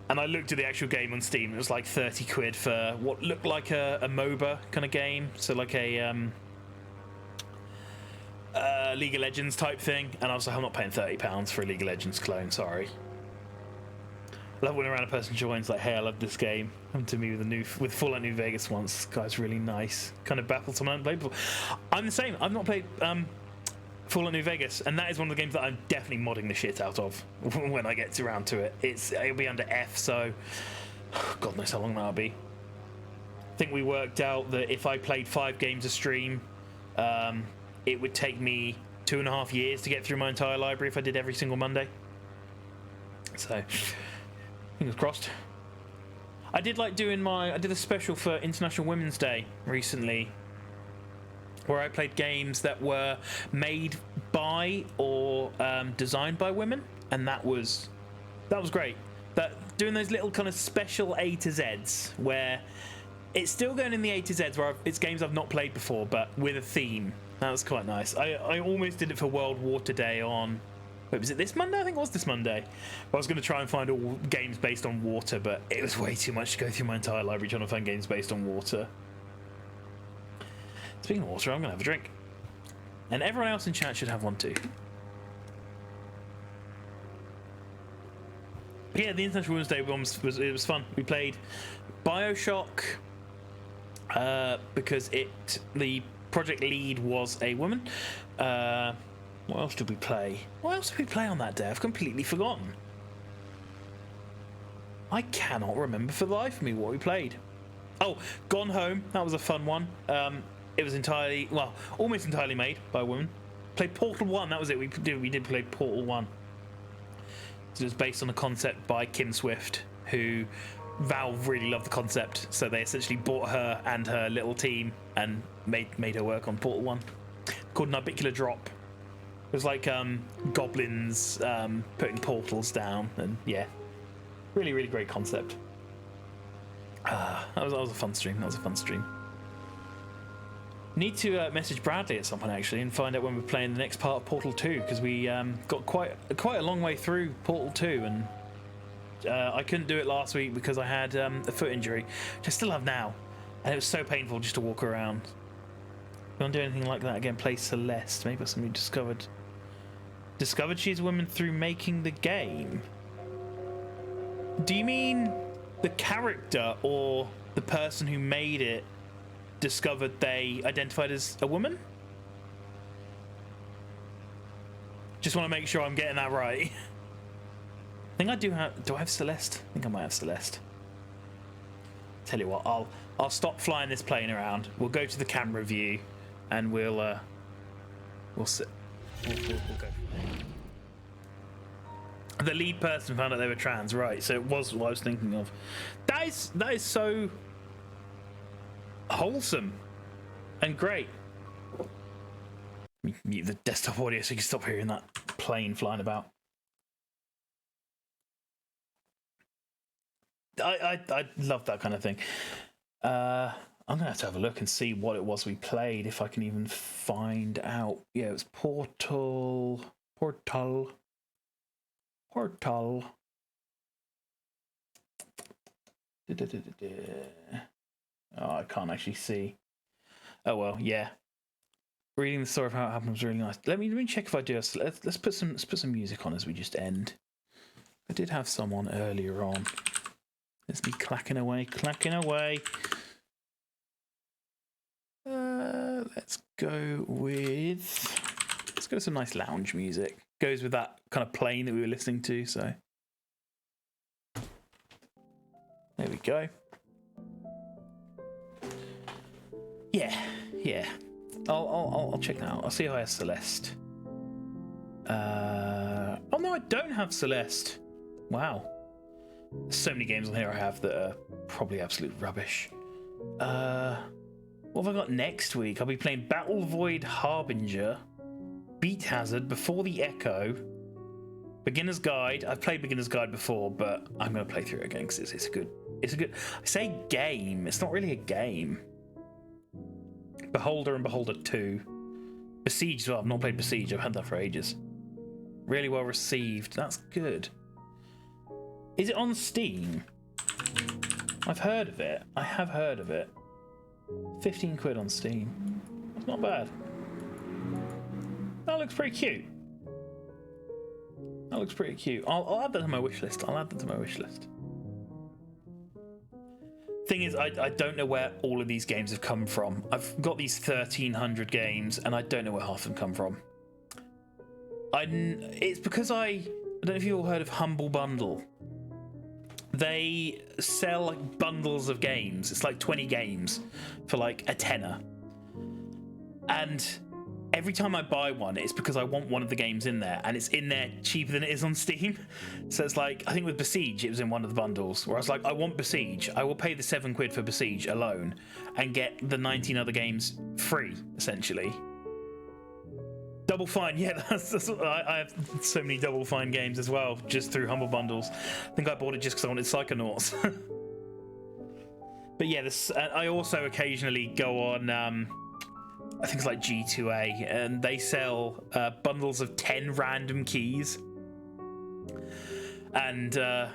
and I looked at the actual game on Steam. It was like 30 quid for what looked like a MOBA kind of game, so like a League of Legends type thing, and I was like, I'm not paying £30 for a League of Legends clone, sorry. I love when a random person joins like, hey, I love this game. Come to me with Fallout New Vegas once. This guy's really nice. Kind of baffled someone I haven't played before. I'm the same. I've not played Fallout New Vegas, and that is one of the games that I'm definitely modding the shit out of when I get around to it. It'll be under F, so God knows how long that'll be. I think we worked out that if I played 5 games a stream, it would take me 2.5 years to get through my entire library if I did every single Monday. So, fingers crossed. I did a special for International Women's Day recently, where I played games that were made by or designed by women, and that was great. Doing those little kind of special A to Zs where it's still going in the A to Zs where it's games I've not played before, but with a theme. That was quite nice. I almost did it for World Water Day on... Wait, was it this Monday? I think it was this Monday. I was going to try and find all games based on water, but it was way too much to go through my entire library trying to find games based on water. Speaking of water, I'm going to have a drink. And everyone else in chat should have one too. But yeah, the International Women's Day one was fun. We played BioShock because the project lead was a woman. What else did we play? What else did we play on that day? I've completely forgotten. I cannot remember for the life of me what we played. Oh, Gone Home. That was a fun one. It was almost entirely made by a woman. Played Portal 1. That was it. We did play Portal 1. So it was based on a concept by Kim Swift, who Valve really loved the concept. So they essentially bought her and her little team and made her work on Portal 1. Called Narbicular Drop. It was like goblins putting portals down, and yeah, really, really great concept. That was a fun stream. That was a fun stream. Need to message Bradley at some point actually and find out when we're playing the next part of Portal 2, because we got quite a long way through Portal 2, and I couldn't do it last week because I had a foot injury, which I still have now, and it was so painful just to walk around. Don't do anything like that again. Play Celeste. Maybe that's something discovered she's a woman through making the game. Do you mean the character or the person who made it discovered they identified as a woman. Just want to make sure I'm getting that right. I think I do have. Do I have Celeste? I think I might have Celeste. Tell you what, I'll stop flying this plane around. We'll go to the camera view, and we'll sit. We'll go. The lead person found out they were trans, right? So it was what I was thinking of. That is so wholesome and great. Let me mute the desktop audio so you can stop hearing that plane flying about. I love that kind of thing. I'm gonna have to have a look and see what it was we played, if I can even find out. Yeah, it was Portal. Oh, I can't actually see. Oh well, yeah. Reading the story of how it happened was really nice. Let me check if I do. Let's put some music on as we just end. I did have some on earlier on. Let's be clacking away. Let's go with some nice lounge music. Goes with that kind of plane that we were listening to. So there we go. Yeah. I'll check that out. I'll see if I have Celeste. Oh no, I don't have Celeste. Wow. There's so many games on here I have that are probably absolute rubbish. What have I got next week? I'll be playing Battle Void Harbinger, Beat Hazard, Before the Echo, Beginner's Guide. I've played Beginner's Guide before, but I'm going to play through it again because it's a good. I say game. It's not really a game. Beholder and Beholder 2. Besiege as well. I've not played Besiege. I've had that for ages. Really well received. That's good. Is it on Steam? I've heard of it. I have heard of it. 15 quid on Steam. That's not bad. That looks pretty cute. I'll add that to my wish list. Thing is, I don't know where all of these games have come from. I've got these 1,300 games, and I don't know where half of them come from. It's because I don't know if you all heard of Humble Bundle. They sell like bundles of games. It's like 20 games for like a tenner. And every time I buy one, it's because I want one of the games in there, and it's in there cheaper than it is on Steam. So it's like, I think with Besiege, it was in one of the bundles, where I was like, I want Besiege. I will pay the 7 quid for Besiege alone and get the 19 other games free, essentially. Double Fine, yeah, that's what I have so many Double Fine games as well, just through Humble Bundles. I think I bought it just because I wanted Psychonauts. But yeah, I also occasionally go on, I think it's like G2A, and they sell bundles of 10 random keys. And they're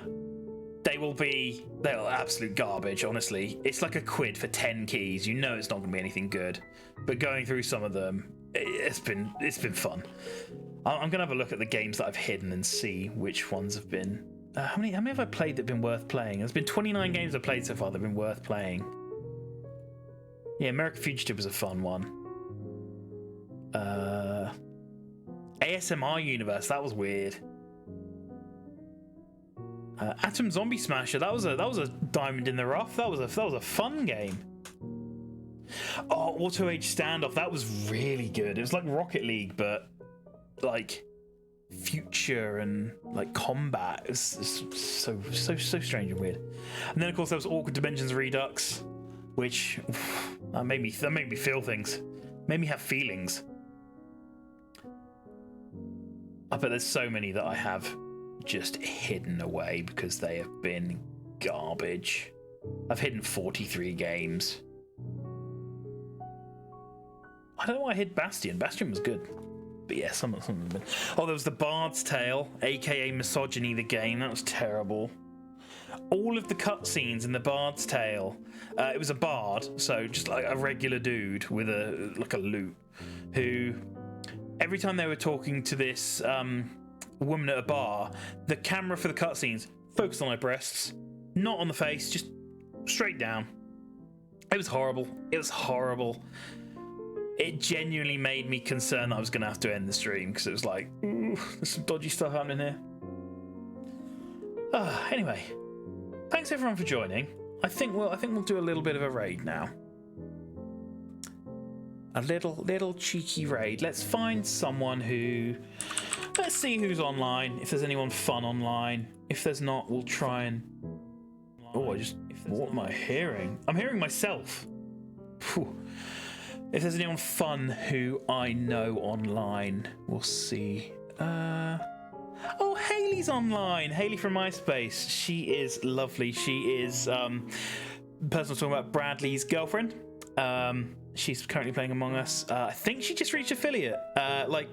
absolute garbage, honestly. It's like £1 for 10 keys. You know it's not going to be anything good. But going through some of them, it's been fun. I'm gonna have a look at the games that I've hidden and see which ones have been. How many have I played that have been worth playing? There's been 29 games I've played so far that have been worth playing. Yeah, American Fugitive was a fun one. ASMR Universe, that was weird. Atom Zombie Smasher, that was a diamond in the rough. That was a fun game. Oh, Auto Age Standoff, that was really good. It was like Rocket League, but like future and like combat. It's so strange and weird. And then of course there was Awkward Dimensions Redux, which that made me feel things, made me have feelings. I bet there's so many that I have just hidden away because they have been garbage. I've hidden 43 games. I don't know why I hid Bastion. Bastion was good. But yeah, some of them have been. Oh, there was The Bard's Tale, aka Misogyny the game. That was terrible. All of the cutscenes in The Bard's Tale, it was a bard, so just like a regular dude with a lute, who every time they were talking to this woman at a bar, the camera for the cutscenes focused on her breasts. not on the face, just straight down. It was horrible. It was horrible. It genuinely made me concerned that I was going to have to end the stream because it was like, ooh, there's some dodgy stuff happening here. Anyway, thanks everyone for joining. I think we'll do a little bit of a raid now. A little cheeky raid. Let's find someone who. Let's see who's online. If there's anyone fun online. If there's not, we'll try and. Oh, what am I hearing? I'm hearing myself. Phew. If there's anyone fun who I know online, we'll see. Oh, Haley's online. Haley from MySpace. She is lovely. She is the person I'm talking about, Bradley's girlfriend. She's currently playing Among Us. I think she just reached affiliate, like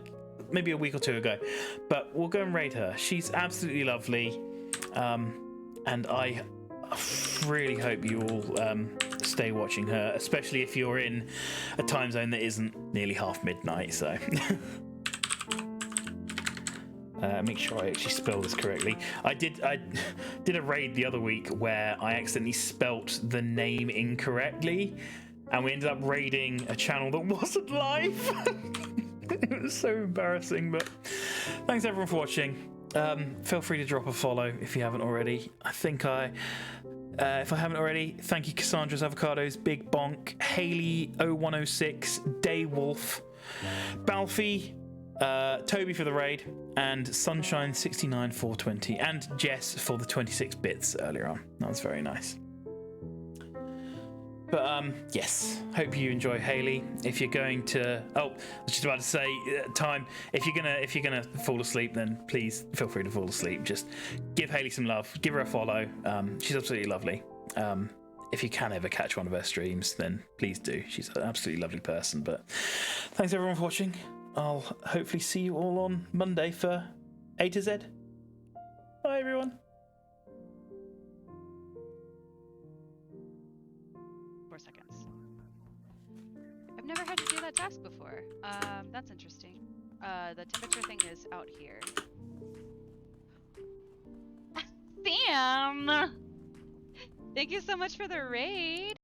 maybe a week or two ago. But we'll go and raid her. She's absolutely lovely, and I really hope you all stay watching her, especially if you're in a time zone that isn't nearly half midnight. So make sure I actually spell this correctly. I did a raid the other week where I accidentally spelt the name incorrectly, and we ended up raiding a channel that wasn't live. It was so embarrassing, but thanks everyone for watching. Feel free to drop a follow if you haven't already. If I haven't already, thank you Cassandra's Avocados, Big Bonk, Haley 0106, Daywolf, Balfi, Toby for the raid, and Sunshine 69420, and Jess for the 26 bits earlier on. That was very nice. But yes, hope you enjoy Haley. If you're going to, I was just about to say, time. If you're gonna fall asleep, then please feel free to fall asleep. Just give Haley some love. Give her a follow. She's absolutely lovely. If you can ever catch one of her streams, then please do. She's an absolutely lovely person. But thanks everyone for watching. I'll hopefully see you all on Monday for A to Z. Bye everyone.
4 seconds. I've never had to do that task before. That's interesting. The temperature thing is out here. Sam! Thank you so much for the raid!